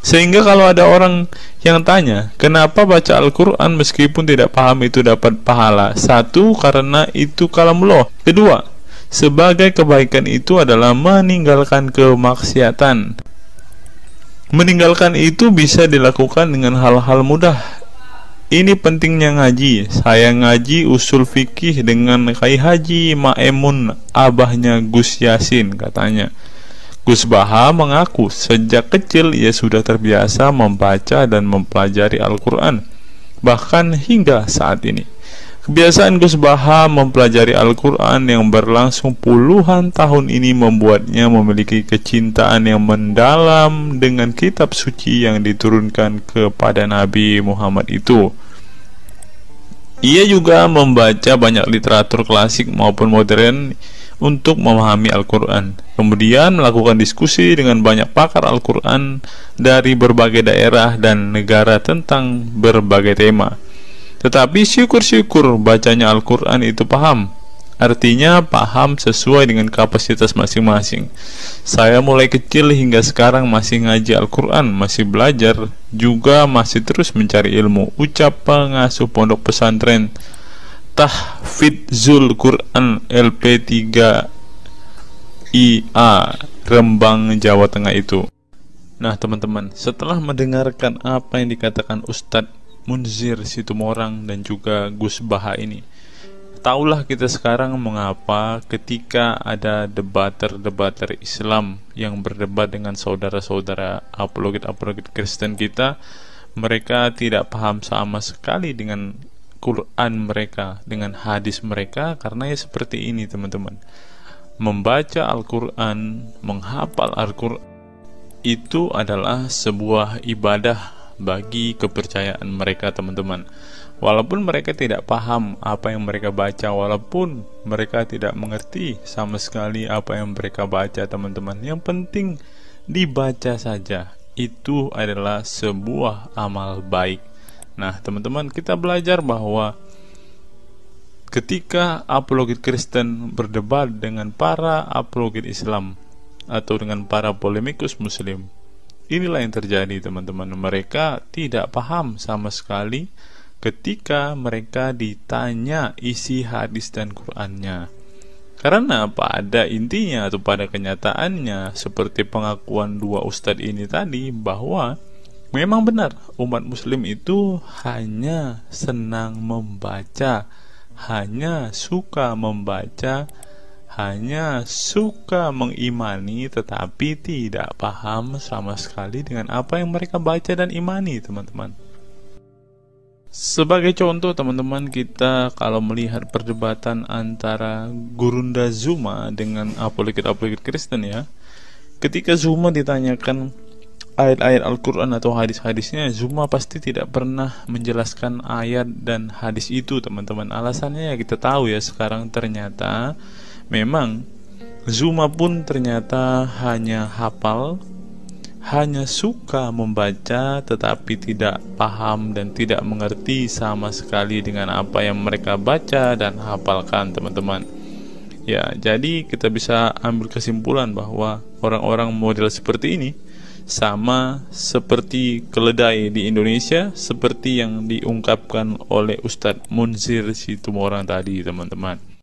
Sehingga kalau ada orang yang tanya, kenapa baca Al-Quran meskipun tidak paham itu dapat pahala? Satu, karena itu kalamullah. Kedua, sebagai kebaikan itu adalah meninggalkan kemaksiatan. Meninggalkan itu bisa dilakukan dengan hal-hal mudah. Ini pentingnya ngaji. Saya ngaji usul fikih dengan Kiai Haji Maimun, abahnya Gus Yasin, katanya. Gus Baha mengaku sejak kecil ia sudah terbiasa membaca dan mempelajari Al-Quran, bahkan hingga saat ini. Kebiasaan Gus Baha mempelajari Al-Quran yang berlangsung puluhan tahun ini membuatnya memiliki kecintaan yang mendalam dengan kitab suci yang diturunkan kepada Nabi Muhammad itu. Ia juga membaca banyak literatur klasik maupun modern untuk memahami Al-Quran, kemudian melakukan diskusi dengan banyak pakar Al-Quran dari berbagai daerah dan negara tentang berbagai tema. Tetapi syukur-syukur bacanya Al-Quran itu paham. Artinya paham sesuai dengan kapasitas masing-masing. Saya mulai kecil hingga sekarang masih ngaji Al-Quran, masih belajar, juga masih terus mencari ilmu. Ucap pengasuh pondok pesantren Tahfidzul Quran LP3 IA Rembang, Jawa Tengah itu. Nah teman-teman, setelah mendengarkan apa yang dikatakan Ustadz Munzir Situmorang dan juga Gus Baha ini, taulah kita sekarang mengapa ketika ada debater Islam yang berdebat dengan saudara-saudara apologet Kristen kita, mereka tidak paham sama sekali dengan Quran mereka, dengan hadis mereka, karena ya seperti ini teman-teman. Membaca Al-Quran, menghafal Al-Quran itu adalah sebuah ibadah bagi kepercayaan mereka teman-teman. Walaupun mereka tidak paham apa yang mereka baca, walaupun mereka tidak mengerti sama sekali apa yang mereka baca teman-teman, yang penting dibaca saja, itu adalah sebuah amal baik. Nah teman-teman, kita belajar bahwa ketika apologet Kristen berdebat dengan para apologet Islam atau dengan para polemikus Muslim, inilah yang terjadi teman-teman. Mereka tidak paham sama sekali ketika mereka ditanya isi hadis dan Qur'annya. Karena pada intinya atau pada kenyataannya, seperti pengakuan dua ustadz ini tadi, bahwa memang benar umat muslim itu hanya senang membaca, hanya suka membaca, hanya suka mengimani tetapi tidak paham sama sekali dengan apa yang mereka baca dan imani, teman-teman. Sebagai contoh, teman-teman, kita kalau melihat perdebatan antara Gurunda Zuma dengan apologet-apologet Kristen ya, ketika Zuma ditanyakan ayat-ayat Al-Quran atau hadis-hadisnya, Zuma pasti tidak pernah menjelaskan ayat dan hadis itu, teman-teman. Alasannya ya kita tahu ya, sekarang ternyata memang Zuma pun ternyata hanya hafal, hanya suka membaca tetapi tidak paham dan tidak mengerti sama sekali dengan apa yang mereka baca dan hafalkan, teman-teman. Ya, jadi kita bisa ambil kesimpulan bahwa orang-orang model seperti ini sama seperti keledai di Indonesia, seperti yang diungkapkan oleh Ustadz Munzir Situmorang tadi, teman-teman.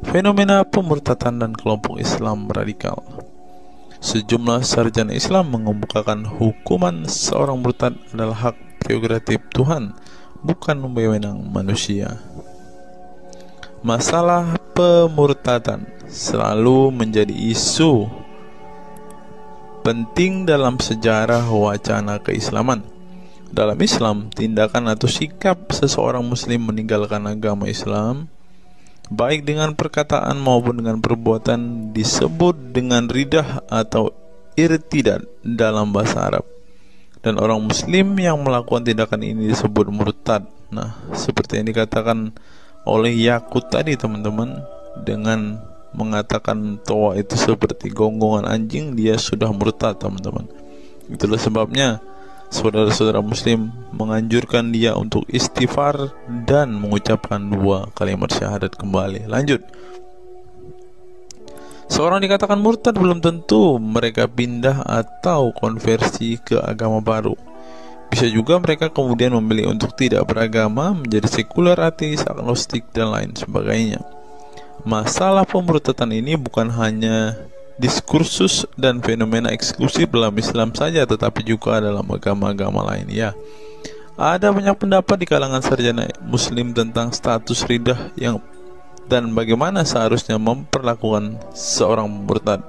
Fenomena pemurtadan dan kelompok Islam radikal. Sejumlah sarjana Islam mengemukakan hukuman seorang murtad adalah hak prerogatif Tuhan, bukan wewenang manusia. Masalah pemurtadan selalu menjadi isu penting dalam sejarah wacana keislaman. Dalam Islam, tindakan atau sikap seseorang muslim meninggalkan agama Islam, baik dengan perkataan maupun dengan perbuatan, disebut dengan ridah atau irtidad dalam bahasa Arab. Dan orang muslim yang melakukan tindakan ini disebut murtad. Nah, seperti yang dikatakan oleh Yakut tadi, teman-teman, dengan mengatakan toa itu seperti gonggongan anjing, dia sudah murtad, teman-teman. Itulah sebabnya saudara-saudara muslim menganjurkan dia untuk istighfar dan mengucapkan 2 kalimat syahadat kembali. Lanjut. Seorang dikatakan murtad belum tentu mereka pindah atau konversi ke agama baru. Bisa juga mereka kemudian memilih untuk tidak beragama, menjadi sekuler, ateis, agnostik, dan lain sebagainya. Masalah pemurtadan ini bukan hanya diskursus dan fenomena eksklusif dalam Islam saja, tetapi juga dalam agama-agama lain ya. Ada banyak pendapat di kalangan sarjana muslim tentang status ridah dan bagaimana seharusnya memperlakukan seorang murtad.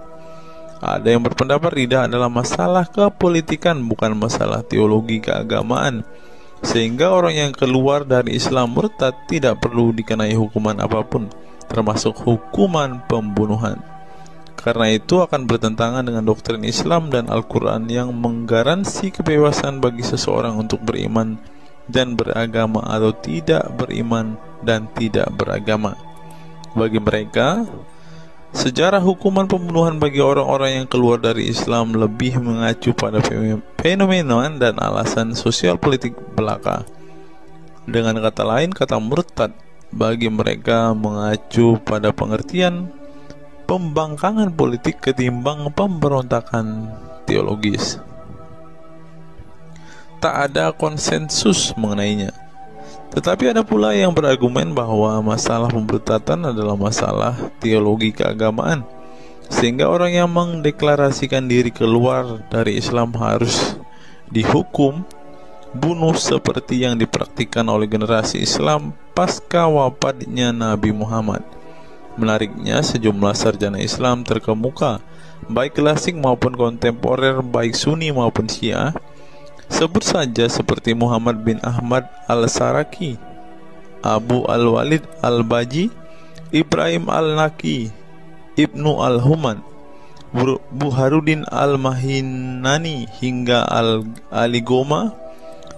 Ada yang berpendapat ridah adalah masalah kepolitikan, bukan masalah teologi keagamaan, sehingga orang yang keluar dari Islam murtad tidak perlu dikenai hukuman apapun, termasuk hukuman pembunuhan. Karena itu akan bertentangan dengan doktrin Islam dan Al-Quran yang menggaransi kebebasan bagi seseorang untuk beriman dan beragama atau tidak beriman dan tidak beragama. Bagi mereka, sejarah hukuman pembunuhan bagi orang-orang yang keluar dari Islam lebih mengacu pada fenomena dan alasan sosial politik belaka. Dengan kata lain, kata murtad bagi mereka mengacu pada pengertian pembangkangan politik ketimbang pemberontakan teologis. Tak ada konsensus mengenainya. Tetapi ada pula yang berargumen bahwa masalah pemurtadan adalah masalah teologi keagamaan, sehingga orang yang mendeklarasikan diri keluar dari Islam harus dihukum bunuh seperti yang dipraktikkan oleh generasi Islam pasca wafatnya Nabi Muhammad. Menariknya, sejumlah sarjana Islam terkemuka, baik klasik maupun kontemporer, baik Sunni maupun Syiah, sebut saja seperti Muhammad bin Ahmad al-Saraki, Abu al-Walid al-Baji, Ibrahim al-Naqi, Ibnu al-Human, Buharuddin al-Mahinani hingga al-Aligoma,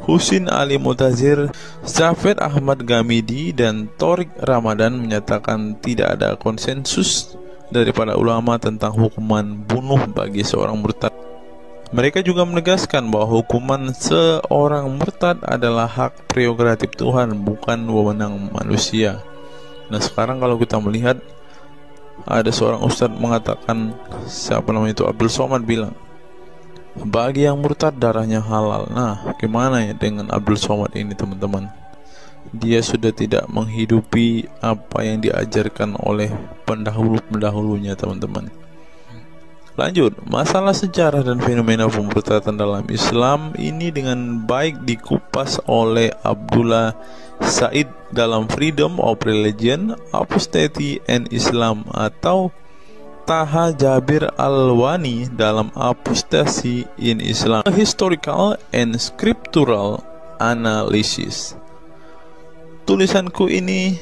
Husin Ali Mutazir, Zafir Ahmad Gamidi, dan Torik Ramadan menyatakan tidak ada konsensus dari para ulama tentang hukuman bunuh bagi seorang murtad. Mereka juga menegaskan bahwa hukuman seorang murtad adalah hak prerogatif Tuhan, bukan wewenang manusia. Nah, sekarang kalau kita melihat ada seorang ustadz mengatakan, siapa namanya itu, Abdul Somad bilang, bagi yang murtad darahnya halal. Nah, gimana ya dengan Abdul Somad ini, teman-teman? Dia sudah tidak menghidupi apa yang diajarkan oleh pendahulu-pendahulunya, teman-teman. Lanjut, masalah sejarah dan fenomena pemurtadan dalam Islam ini dengan baik dikupas oleh Abdullah Said dalam Freedom of Religion, Apostasy and Islam, atau Taha Jabir Al-Wani dalam Apostasy in Islam, Historical and Scriptural Analysis. Tulisanku ini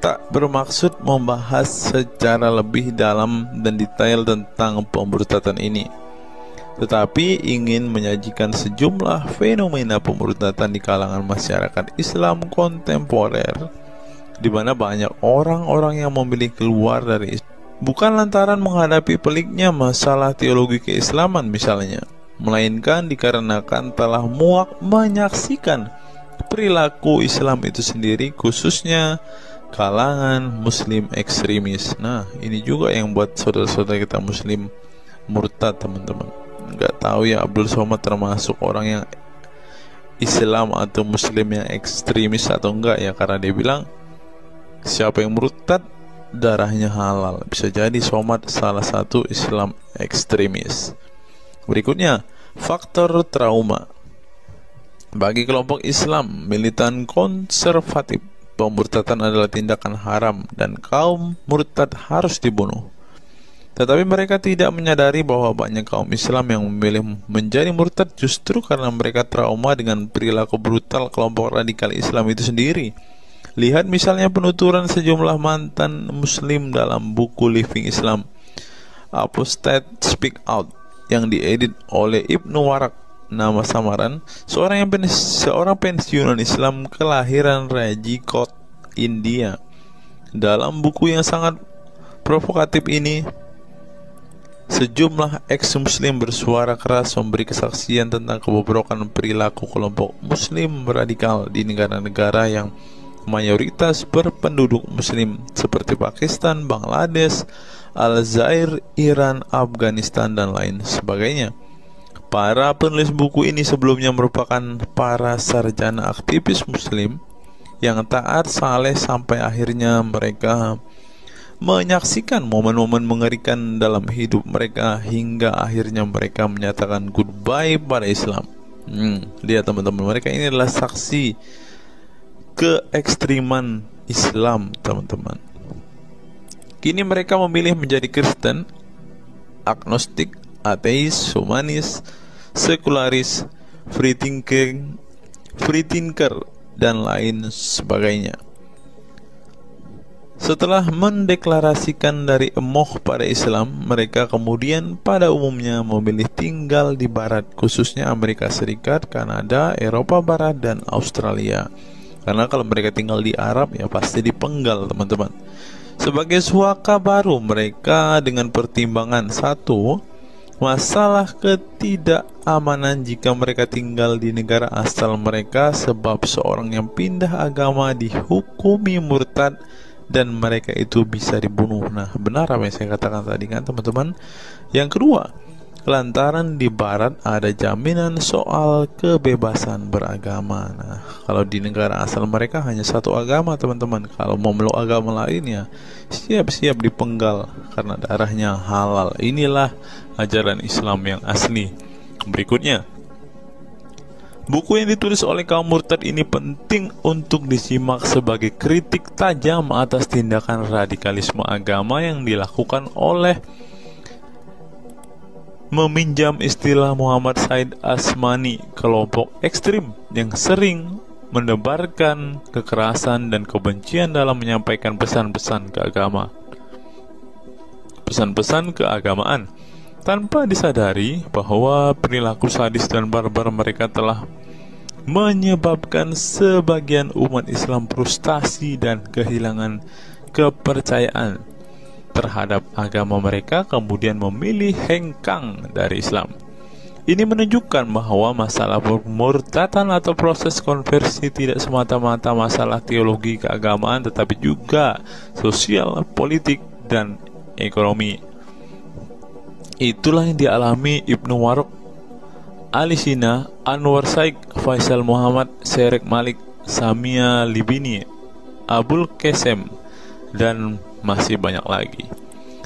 tak bermaksud membahas secara lebih dalam dan detail tentang pemurtadan ini, tetapi ingin menyajikan sejumlah fenomena pemurtadan di kalangan masyarakat Islam kontemporer, di mana banyak orang-orang yang memilih keluar dari Islam bukan lantaran menghadapi peliknya masalah teologi keislaman misalnya, melainkan dikarenakan telah muak menyaksikan perilaku Islam itu sendiri, khususnya kalangan muslim ekstremis. Nah, ini juga yang buat saudara-saudara kita muslim murtad, teman-teman. Nggak tahu ya Abdul Somad termasuk orang yang Islam atau muslim yang ekstremis atau enggak ya, karena dia bilang siapa yang murtad darahnya halal. Bisa jadi Somad salah satu Islam ekstremis. Berikutnya, faktor trauma. Bagi kelompok Islam militan konservatif, pemurtadan adalah tindakan haram dan kaum murtad harus dibunuh. Tetapi mereka tidak menyadari bahwa banyak kaum Islam yang memilih menjadi murtad justru karena mereka trauma dengan perilaku brutal kelompok radikal Islam itu sendiri. Lihat misalnya penuturan sejumlah mantan muslim dalam buku Living Islam, Apostate Speak Out, yang diedit oleh Ibnu Warak, nama samaran, seorang pensiunan Islam kelahiran Rajkot, India. Dalam buku yang sangat provokatif ini, sejumlah ex-muslim bersuara keras memberi kesaksian tentang kebobrokan perilaku kelompok muslim radikal di negara-negara yang mayoritas berpenduduk muslim seperti Pakistan, Bangladesh, Aljazair, Iran, Afghanistan, dan lain sebagainya. Para penulis buku ini sebelumnya merupakan para sarjana aktivis muslim yang taat saleh sampai akhirnya mereka menyaksikan momen-momen mengerikan dalam hidup mereka hingga akhirnya mereka menyatakan goodbye pada Islam. Lihat teman-teman, mereka ini adalah saksi keekstriman Islam, teman-teman. Kini mereka memilih menjadi Kristen, agnostik, ateis, humanis, sekularis, free thinker, dan lain sebagainya. Setelah mendeklarasikan dari emoh pada Islam, mereka kemudian pada umumnya memilih tinggal di Barat, khususnya Amerika Serikat, Kanada, Eropa Barat, dan Australia. Karena kalau mereka tinggal di Arab ya pasti dipenggal, teman-teman. Sebagai suaka baru mereka dengan pertimbangan satu, masalah ketidakamanan jika mereka tinggal di negara asal mereka, sebab seorang yang pindah agama dihukumi murtad dan mereka itu bisa dibunuh. Nah, benar apa yang saya katakan tadi kan, teman-teman. Yang kedua, lantaran di Barat ada jaminan soal kebebasan beragama. Nah, kalau di negara asal mereka hanya satu agama, teman-teman. Kalau mau meluk agama lainnya, siap-siap dipenggal karena darahnya halal. Inilah ajaran Islam yang asli. Berikutnya, buku yang ditulis oleh kaum murtad ini penting untuk disimak sebagai kritik tajam atas tindakan radikalisme agama yang dilakukan oleh, meminjam istilah Muhammad Said Asmani, kelompok ekstrim yang sering menebarkan kekerasan dan kebencian dalam menyampaikan pesan-pesan keagamaan, tanpa disadari bahwa perilaku sadis dan barbar mereka telah menyebabkan sebagian umat Islam frustasi dan kehilangan kepercayaan terhadap agama mereka, kemudian memilih hengkang dari Islam. Ini menunjukkan bahwa masalah pemurtadan atau proses konversi tidak semata-mata masalah teologi keagamaan, tetapi juga sosial, politik, dan ekonomi. Itulah yang dialami Ibnu Warok, Ali Sina, Anwar Saik, Faisal Muhammad, Syarek Malik, Samia Libini, Abul Qasem, dan masih banyak lagi.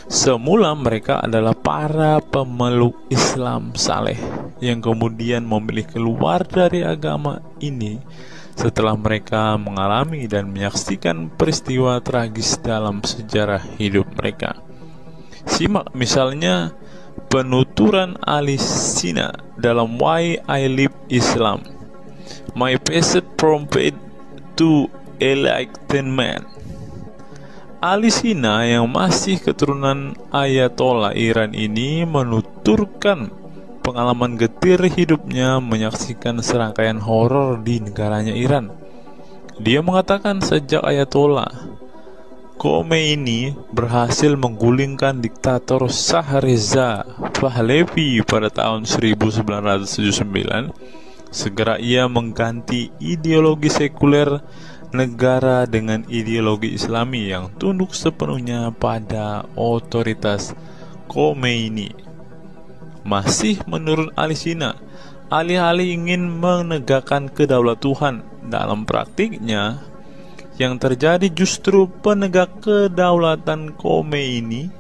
Semula mereka adalah para pemeluk Islam saleh yang kemudian memilih keluar dari agama ini setelah mereka mengalami dan menyaksikan peristiwa tragis dalam sejarah hidup mereka. Simak misalnya penuturan Ali Sina dalam Why I Live Islam, My Passage from Faith to Enlightenment. Ali Sina yang masih keturunan Ayatollah Iran ini menuturkan pengalaman getir hidupnya menyaksikan serangkaian horor di negaranya Iran. Dia mengatakan sejak Ayatollah Khomeini berhasil menggulingkan diktator Shah Reza Pahlavi pada tahun 1979, segera ia mengganti ideologi sekuler negara dengan ideologi Islami yang tunduk sepenuhnya pada otoritas Khomeini. Masih menurut Ali Sina, alih-alih ingin menegakkan kedaulatan dalam praktiknya, yang terjadi justru penegak kedaulatan Khomeini,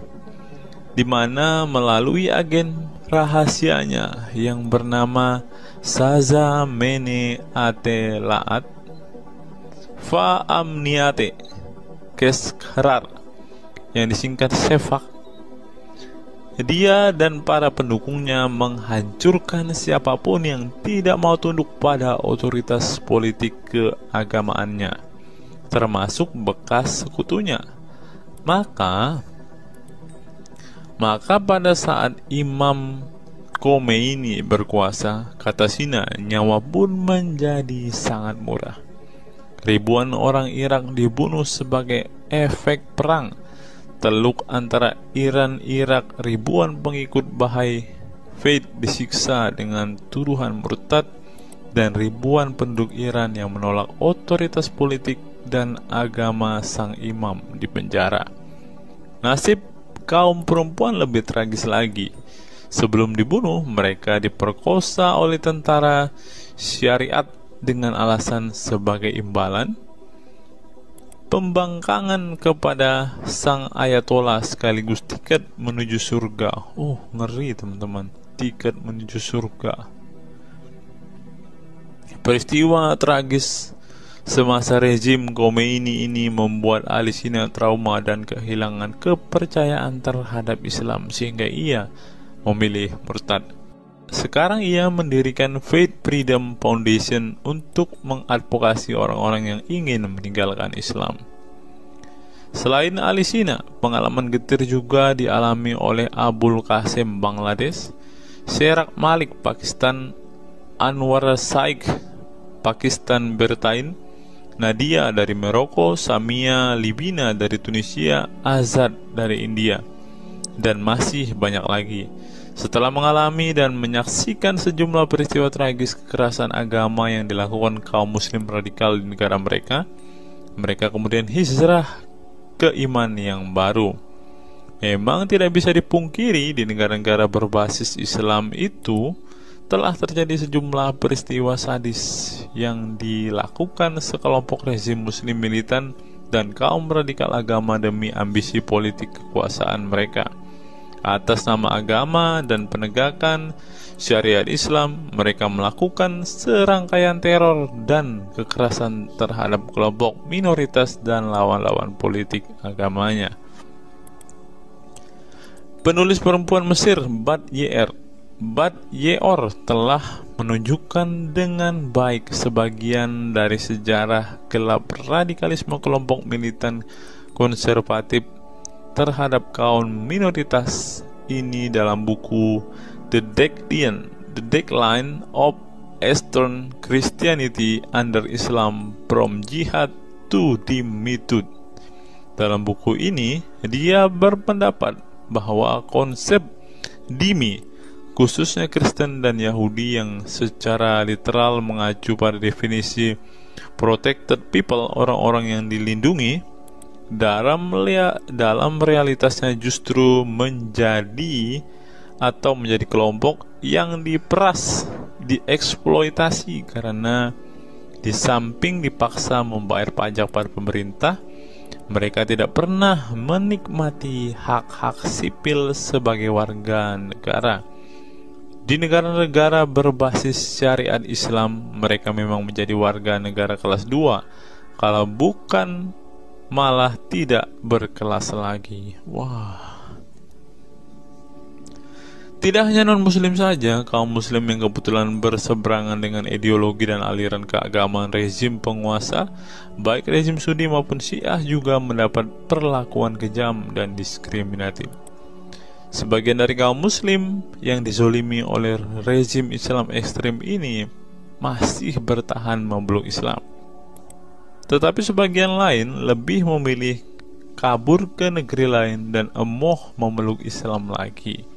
di mana melalui agen rahasianya yang bernama Saza Mene Atelaat Fa Amniate Keskharar yang disingkat Sefak, dia dan para pendukungnya menghancurkan siapapun yang tidak mau tunduk pada otoritas politik keagamaannya, termasuk bekas sekutunya. Maka pada saat Imam Khomeini berkuasa, kata Sina, nyawa pun menjadi sangat murah. Ribuan orang Irak dibunuh sebagai efek perang teluk antara Iran-Irak. Ribuan pengikut Bahai Faith disiksa dengan tuduhan murtad, dan ribuan penduduk Iran yang menolak otoritas politik dan agama sang imam dipenjara. Nasib kaum perempuan lebih tragis lagi. Sebelum dibunuh, mereka diperkosa oleh tentara syariat dengan alasan sebagai imbalan pembangkangan kepada sang Ayatollah sekaligus tiket menuju surga. Ngeri teman-teman, tiket menuju surga. Peristiwa tragis semasa rezim Khomeini ini membuat Ali Sina trauma dan kehilangan kepercayaan terhadap Islam sehingga ia memilih murtad. Sekarang ia mendirikan Faith Freedom Foundation untuk mengadvokasi orang-orang yang ingin meninggalkan Islam. Selain Ali Sina, pengalaman getir juga dialami oleh Abul Qasem Bangladesh, Syarek Malik Pakistan, Anwar Saik Pakistan Bertain, Nadia dari Maroko, Samia Libina dari Tunisia, Azad dari India, dan masih banyak lagi. Setelah mengalami dan menyaksikan sejumlah peristiwa tragis kekerasan agama yang dilakukan kaum muslim radikal di negara mereka, mereka kemudian hijrah ke iman yang baru. Memang tidak bisa dipungkiri di negara-negara berbasis Islam itu telah terjadi sejumlah peristiwa sadis yang dilakukan sekelompok rezim muslim militan dan kaum radikal agama demi ambisi politik kekuasaan mereka. Atas nama agama dan penegakan syariat Islam, mereka melakukan serangkaian teror dan kekerasan terhadap kelompok minoritas dan lawan-lawan politik agamanya. Penulis perempuan Mesir Bad Yeor telah menunjukkan dengan baik sebagian dari sejarah gelap radikalisme kelompok militan konservatif terhadap kaum minoritas ini dalam buku The Decline of Eastern Christianity Under Islam from Jihad to Dhimmitud. Dalam buku ini, dia berpendapat bahwa konsep dhimmi, khususnya Kristen dan Yahudi yang secara literal mengacu pada definisi protected people, orang-orang yang dilindungi, dalam realitasnya justru menjadi kelompok yang diperas, dieksploitasi, karena di samping dipaksa membayar pajak pada pemerintah, mereka tidak pernah menikmati hak-hak sipil sebagai warga negara. Di negara-negara berbasis syariat Islam, mereka memang menjadi warga negara kelas 2, kalau bukan malah tidak berkelas lagi. Wah. Tidak hanya non-muslim saja, kaum muslim yang kebetulan berseberangan dengan ideologi dan aliran keagamaan rezim penguasa, baik rezim Sunni maupun Syiah, juga mendapat perlakuan kejam dan diskriminatif. Sebagian dari kaum muslim yang dizolimi oleh rezim Islam ekstrim ini masih bertahan memeluk Islam. Tetapi sebagian lain lebih memilih kabur ke negeri lain dan emoh memeluk Islam lagi.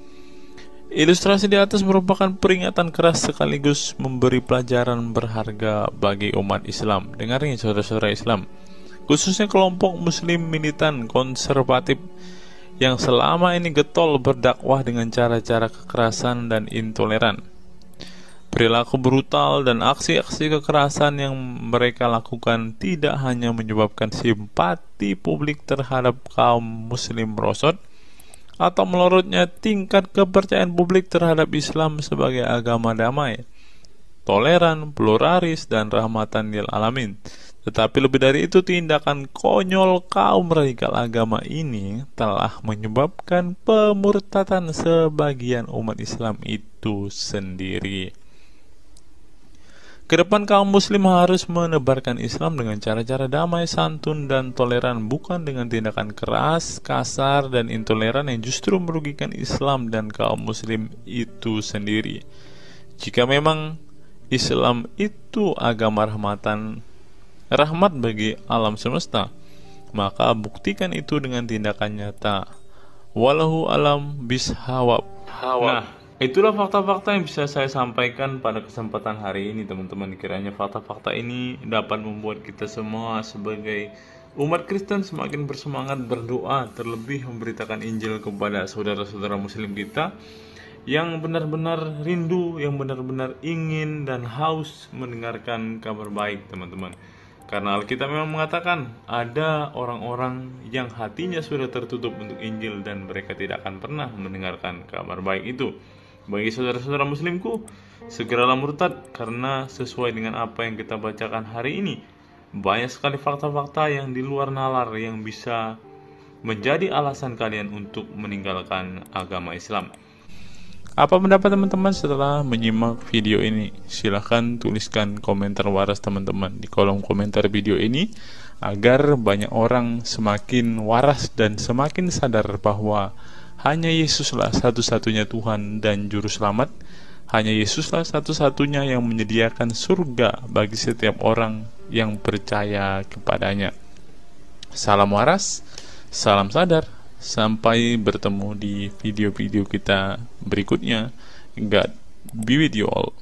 Ilustrasi di atas merupakan peringatan keras sekaligus memberi pelajaran berharga bagi umat Islam. Dengarnya saudara-saudara Islam, khususnya kelompok muslim militan konservatif yang selama ini getol berdakwah dengan cara-cara kekerasan dan intoleran. Perilaku brutal dan aksi-aksi kekerasan yang mereka lakukan tidak hanya menyebabkan simpati publik terhadap kaum muslim merosot, atau melorotnya tingkat kepercayaan publik terhadap Islam sebagai agama damai, toleran, pluralis, dan rahmatan lil alamin. Tetapi lebih dari itu, tindakan konyol kaum radikal agama ini telah menyebabkan pemurtadan sebagian umat Islam itu sendiri. Kedepan kaum muslim harus menebarkan Islam dengan cara-cara damai, santun, dan toleran, bukan dengan tindakan keras, kasar, dan intoleran yang justru merugikan Islam dan kaum muslim itu sendiri. Jika memang Islam itu agama rahmat bagi alam semesta, maka buktikan itu dengan tindakan nyata. Wallahu alam bishawab. Nah, itulah fakta-fakta yang bisa saya sampaikan pada kesempatan hari ini, teman-teman. Kiranya fakta-fakta ini dapat membuat kita semua sebagai umat Kristen semakin bersemangat berdoa, terlebih memberitakan Injil kepada saudara-saudara muslim kita yang benar-benar rindu, yang benar-benar ingin dan haus mendengarkan kabar baik, teman-teman. Karena Alkitab memang mengatakan ada orang-orang yang hatinya sudah tertutup untuk Injil dan mereka tidak akan pernah mendengarkan kabar baik itu. Bagi saudara-saudara muslimku, segeralah murtad, karena sesuai dengan apa yang kita bacakan hari ini, banyak sekali fakta-fakta yang di luar nalar yang bisa menjadi alasan kalian untuk meninggalkan agama Islam. Apa pendapat teman-teman setelah menyimak video ini? Silahkan tuliskan komentar waras teman-teman di kolom komentar video ini, agar banyak orang semakin waras dan semakin sadar bahwa hanya Yesuslah satu-satunya Tuhan dan Juru Selamat. Hanya Yesuslah satu-satunya yang menyediakan surga bagi setiap orang yang percaya kepadanya. Salam waras, salam sadar. Sampai bertemu di video-video kita berikutnya. God be with you all.